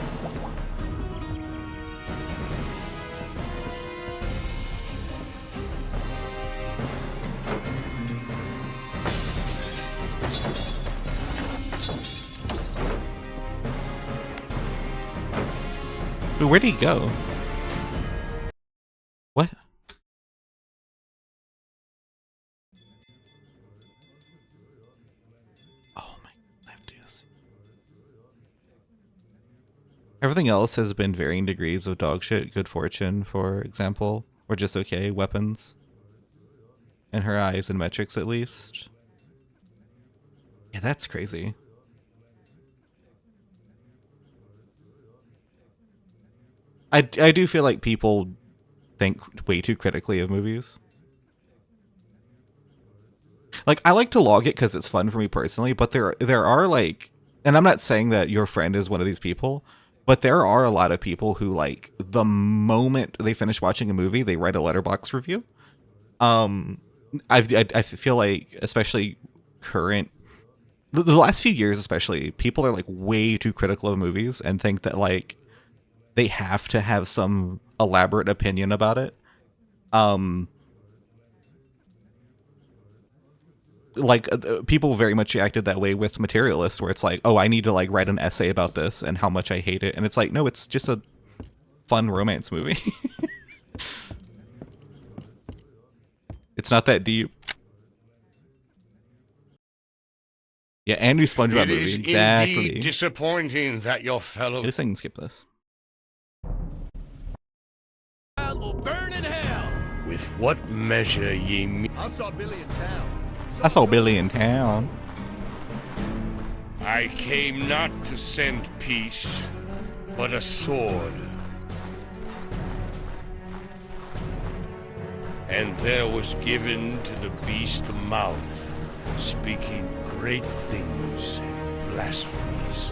But where'd he go? What? Oh my, I have to do this. Everything else has been varying degrees of dog shit. Good fortune, for example, or just okay. Weapons. In her eyes and metrics, at least. Yeah, that's crazy. I do feel like people think way too critically of movies. Like, I like to log it because it's fun for me personally, but there are like, and I'm not saying that your friend is one of these people, but there are a lot of people who, like, the moment they finish watching a movie, they write a letterbox review. I feel like, especially the last few years especially, people are like way too critical of movies and think that like they have to have some elaborate opinion about it. People very much reacted that way with Materialist, where it's like, oh, I need to like write an essay about this and how much I hate it, and it's like, no, it's just a fun romance movie. It's not that deep. Yeah, Andrew SpongeBob movie, exactly. It is indeed disappointing that your fellow. This thing can skip this. Will burn in hell. With what measure ye meet. I saw Billy in town. I saw Billy in town. I came not to send peace, but a sword. And there was given to the beast a mouth, speaking great things and blasphemies.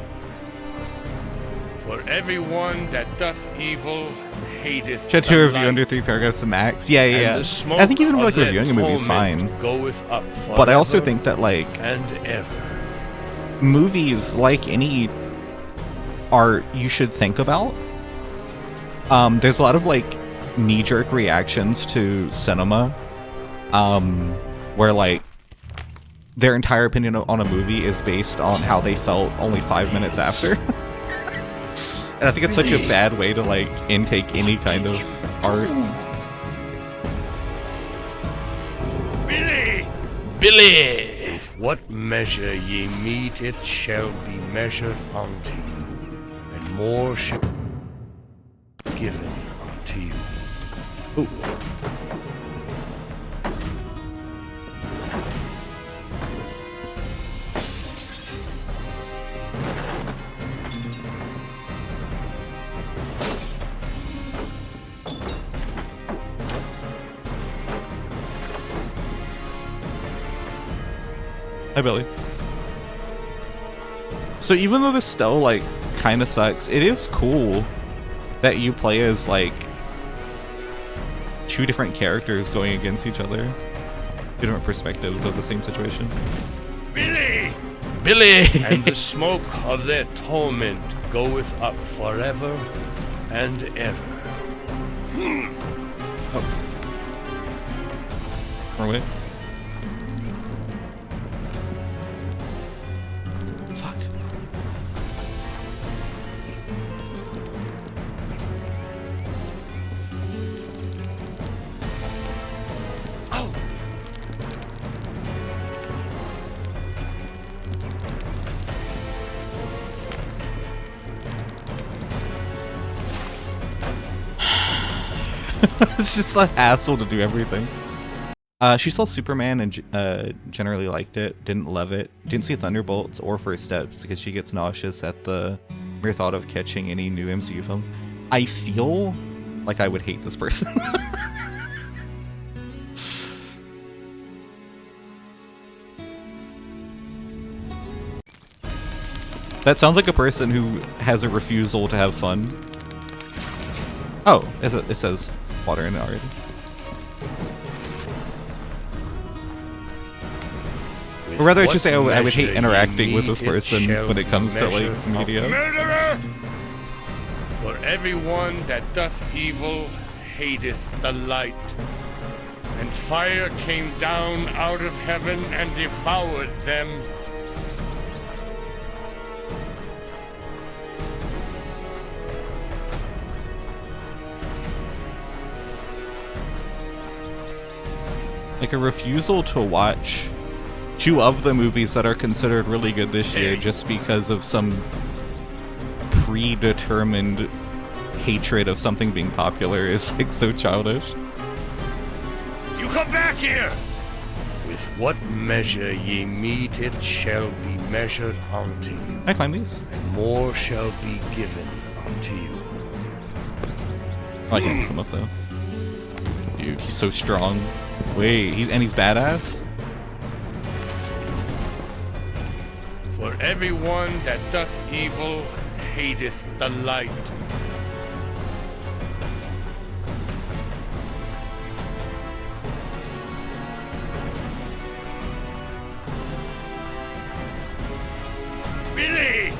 For everyone that doth evil hateth. Should to review under 3 paragraphs to max. Yeah. I think even like reviewing a movie is fine. Up but I also think that like and ever. Movies, like any art, you should think about. There's a lot of like knee-jerk reactions to cinema, where like their entire opinion on a movie is based on how they felt only 5 minutes after. And I think it's such a bad way to like intake any kind of art. Billy! With what measure ye meet, it shall be measured unto you, and more shall be given unto you. Ooh. Hi, Billy. So even though this still, like, kind of sucks, it is cool that you play as, like, 2 different characters going against each other. 2 different perspectives of the same situation. Billy! And the smoke of their torment goeth up forever and ever. Oh. Or wait. It's just a hassle to do everything. She saw Superman and generally liked it. Didn't love it. Didn't see Thunderbolts or First Steps because she gets nauseous at the mere thought of catching any new MCU films. I feel like I would hate this person. That sounds like a person who has a refusal to have fun. Oh, it says water in it already. Or rather, I should say I would hate interacting with this person when it comes to like media. Murderer! For everyone that doth evil hateth the light. And fire came down out of heaven and devoured them. Like a refusal to watch 2 of the movies that are considered really good this year just because of some predetermined hatred of something being popular is like so childish. You come back here! With what measure ye mete, it shall be measured unto you. I climb these. And more shall be given unto you. Oh, I can't come up though. Dude, he's so strong. Wait, he's badass? For everyone that doth evil hateth the light. Billy!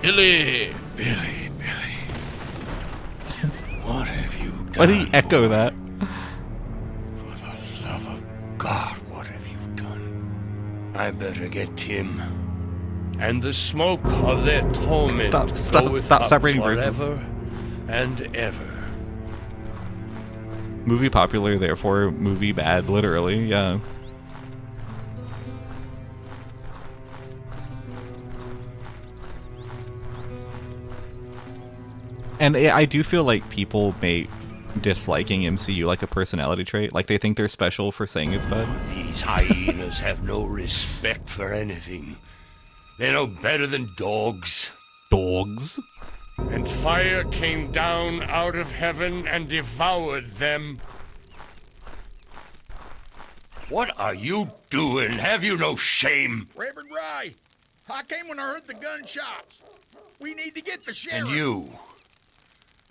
Billy! Billy, Billy. What have you done? Why did he echo that? For the love of God, what have you done? I better get Tim. And the smoke of their torment goeth up reading verses. forever and ever. Movie popular, therefore movie bad, literally, yeah. And I do feel like people make disliking MCU like a personality trait. Like they think they're special for saying it's bad. These hyenas have no respect for anything. They're no better than dogs. Dogs? And fire came down out of heaven and devoured them. What are you doing? Have you no shame? Reverend Rye, I came when I heard the gunshots. We need to get the sheriff. And you?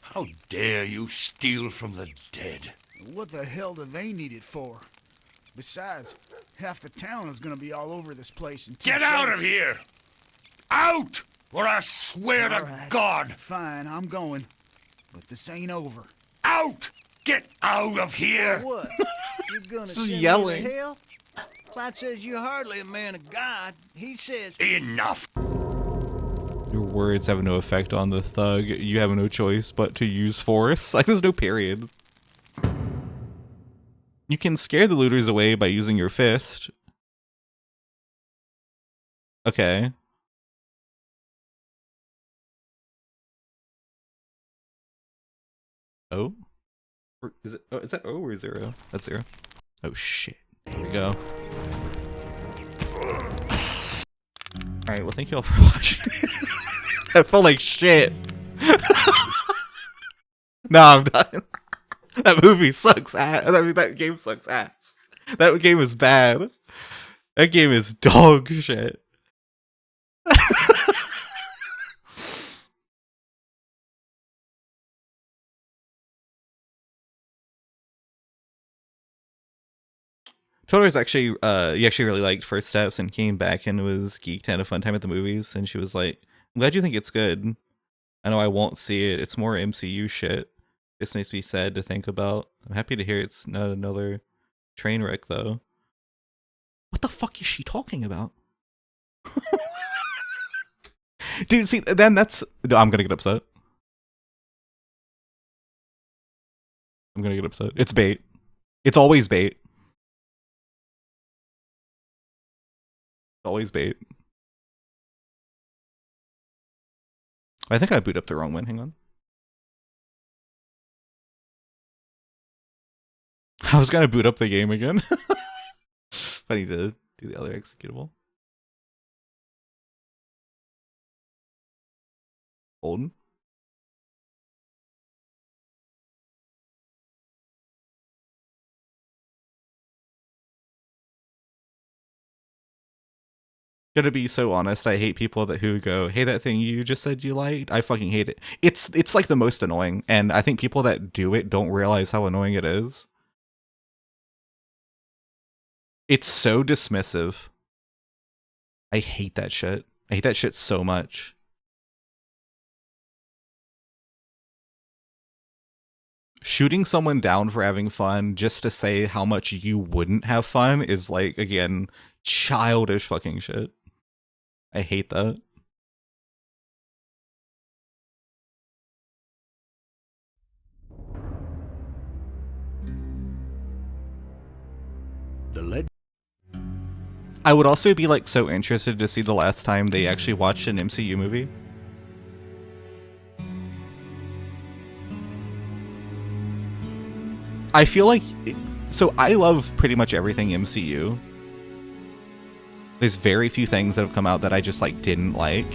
How dare you steal from the dead? What the hell do they need it for? Besides, half the town is gonna be all over this place in 2 Get out seconds. of here! Out! Or I swear All to right. God! Fine, I'm going. But this ain't over. Out! Get out of here! What? You're gonna Just send me yelling. to hell? Clyde says you're hardly a man of God. He says... Enough! Your words have no effect on the thug. You have no choice but to use force. Like, there's no period. You can scare the looters away by using your fist. Okay. Oh? Or is it? Oh, is that O or 0? That's 0. Oh shit. Here we go. Alright, well thank you all for watching. That felt like shit. Nah, I'm done. That movie sucks ass. I mean, that game sucks ass. That game is bad. That game is dog shit. Toto's actually, he actually really liked First Steps and came back and was geeked and had a fun time at the movies. And she was like, I'm glad you think it's good. I know I won't see it. It's more MCU shit. This makes me sad to think about. I'm happy to hear it's not another train wreck, though. What the fuck is she talking about? Dude, see, then that's... No, I'm gonna get upset. I'm gonna get upset. It's bait. It's always bait. Always bait. I think I boot up the wrong one. Hang on. I was gonna boot up the game again. I need to do the other executable. Holden. Gonna be so honest, I hate people who go, hey, that thing you just said you liked, I fucking hate it. It's like the most annoying, and I think people that do it don't realize how annoying it is. It's so dismissive. I hate that shit. I hate that shit so much. Shooting someone down for having fun just to say how much you wouldn't have fun is like, again, childish fucking shit. I hate that. I would also be like so interested to see the last time they actually watched an MCU movie. I feel like, so I love pretty much everything MCU. There's very few things that have come out that I just like didn't like.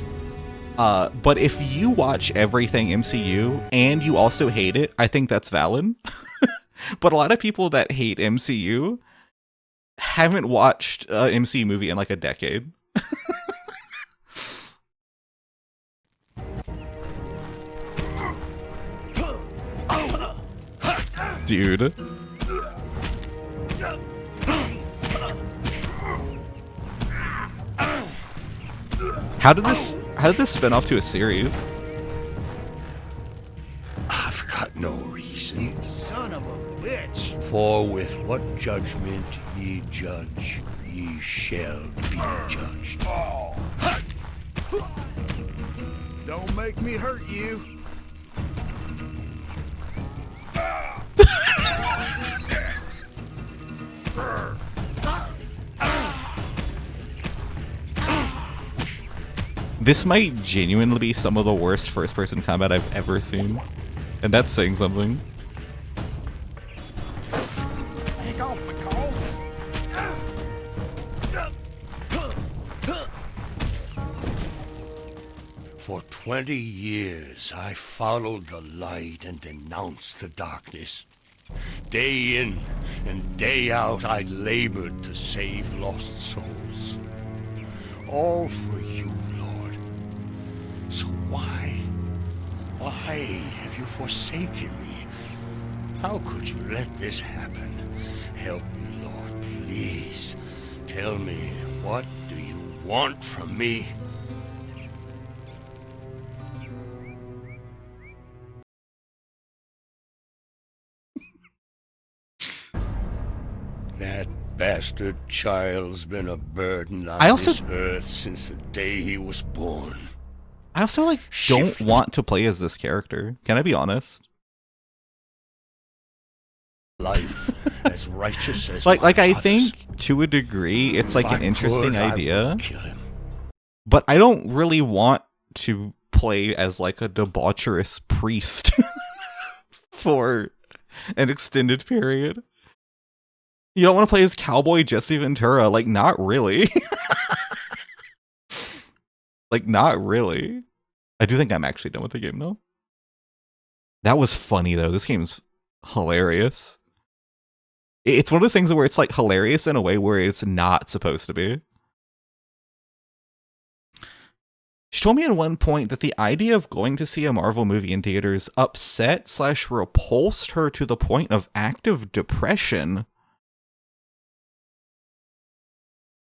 But if you watch everything MCU and you also hate it, I think that's valid. But a lot of people that hate MCU haven't watched an MCU movie in like a decade. Dude. How did this spin off to a series? I've got no reason. You son of a bitch. For with what judgment ye judge, ye shall be judged. Don't make me hurt you. This might genuinely be some of the worst first-person combat I've ever seen. And that's saying something. For 20 years I followed the light and denounced the darkness. Day in and day out I labored to save lost souls. All for you, Lord. So why have you forsaken me? How could you let this happen? Help me, Lord, please. Tell me, what do you want from me? That bastard child's been a burden on this earth since the day he was born. I also like don't want to play as this character. Can I be honest? Life as righteous as like I father's. think to a degree it's like If an I interesting could, I idea. would kill him. But I don't really want to play as like a debaucherous priest for an extended period. You don't want to play as Cowboy Jesse Ventura, like not really. Like not really. I do think I'm actually done with the game though. That was funny though. This game's hilarious. It's one of those things where it's like hilarious in a way where it's not supposed to be. She told me at one point that the idea of going to see a Marvel movie in theaters upset/repulsed her to the point of active depression.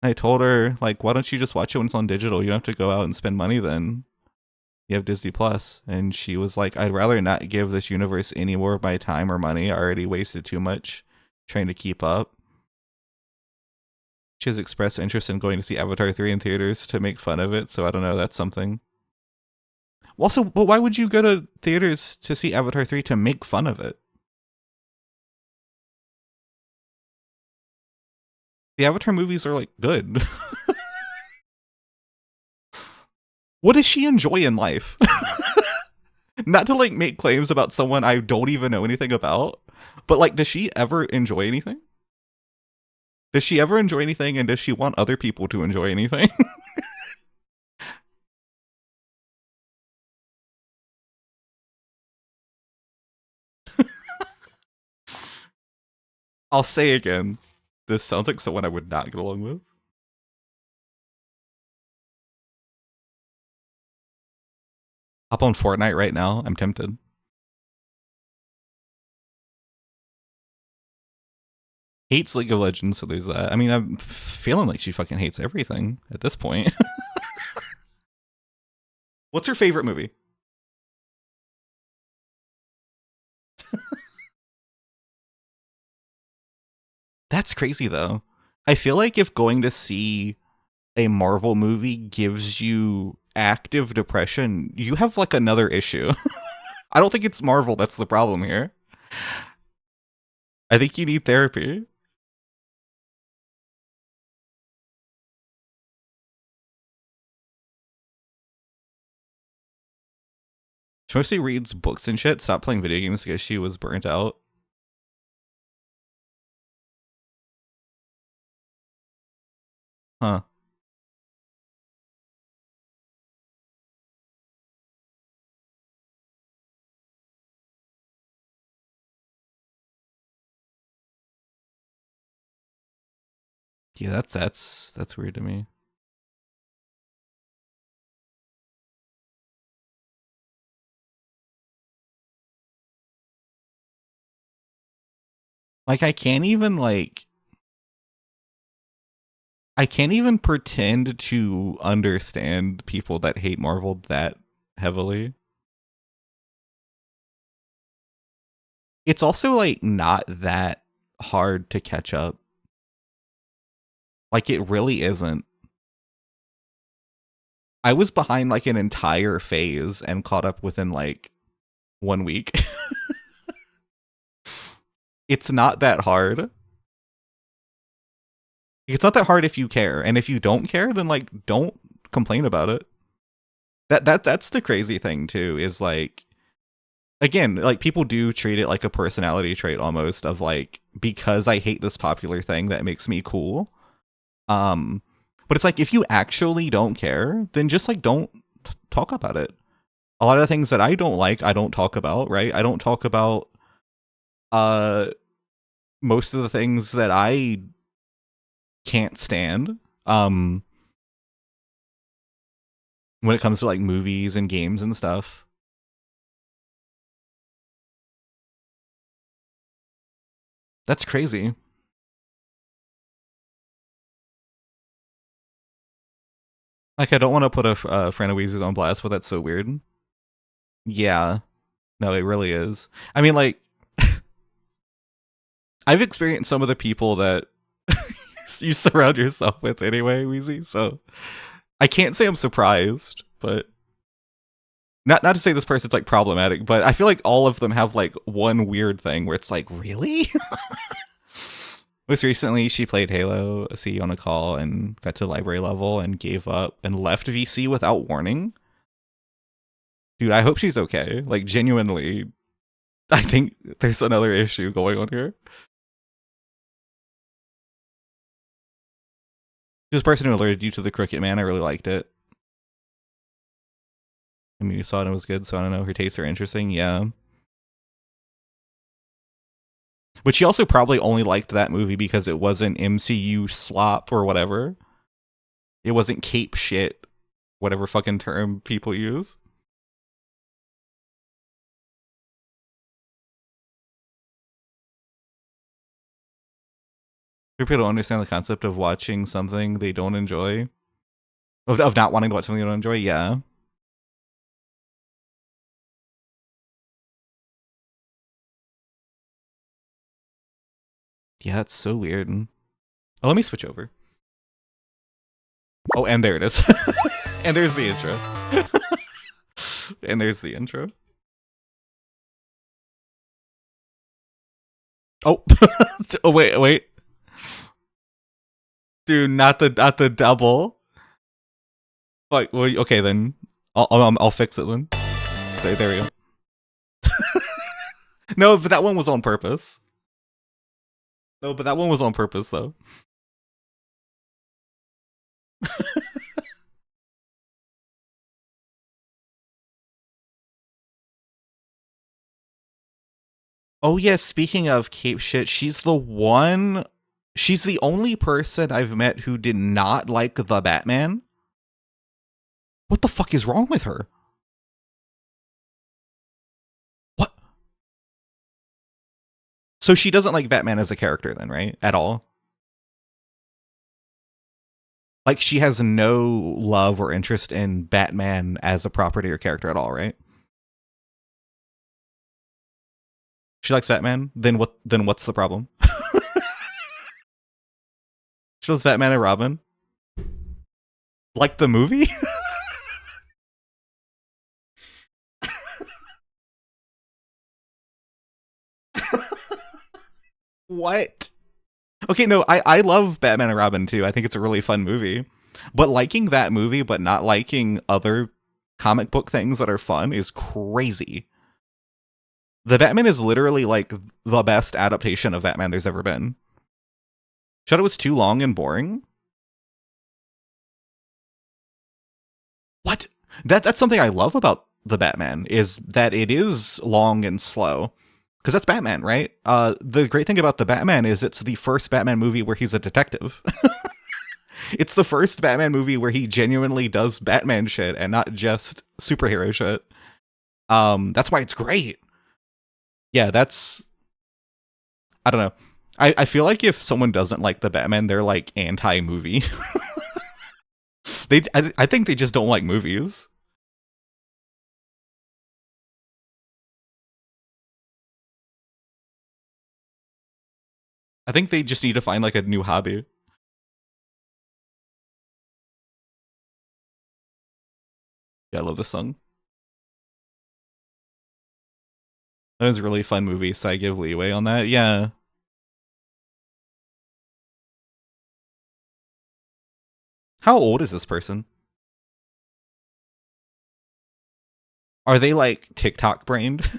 I told her, like, why don't you just watch it when it's on digital? You don't have to go out and spend money then. You have Disney Plus. And she was like, I'd rather not give this universe any more of my time or money. I already wasted too much trying to keep up. She has expressed interest in going to see Avatar 3 in theaters to make fun of it, so I don't know, that's something. Also, but why would you go to theaters to see Avatar 3 to make fun of it? The Avatar movies are, like, good. What does she enjoy in life? Not to, like, make claims about someone I don't even know anything about, but, like, does she ever enjoy anything? Does she ever enjoy anything, and does she want other people to enjoy anything? I'll say again, this sounds like someone I would not get along with. Hop on Fortnite right now. I'm tempted. Hates League of Legends, so there's that. I mean, I'm feeling like she fucking hates everything at this point. What's her favorite movie? That's crazy, though. I feel like if going to see a Marvel movie gives you active depression, you have like another issue. I don't think it's Marvel that's the problem here. I think you need therapy. She mostly reads books and shit. Stopped playing video games because she was burnt out. Huh. Yeah, that's weird to me. Like I can't even pretend to understand people that hate Marvel that heavily. It's also like not that hard to catch up. Like it really isn't. I was behind like an entire phase and caught up within like 1 week. It's not that hard. It's not that hard if you care, and if you don't care, then like don't complain about it. That's the crazy thing too, is like, again, like people do treat it like a personality trait almost, of like, because I hate this popular thing that makes me cool. But it's like, if you actually don't care, then just like don't talk about it. A lot of the things that I don't like, I don't talk about, right? I don't talk about most of the things that I can't stand. When it comes to like movies and games and stuff. That's crazy. Like, I don't want to put a friend of Weezy's on blast, but that's so weird. Yeah. No, it really is. I mean, like, I've experienced some of the people that you surround yourself with anyway, Weezy, so I can't say I'm surprised, but not to say this person's like problematic, but I feel like all of them have like one weird thing where it's like, really? Most recently, she played Halo C on a call and got to library level and gave up and left VC without warning. Dude, I hope she's okay. Like, genuinely, I think there's another issue going on here. This person who alerted you to the Crooked Man, I really liked it. I mean, you saw it and it was good, so I don't know. Her tastes are interesting, yeah. But she also probably only liked that movie because it wasn't MCU slop or whatever. It wasn't cape shit, whatever fucking term people use. People don't understand the concept of watching something they don't enjoy. Of not wanting to watch something they don't enjoy, yeah. Yeah, that's so weird. Oh, let me switch over. Oh, and there it is. And there's the intro. And there's the intro. Oh. Oh, wait. Dude, not the double. Like, well, okay then. I'll fix it then. There we go. No, but that one was on purpose. No, but that one was on purpose though. Oh yeah, speaking of Cape shit, she's the only person I've met who did not like the Batman. What the fuck is wrong with her? What? So she doesn't like Batman as a character then, right? At all? Like she has no love or interest in Batman as a property or character at all, right? She likes Batman? What's the problem? She loves Batman and Robin? Like the movie? What? Okay, no, I love Batman and Robin too. I think it's a really fun movie. But liking that movie but not liking other comic book things that are fun is crazy. The Batman is literally like the best adaptation of Batman there's ever been. Shadow was too long and boring. What? That's something I love about the Batman is that it is long and slow. Because that's Batman, right? The great thing about the Batman is it's the first Batman movie where he's a detective. It's the first Batman movie where he genuinely does Batman shit and not just superhero shit. That's why it's great. Yeah, I don't know. I feel like if someone doesn't like the Batman, they're like anti-movie. I think they just don't like movies. I think they just need to find like a new hobby. Yeah, I love this song. That was a really fun movie, so I give leeway on that. Yeah. How old is this person? Are they like TikTok brained?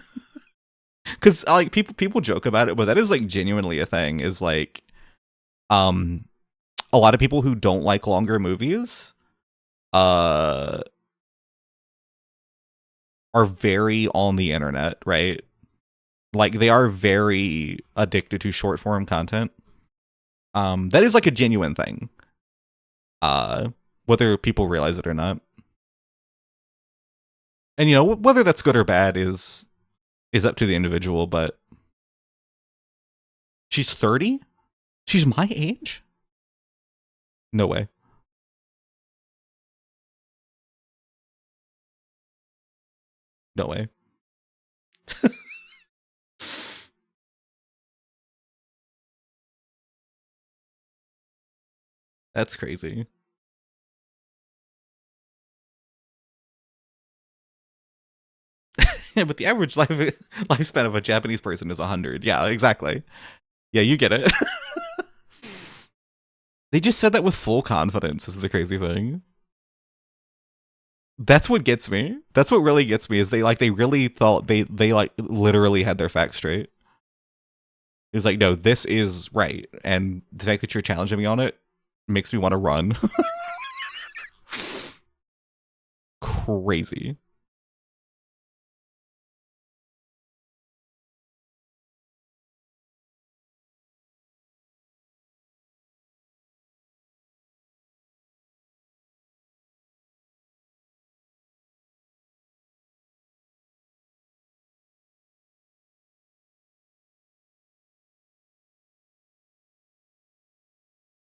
Because like people joke about it, but that is like genuinely a thing. Is like, um, a lot of people who don't like longer movies, are very on the internet, right? Like they are very addicted to short form content. That is like a genuine thing. Uh, whether people realize it or not, and you know whether that's good or bad is up to the individual. But she's 30. She's my age. No way. No way. That's crazy. Yeah, but the average lifespan of a Japanese person is 100. Yeah, exactly. Yeah, you get it. They just said that with full confidence is the crazy thing. That's what gets me. That's what really gets me is they really thought they like literally had their facts straight. It was like, no, this is right. And the fact that you're challenging me on it makes me want to run. Crazy.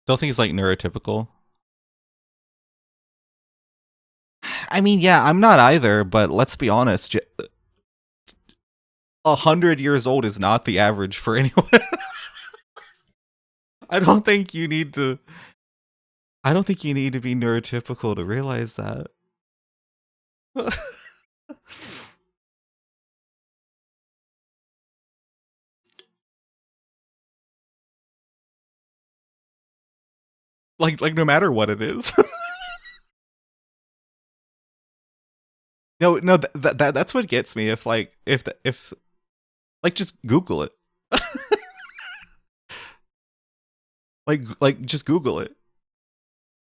Don't think he's like neurotypical. I mean, yeah, I'm not either, but let's be honest. 100 years old is not the average for anyone. I don't think you need to. I don't think you need to be neurotypical to realize that. like no matter what it is. No, that's what gets me. If like if like just Google it. Like just Google it.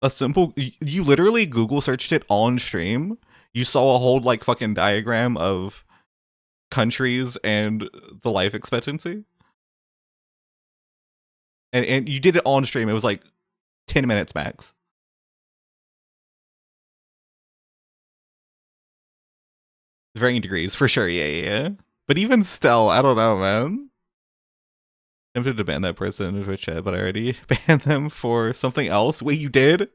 A simple, you literally Google searched it on stream. You saw a whole like fucking diagram of countries and the life expectancy. And you did it on stream. It was like 10 minutes max. Varying degrees, for sure, yeah. But even still, I don't know, man. Tempted to ban that person in Twitch chat, but I already banned them for something else. Wait, you did?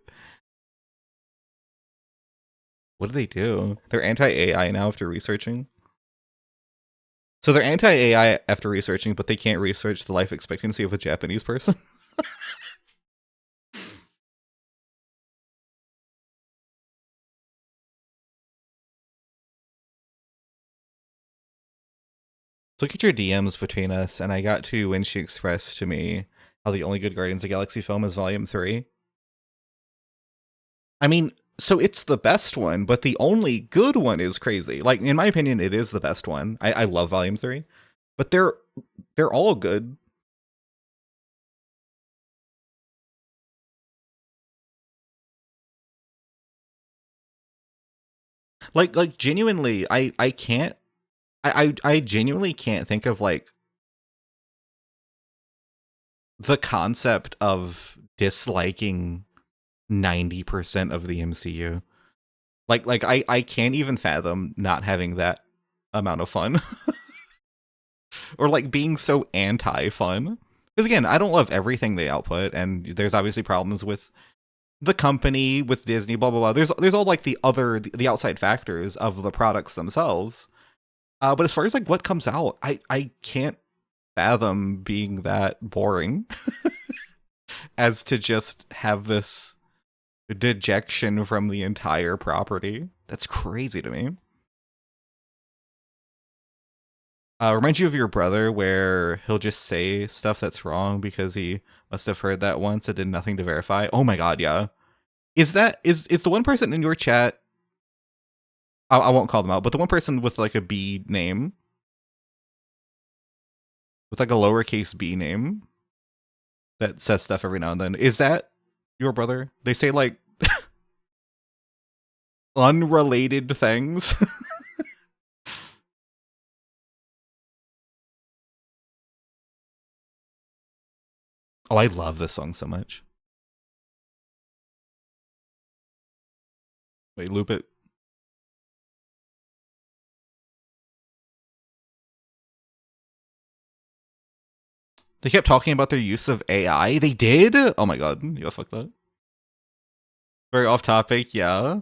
What did they do? They're anti-AI now after researching? So they're anti-AI after researching, but they can't research the life expectancy of a Japanese person? Look at your DMs between us, and I got to when she expressed to me how the only good Guardians of the Galaxy film is Volume 3. I mean, so it's the best one, but the only good one is crazy. Like, in my opinion, it is the best one. I love Volume 3. But they're all good. Like genuinely, I can't I genuinely can't think of like the concept of disliking 90% of the MCU. Like I can't even fathom not having that amount of fun. Or like being so anti-fun. Because again, I don't love everything they output, and there's obviously problems with the company, with Disney, blah blah blah. There's all like the outside factors of the products themselves. But as far as like what comes out, I can't fathom being that boring as to just have this dejection from the entire property. That's crazy to me. Reminds you of your brother, where he'll just say stuff that's wrong because he must have heard that once and did nothing to verify. Oh my god, yeah. Is the one person in your chat? I won't call them out, but the one person with like a B name, with like a lowercase b name, that says stuff every now and then. Is that your brother? They say like unrelated things. Oh, I love this song so much. Wait, loop it. They kept talking about their use of AI. They did? Oh my god. Yeah, fuck that. Very off topic, yeah.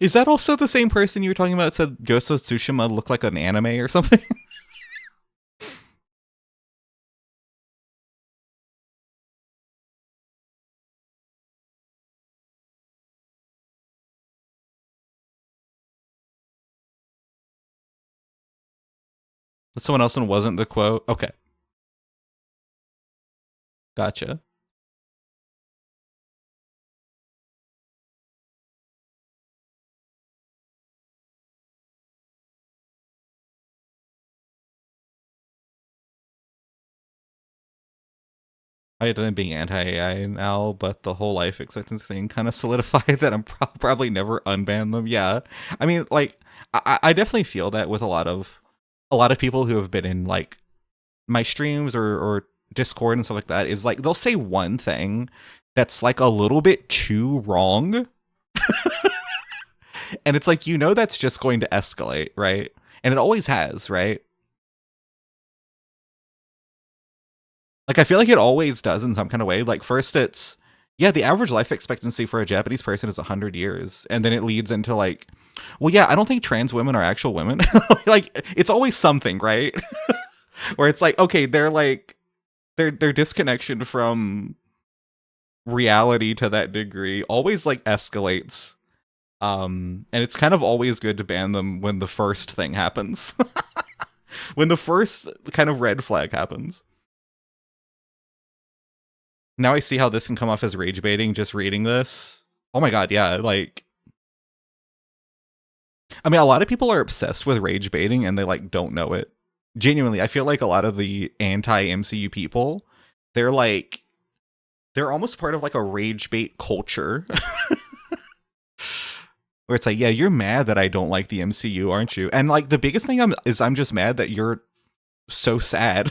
Is that also the same person you were talking about that said Ghost of Tsushima looked like an anime or something? Someone else and wasn't the quote? Okay. Gotcha. I didn't being anti-AI now, but the whole life acceptance thing kind of solidified that I'm probably never unban them. Yeah, I mean, like, I definitely feel that with a lot of people who have been in like my streams or Discord and stuff like that. Is like they'll say one thing that's like a little bit too wrong, and it's like that's just going to escalate, right? And it always has, right? Like, I feel like it always does in some kind of way. Like, first it's, yeah, the average life expectancy for a Japanese person is 100 years. And then it leads into, like, well, yeah, I don't think trans women are actual women. Like, it's always something, right? Where it's like, okay, they're like, their disconnection from reality to that degree always, like, escalates. And it's kind of always good to ban them when the first thing happens. When the first kind of red flag happens. Now I see how this can come off as rage baiting just reading this. Oh my god, yeah, like... I mean, a lot of people are obsessed with rage baiting and they like don't know it. Genuinely, I feel like a lot of the anti-MCU people, they're almost part of like a rage bait culture. Where it's like, yeah, you're mad that I don't like the MCU, aren't you? And like the biggest thing I'm just mad that you're so sad.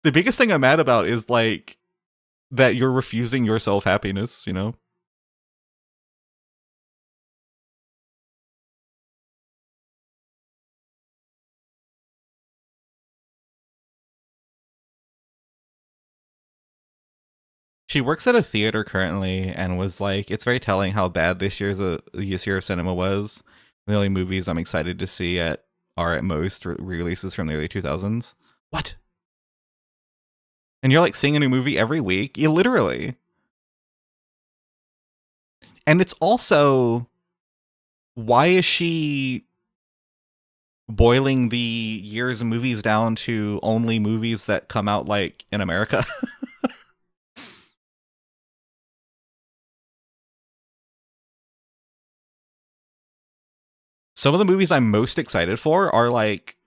The biggest thing I'm mad about is like that you're refusing yourself happiness, you know? She works at a theater currently and was like, it's very telling how bad this year of cinema was. The only movies I'm excited to see are at most re-releases from the early 2000s. What? And you're like seeing a new movie every week? You literally. And it's also, why is she boiling the years of movies down to only movies that come out like in America? Some of the movies I'm most excited for are like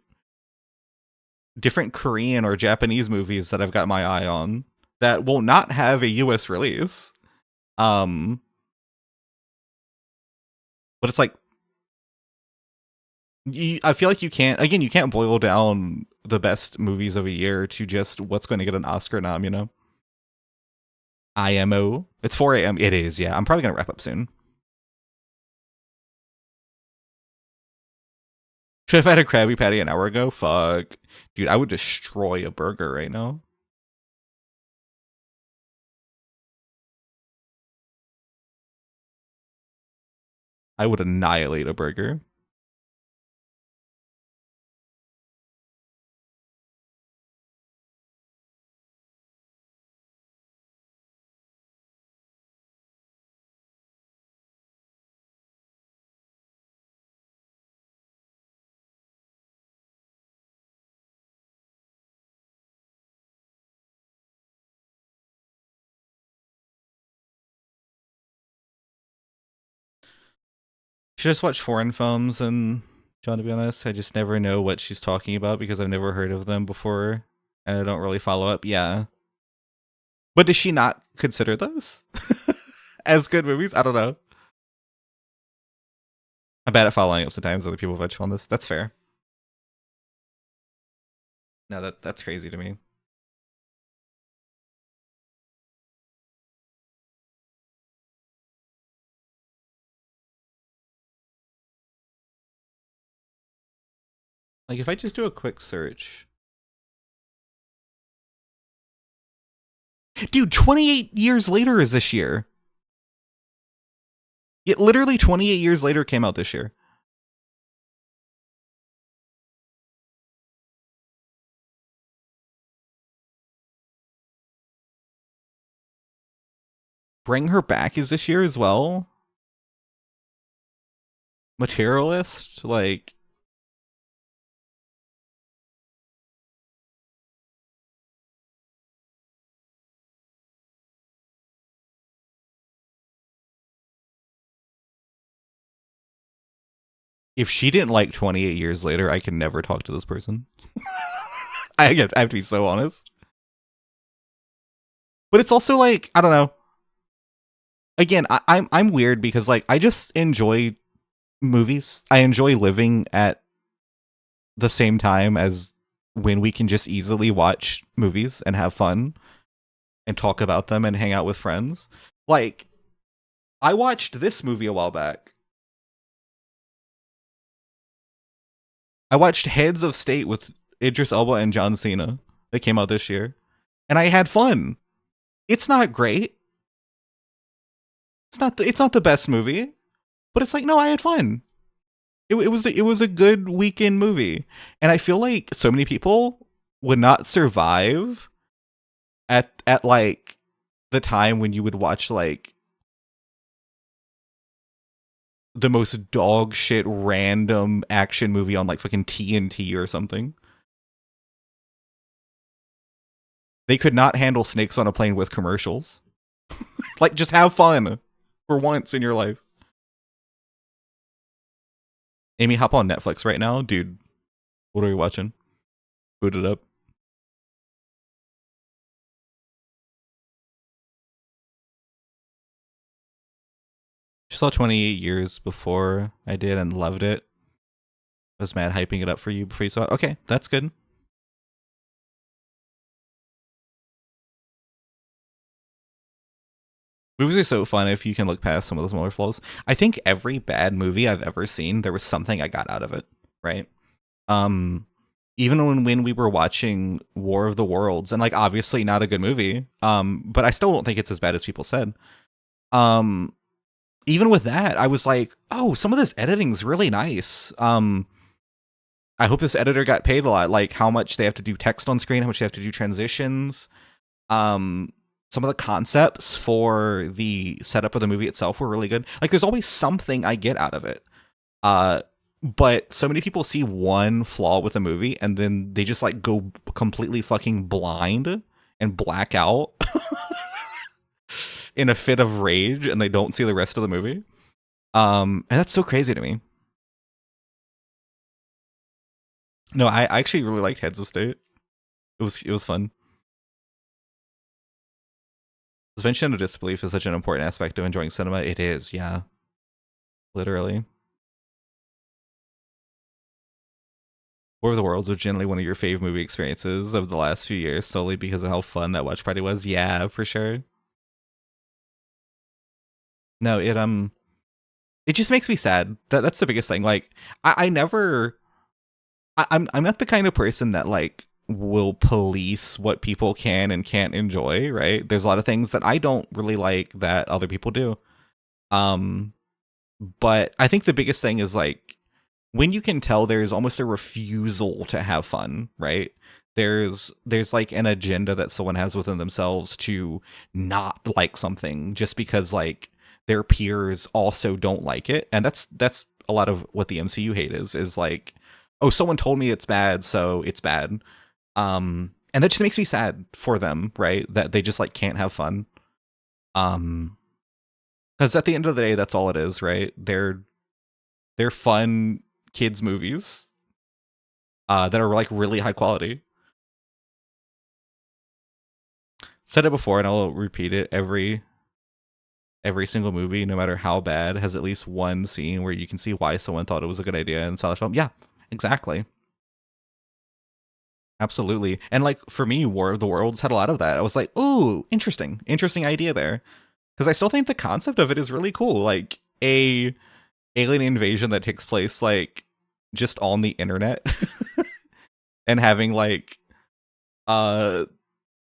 different Korean or Japanese movies that I've got my eye on that will not have a US release. But it's like, I feel like you can't boil down the best movies of a year to just what's going to get an Oscar nom, you know? IMO. It's 4 a.m. It is, yeah. I'm probably going to wrap up soon. Should have had a Krabby Patty an hour ago? Fuck. Dude, I would destroy a burger right now. I would annihilate a burger. Should just watch foreign films and, John, to be honest, I just never know what she's talking about because I've never heard of them before and I don't really follow up. Yeah. But does she not consider those as good movies? I don't know. I'm bad at following up sometimes other people watch on this. That's fair. No, that's crazy to me. Like if I just do a quick search. Dude, 28 years later is this year. It literally 28 years later came out this year. Bring Her Back is this year as well. Materialist, like if she didn't like 28 years later, I can never talk to this person. I have to be so honest. But it's also like, I don't know. Again, I'm weird because like I just enjoy movies. I enjoy living at the same time as when we can just easily watch movies and have fun and talk about them and hang out with friends. Like, I watched this movie a while back. I watched Heads of State with Idris Elba and John Cena that came out this year. And I had fun. It's not great. It's not the best movie, but it's like, no, I had fun. It was a good weekend movie. And I feel like so many people would not survive at like the time when you would watch like the most dog shit random action movie on like fucking TNT or something. They could not handle Snakes on a Plane with commercials. Like, just have fun for once in your life. Amy, hop on Netflix right now, dude. What are we watching? Boot it up. Just saw 28 Years before I did and loved it. I was mad hyping it up for you before you saw it. Okay, that's good. Movies are so fun if you can look past some of the smaller flaws. I think every bad movie I've ever seen, there was something I got out of it, right? Even when we were watching War of the Worlds, and like obviously not a good movie, but I still don't think it's as bad as people said. Even with that, I was like, oh, some of this editing's really nice. I hope this editor got paid a lot, like how much they have to do text on screen, how much they have to do transitions. Some of the concepts for the setup of the movie itself were really good. Like there's always something I get out of it. But so many people see one flaw with a movie and then they just like go completely fucking blind and black out in a fit of rage and they don't see the rest of the movie. And that's so crazy to me. No, I actually really liked Heads of State. It was fun. Suspension of disbelief is such an important aspect of enjoying cinema. It is, yeah. Literally. War of the Worlds was generally one of your fave movie experiences of the last few years, solely because of how fun that watch party was. Yeah, for sure. No, it just makes me sad. That's the biggest thing. Like, I never I'm not the kind of person that like will police what people can and can't enjoy, right? There's a lot of things that I don't really like that other people do. But I think the biggest thing is like when you can tell there's almost a refusal to have fun, right? There's like an agenda that someone has within themselves to not like something just because like their peers also don't like it. And that's a lot of what the MCU hate is like, oh, someone told me it's bad, so it's bad. And that just makes me sad for them, right? That they just like can't have fun. Because at the end of the day, that's all it is, right? They're fun kids movies that are like really high quality. Said it before and I'll repeat it. Every single movie, no matter how bad, has at least one scene where you can see why someone thought it was a good idea and saw the film. Yeah, exactly. Absolutely. And like for me, War of the Worlds had a lot of that. I was like, ooh, interesting idea there. Because I still think the concept of it is really cool. Like a alien invasion that takes place like just on the internet and having like an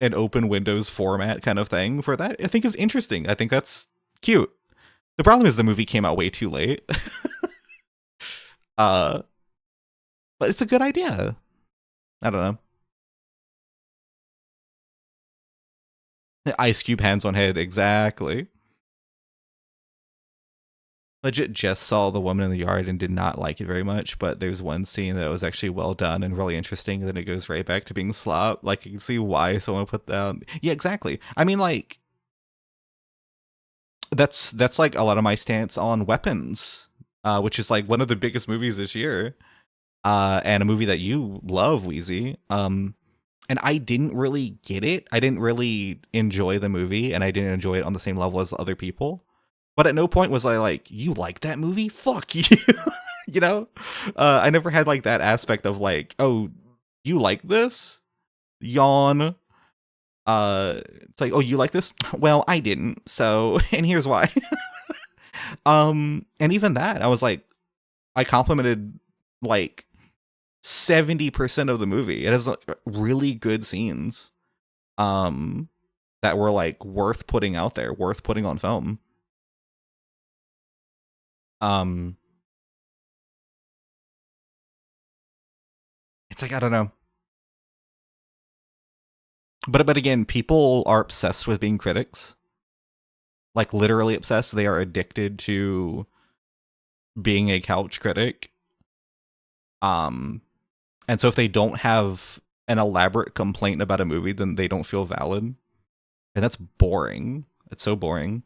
open Windows format kind of thing for that, I think is interesting. I think that's cute. The problem is the movie came out way too late. But it's a good idea. I don't know. Ice Cube hands on head, exactly. Legit just saw The Woman in the Yard and did not like it very much, but there's one scene that was actually well done and really interesting, and then it goes right back to being slop. Like, you can see why someone put that. Yeah, exactly. I mean, like, that's like a lot of my stance on Weapons, which is like one of the biggest movies this year, and a movie that you love, Wheezy. And I didn't really get it. I didn't really enjoy the movie, and I didn't enjoy it on the same level as other people. But at no point was I like, you like that movie? Fuck you. You know? I never had like that aspect of like, oh, you like this? Yawn. It's like, oh, you like this? Well, I didn't. So, and here's why. And even that, I was like, I complimented like 70% of the movie. It has like, really good scenes that were like worth putting out there, worth putting on film. It's like, I don't know. But again, people are obsessed with being critics. Like literally obsessed. They are addicted to being a couch critic. And so if they don't have an elaborate complaint about a movie, then they don't feel valid. And that's boring. It's so boring.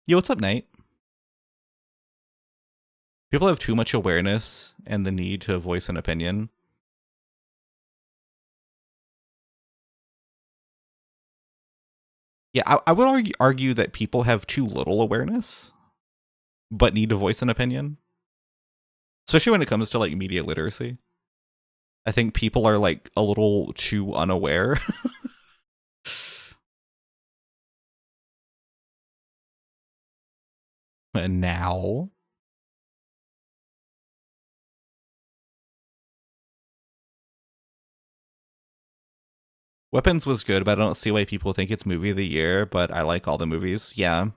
Yo, what's up, Nate? People have too much awareness and the need to voice an opinion. Yeah, I would argue that people have too little awareness, but need to voice an opinion. Especially when it comes to like media literacy. I think people are like a little too unaware. And now Weapons was good, but I don't see why people think it's movie of the year, but I like all the movies. Yeah.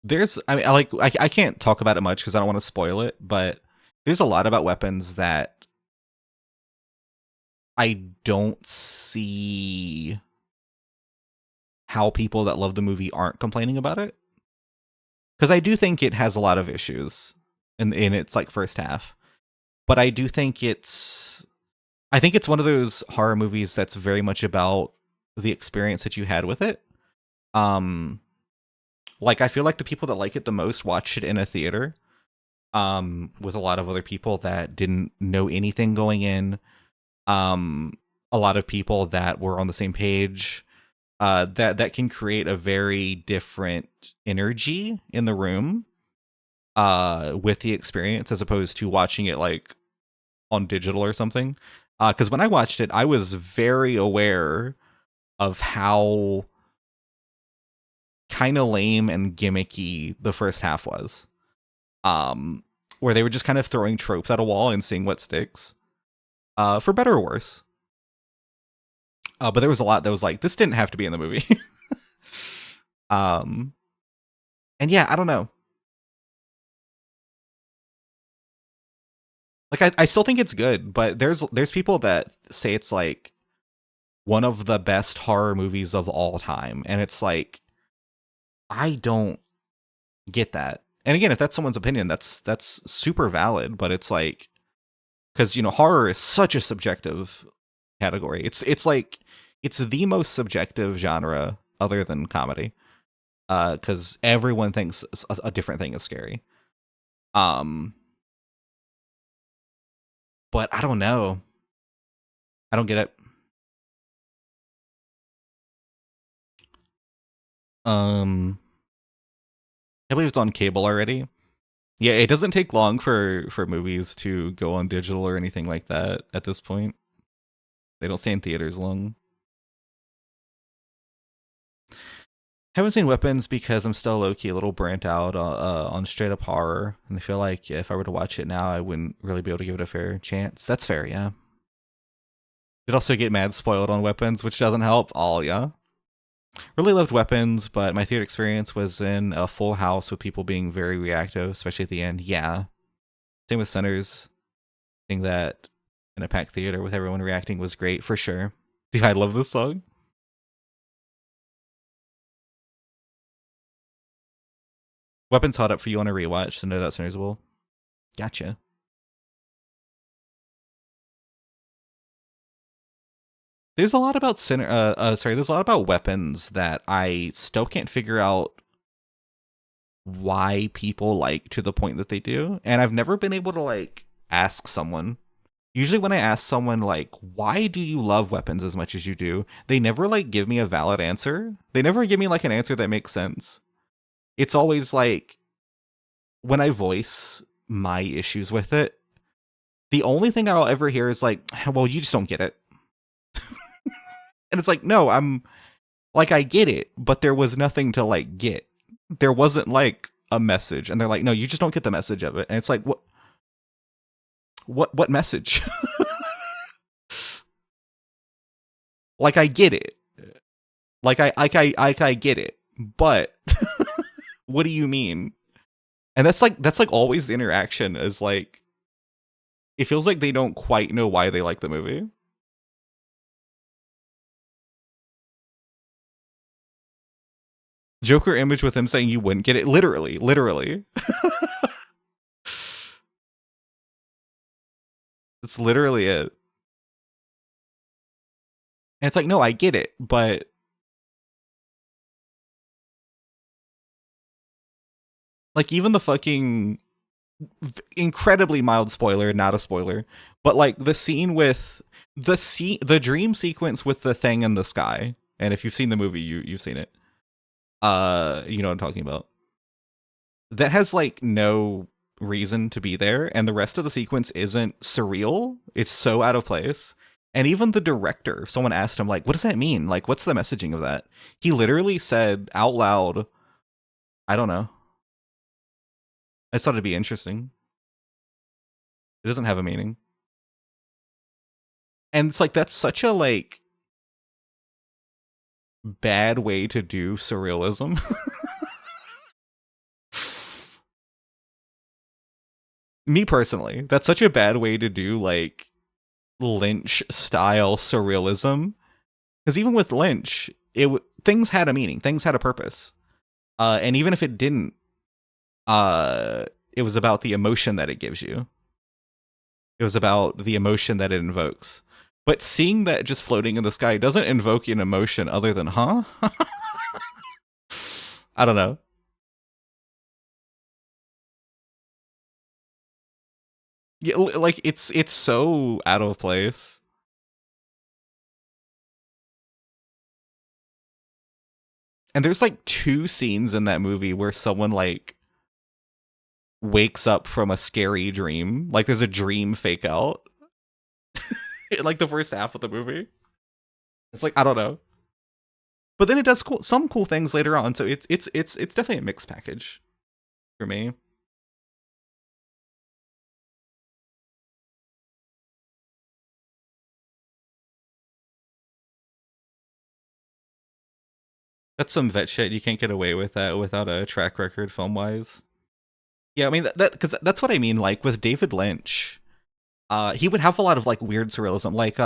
I can't talk about it much because I don't want to spoil it, but there's a lot about Weapons that I don't see how people that love the movie aren't complaining about it. Because I do think it has a lot of issues in its like first half. But I do think I think it's one of those horror movies that's very much about the experience that you had with it. Like I feel like the people that like it the most watched it in a theater, with a lot of other people that didn't know anything going in. A lot of people that were on the same page. That can create a very different energy in the room, with the experience as opposed to watching it like on digital or something. Because when I watched it, I was very aware of how kind of lame and gimmicky the first half was. Where they were just kind of throwing tropes at a wall and seeing what sticks. For better or worse. But there was a lot that was like, this didn't have to be in the movie. And yeah, I don't know. Like I still think it's good, but there's people that say it's like one of the best horror movies of all time, and it's like I don't get that. And again, if that's someone's opinion, that's super valid, but it's like because horror is such a subjective category. It's like it's the most subjective genre other than comedy. Because everyone thinks a different thing is scary. But I don't know. I don't get it. I believe it's on cable already. Yeah, it doesn't take long for movies to go on digital or anything like that at this point. They don't stay in theaters long. Haven't seen Weapons because I'm still low-key a little burnt out on straight up horror, and I feel like if I were to watch it now, I wouldn't really be able to give it a fair chance. That's fair, yeah. Did also get mad spoiled on Weapons, which doesn't help. All yeah. Really loved Weapons, but my theater experience was in a full house with people being very reactive, especially at the end. Yeah. Same with Sinners. Seeing that in a packed theater with everyone reacting was great for sure. Dude, I love this song. Weapons hot up for you on a rewatch, so no doubt Sinners will. Gotcha. There's a lot about there's a lot about Weapons that I still can't figure out why people like to the point that they do, and I've never been able to like ask someone. Usually when I ask someone like, why do you love Weapons as much as you do, they never like give me a valid answer. They never give me like an answer that makes sense. It's always like when I voice my issues with it, the only thing I'll ever hear is like, well, you just don't get it. And it's like, no, I'm like, I get it, but there was nothing to like get. There wasn't like a message. And they're like, no, you just don't get the message of it. And it's like, what message? Like, I get it. Like I get it. But what do you mean? And that's like always the interaction is like, it feels like they don't quite know why they like the movie. Joker image with him saying you wouldn't get it. Literally. It's literally it. And it's like, no, I get it, but like even the fucking incredibly mild spoiler, not a spoiler, but like the scene with the dream sequence with the thing in the sky. And if you've seen the movie, you've seen it. You know what I'm talking about. That has like no reason to be there, and the rest of the sequence isn't surreal. It's so out of place. And even the director, someone asked him, like, what does that mean? Like, what's the messaging of that? He literally said out loud, I don't know. I just thought it'd be interesting. It doesn't have a meaning. And it's like, that's such a, like, bad way to do surrealism. Me personally, that's such a bad way to do, like, Lynch-style surrealism. Because even with Lynch, things had a meaning. Things had a purpose. And even if it didn't, it was about the emotion that it gives you. It was about the emotion that it invokes. But seeing that just floating in the sky doesn't invoke an emotion other than, huh? I don't know. Yeah, like, it's so out of place. And there's, like, 2 scenes in that movie where someone, like, wakes up from a scary dream. Like, there's a dream fake out. In, like, the first half of the movie. It's like, I don't know. But then it does some cool things later on, so it's definitely a mixed package for me. That's some vet shit. You can't get away with that without a track record film-wise. Yeah, I mean, because that's what I mean, like, with David Lynch, he would have a lot of, like, weird surrealism. Like,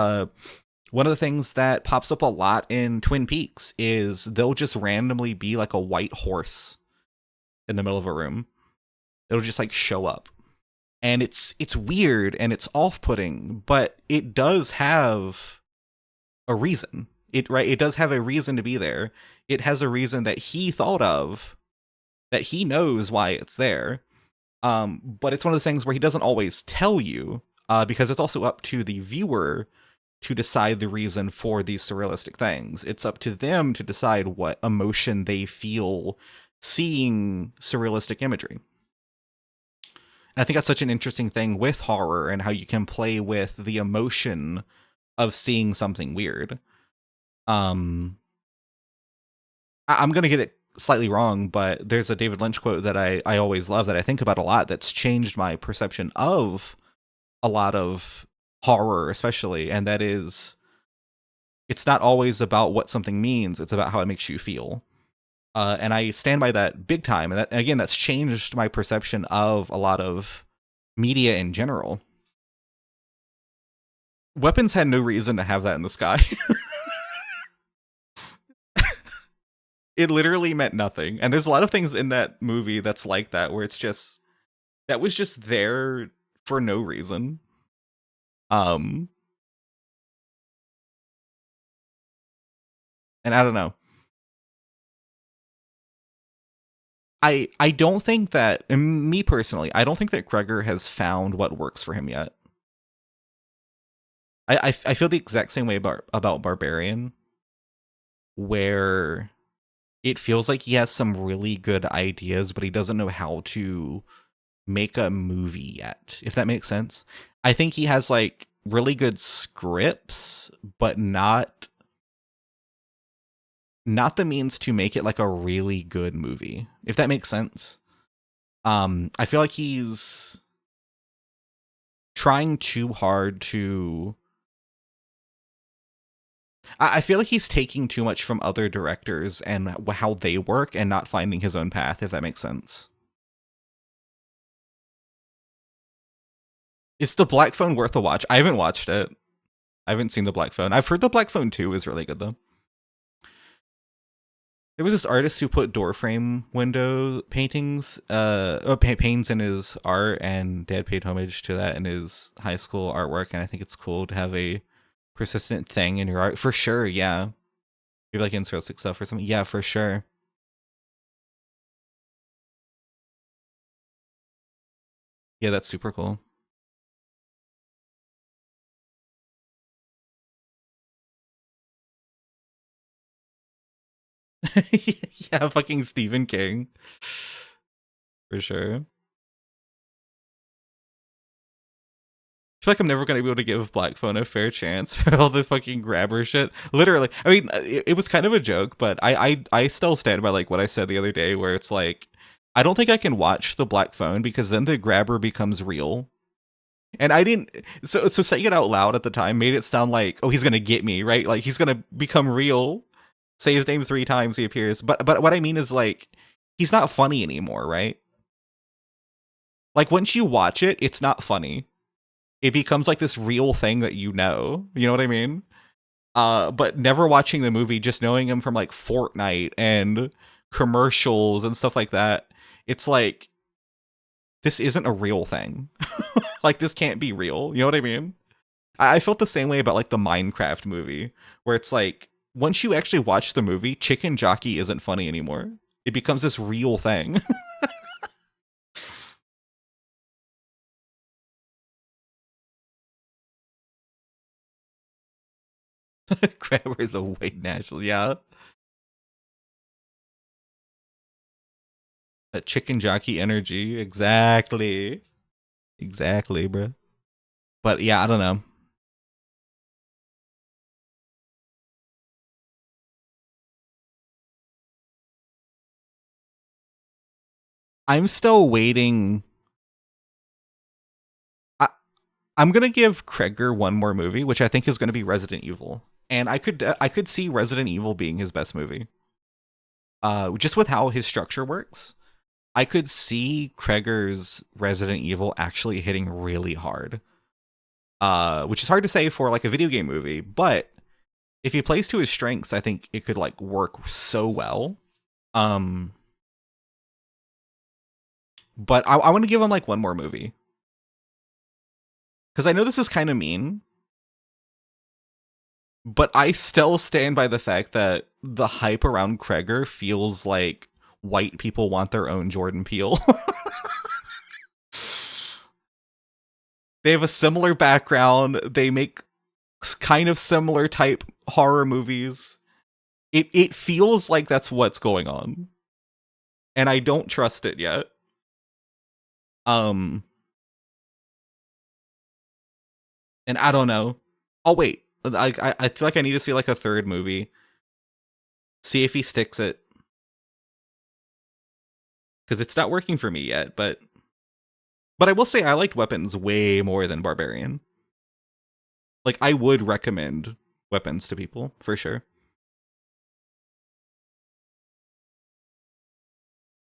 one of the things that pops up a lot in Twin Peaks is they'll just randomly be, like, a white horse in the middle of a room. It'll just, like, show up. And it's weird and it's off-putting, but it does have a reason. It does have a reason to be there. It has a reason that he thought of, that he knows why it's there. But it's one of those things where he doesn't always tell you, because it's also up to the viewer to decide the reason for these surrealistic things. It's up to them to decide what emotion they feel seeing surrealistic imagery. And I think that's such an interesting thing with horror and how you can play with the emotion of seeing something weird. I'm going to get it slightly wrong, but there's a David Lynch quote that I always love, that I think about a lot, that's changed my perception of a lot of horror, especially, and that is, it's not always about what something means, it's about how it makes you feel. And I stand by that big time, and again, that's changed my perception of a lot of media in general. Weapons had no reason to have that in the sky. It literally meant nothing. And there's a lot of things in that movie that's like that, where it's just, that was just there for no reason. And I don't know. I don't think that, me personally, I don't think that Gregor has found what works for him yet. I feel the exact same way about Barbarian, where it feels like he has some really good ideas, but he doesn't know how to make a movie yet, if that makes sense. I think he has, like, really good scripts, but not the means to make it, like, a really good movie, if that makes sense. I feel like he's trying too hard to... I feel like he's taking too much from other directors and how they work and not finding his own path, if that makes sense. Is The Black Phone worth a watch? I haven't watched it. I haven't seen The Black Phone. I've heard The Black Phone 2 is really good, though. There was this artist who put door frame window paintings, paintings in his art, and Dad paid homage to that in his high school artwork, and I think it's cool to have a persistent thing in your art. For sure, yeah. Maybe like intrinsic stuff or something. Yeah, for sure. Yeah, that's super cool. Yeah, fucking Stephen King. For sure. I feel like I'm never gonna be able to give Black Phone a fair chance for all the fucking grabber shit. Literally, I mean, it was kind of a joke, but I still stand by like what I said the other day, where it's like, I don't think I can watch the Black Phone because then the grabber becomes real. And I didn't. So saying it out loud at the time made it sound like, oh, he's gonna get me, right? Like he's gonna become real. Say his name 3 times, he appears. But what I mean is like, he's not funny anymore, right? Like once you watch it, it's not funny. It becomes like this real thing that you know. You know what I mean? But never watching the movie, just knowing him from like Fortnite and commercials and stuff like that, it's like, this isn't a real thing. Like this can't be real. You know what I mean? I felt the same way about like the Minecraft movie, where it's like, once you actually watch the movie, Chicken Jockey isn't funny anymore. It becomes this real thing. Grabber is a white national, yeah. That Chicken Jockey energy, exactly. Exactly, bro. But yeah, I don't know. I'm still waiting. I'm gonna give Kreger one more movie, which I think is gonna be Resident Evil, and I could see Resident Evil being his best movie. Just with how his structure works, I could see Kreger's Resident Evil actually hitting really hard. Which is hard to say for like a video game movie, but if he plays to his strengths, I think it could like work so well. But I want to give him like one more movie. Because I know this is kind of mean, but I still stand by the fact that the hype around Kreger feels like white people want their own Jordan Peele. They have a similar background. They make kind of similar type horror movies. It feels like that's what's going on. And I don't trust it yet. And I don't know. I'll wait. I feel like I need to see like a third movie. See if he sticks it. Because it's not working for me yet, but I will say I liked Weapons way more than Barbarian. Like, I would recommend Weapons to people, for sure.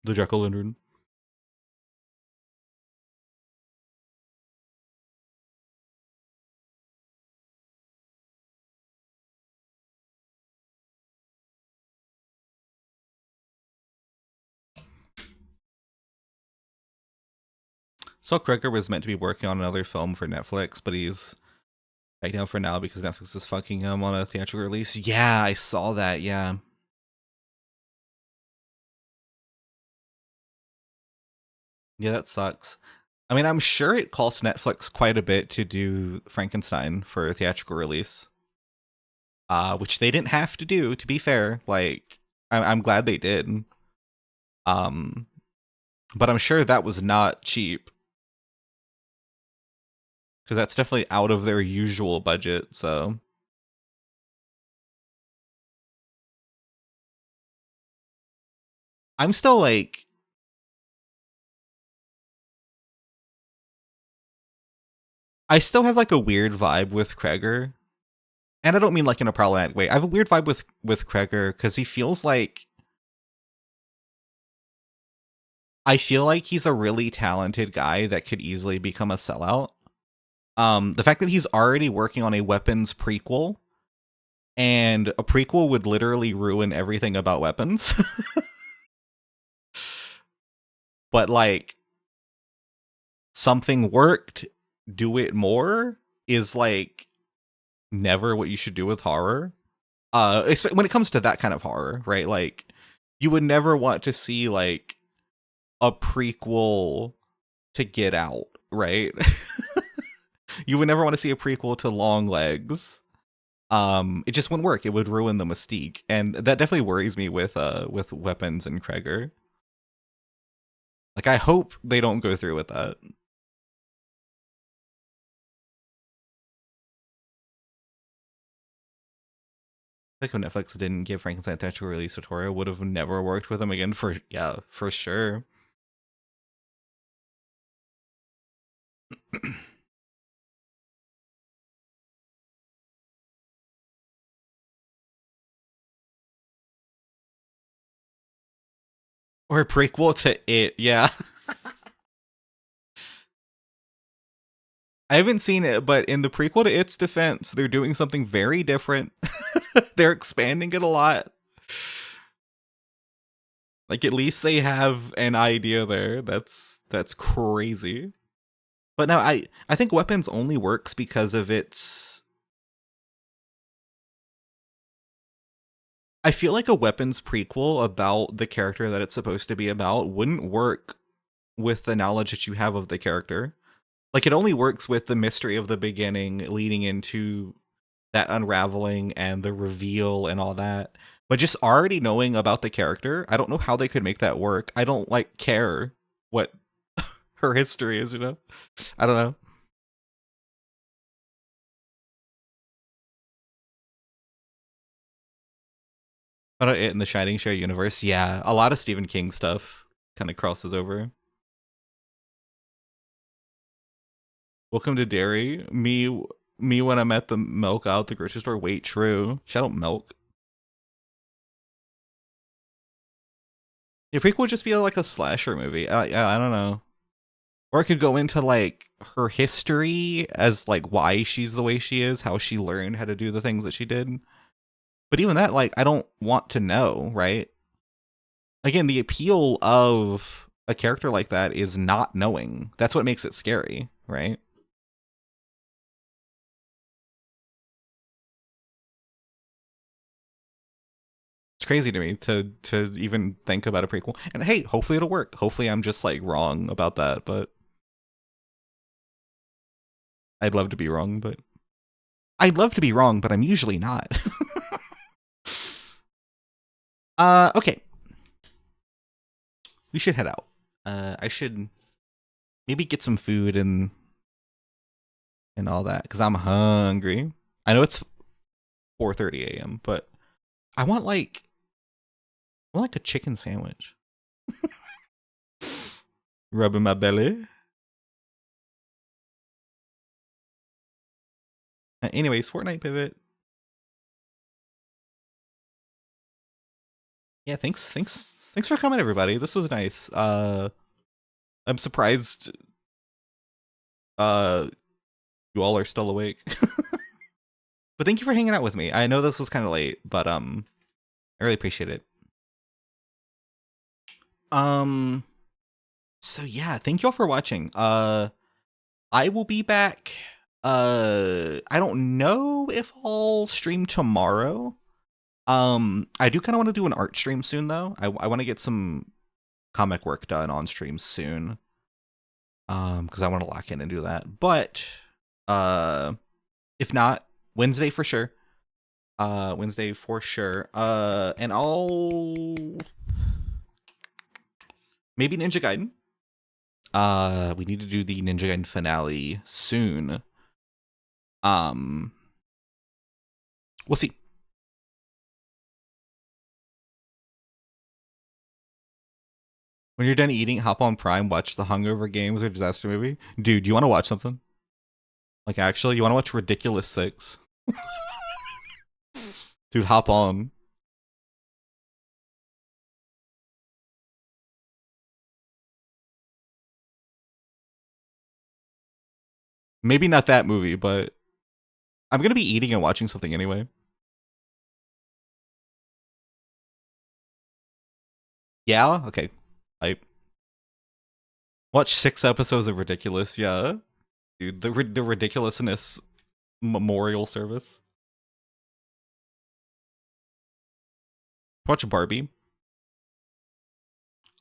The Jack-o'-lantern. So Kreger was meant to be working on another film for Netflix, but he's back down for now because Netflix is fucking him on a theatrical release. Yeah, I saw that, yeah. Yeah, that sucks. I mean, I'm sure it costs Netflix quite a bit to do Frankenstein for a theatrical release. Which they didn't have to do, to be fair. Like, I'm glad they did. But I'm sure that was not cheap. Because that's definitely out of their usual budget, so... I'm still like... I still have like a weird vibe with Kreger. And I don't mean like in a problematic way. I have a weird vibe with Kreger because he feels like... I feel like he's a really talented guy that could easily become a sellout. The fact that he's already working on a Weapons prequel, and a prequel would literally ruin everything about Weapons. But like, something worked, do it more is like never what you should do with horror. When it comes to that kind of horror, right? Like, you would never want to see like a prequel to Get Out, right? You would never want to see a prequel to Long Legs. It just wouldn't work. It would ruin the mystique, and that definitely worries me with Weapons and Kreger. Like, I hope they don't go through with that. Like, if Netflix didn't give Frankenstein theatrical release to Tori, I would have never worked with them again for sure. Or a prequel to It, yeah. I haven't seen it, but in the prequel to It's defense, they're doing something very different. They're expanding it a lot. Like, at least they have an idea there. That's crazy. But no, I think Weapons only works because of its... I feel like a Weapons prequel about the character that it's supposed to be about wouldn't work with the knowledge that you have of the character. Like, it only works with the mystery of the beginning leading into that unraveling and the reveal and all that. But just already knowing about the character, I don't know how they could make that work. I don't, like, care what her history is, you know? I don't know. About It in the Shining Share universe, yeah. A lot of Stephen King stuff kind of crosses over. Welcome to Dairy. Me when I'm at the milk out the grocery store. Wait, true. Shout out Milk. Yeah, prequel would just be like a slasher movie. I don't know. Or it could go into like her history as like why she's the way she is, how she learned how to do the things that she did. But even that, like, I don't want to know, right? Again, the appeal of a character like that is not knowing. That's what makes it scary, right? It's crazy to me to even think about a prequel. And hey, hopefully it'll work. Hopefully I'm just like wrong about that, but I'd love to be wrong, but I'm usually not. Okay. We should head out. I should maybe get some food and all that because I'm hungry. I know it's 4:30 a.m., but I want like a chicken sandwich. Rubbing my belly. Anyways, Fortnite pivot. Yeah, thanks for coming, everybody. This was nice. I'm surprised you all are still awake. But thank you for hanging out with me. I know this was kind of late, but I really appreciate it. So yeah, thank you all for watching. I will be back. I don't know if I'll stream tomorrow. I do kind of want to do an art stream soon though. I want to get some comic work done on stream soon. Because I want to lock in and do that. But if not, Wednesday for sure. Wednesday for sure. And I'll maybe Ninja Gaiden. We need to do the Ninja Gaiden finale soon. We'll see. When you're done eating, hop on Prime, watch the Hungover Games or Disaster Movie. Dude, you want to watch something? Like, actually, you want to watch Ridiculous 6? Dude, hop on. Maybe not that movie, but I'm going to be eating and watching something anyway. Yeah? Okay. I watch 6 episodes of Ridiculous, yeah. Dude, the ridiculousness memorial service. Watch Barbie.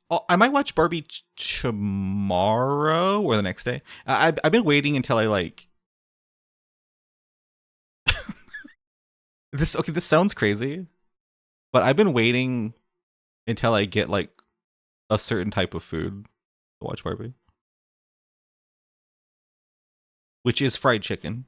Oh, I might watch Barbie tomorrow or the next day. I've been waiting until I like. This sounds crazy, but I've been waiting until I get like a certain type of food to watch Barbie, which is fried chicken.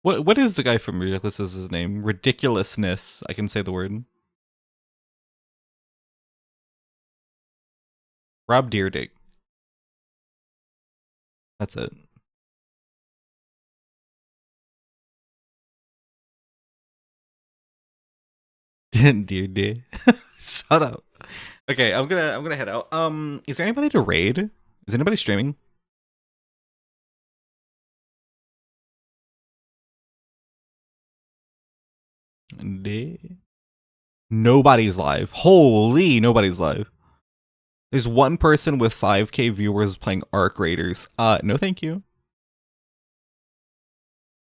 What is the guy from Ridiculousness' name? Ridiculousness. I can say the word. Rob Deerdick. That's it. Deer. Shut up. Okay, I'm gonna head out. Is there anybody to raid? Is anybody streaming? Nobody's live. Holy, nobody's live. There's one person with 5K viewers playing Arc Raiders. No thank you.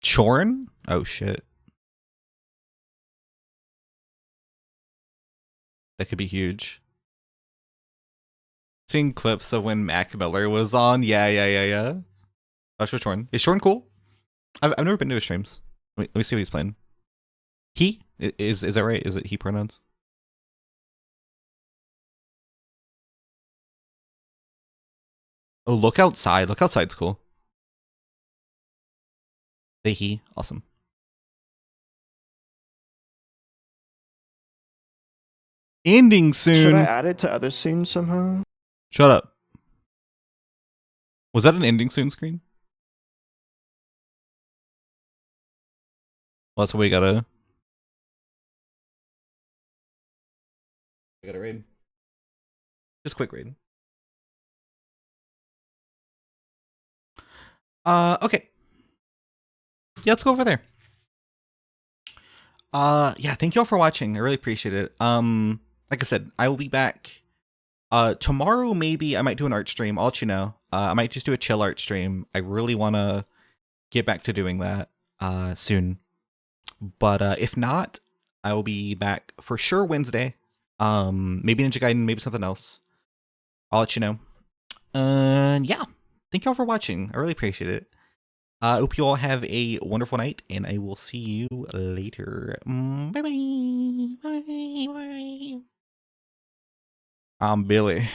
Chorn? Oh shit. That could be huge. Seeing clips of when Mac Miller was on. Yeah. Oh, sure, Chorn. Is Chorn cool? I've never been to his streams. Let me see what he's playing. He? Is that right? Is it he pronouns? Oh, look outside. Look outside's cool. They he. Awesome. Ending soon. Should I add it to other scenes somehow? Shut up. Was that an ending soon screen? Well, that's what we gotta. I gotta raid. Just quick raid. Okay. Yeah, let's go over there. Yeah, thank you all for watching. I really appreciate it. Like I said, I will be back tomorrow. Maybe I might do an art stream. I'll let you know. I might just do a chill art stream. I really want to get back to doing that soon. But if not, I will be back for sure Wednesday. Maybe Ninja Gaiden, maybe something else. I'll let you know. Yeah. Thank you all for watching. I really appreciate it. I hope you all have a wonderful night, and I will see you later. Bye-bye. Bye. I'm Billy.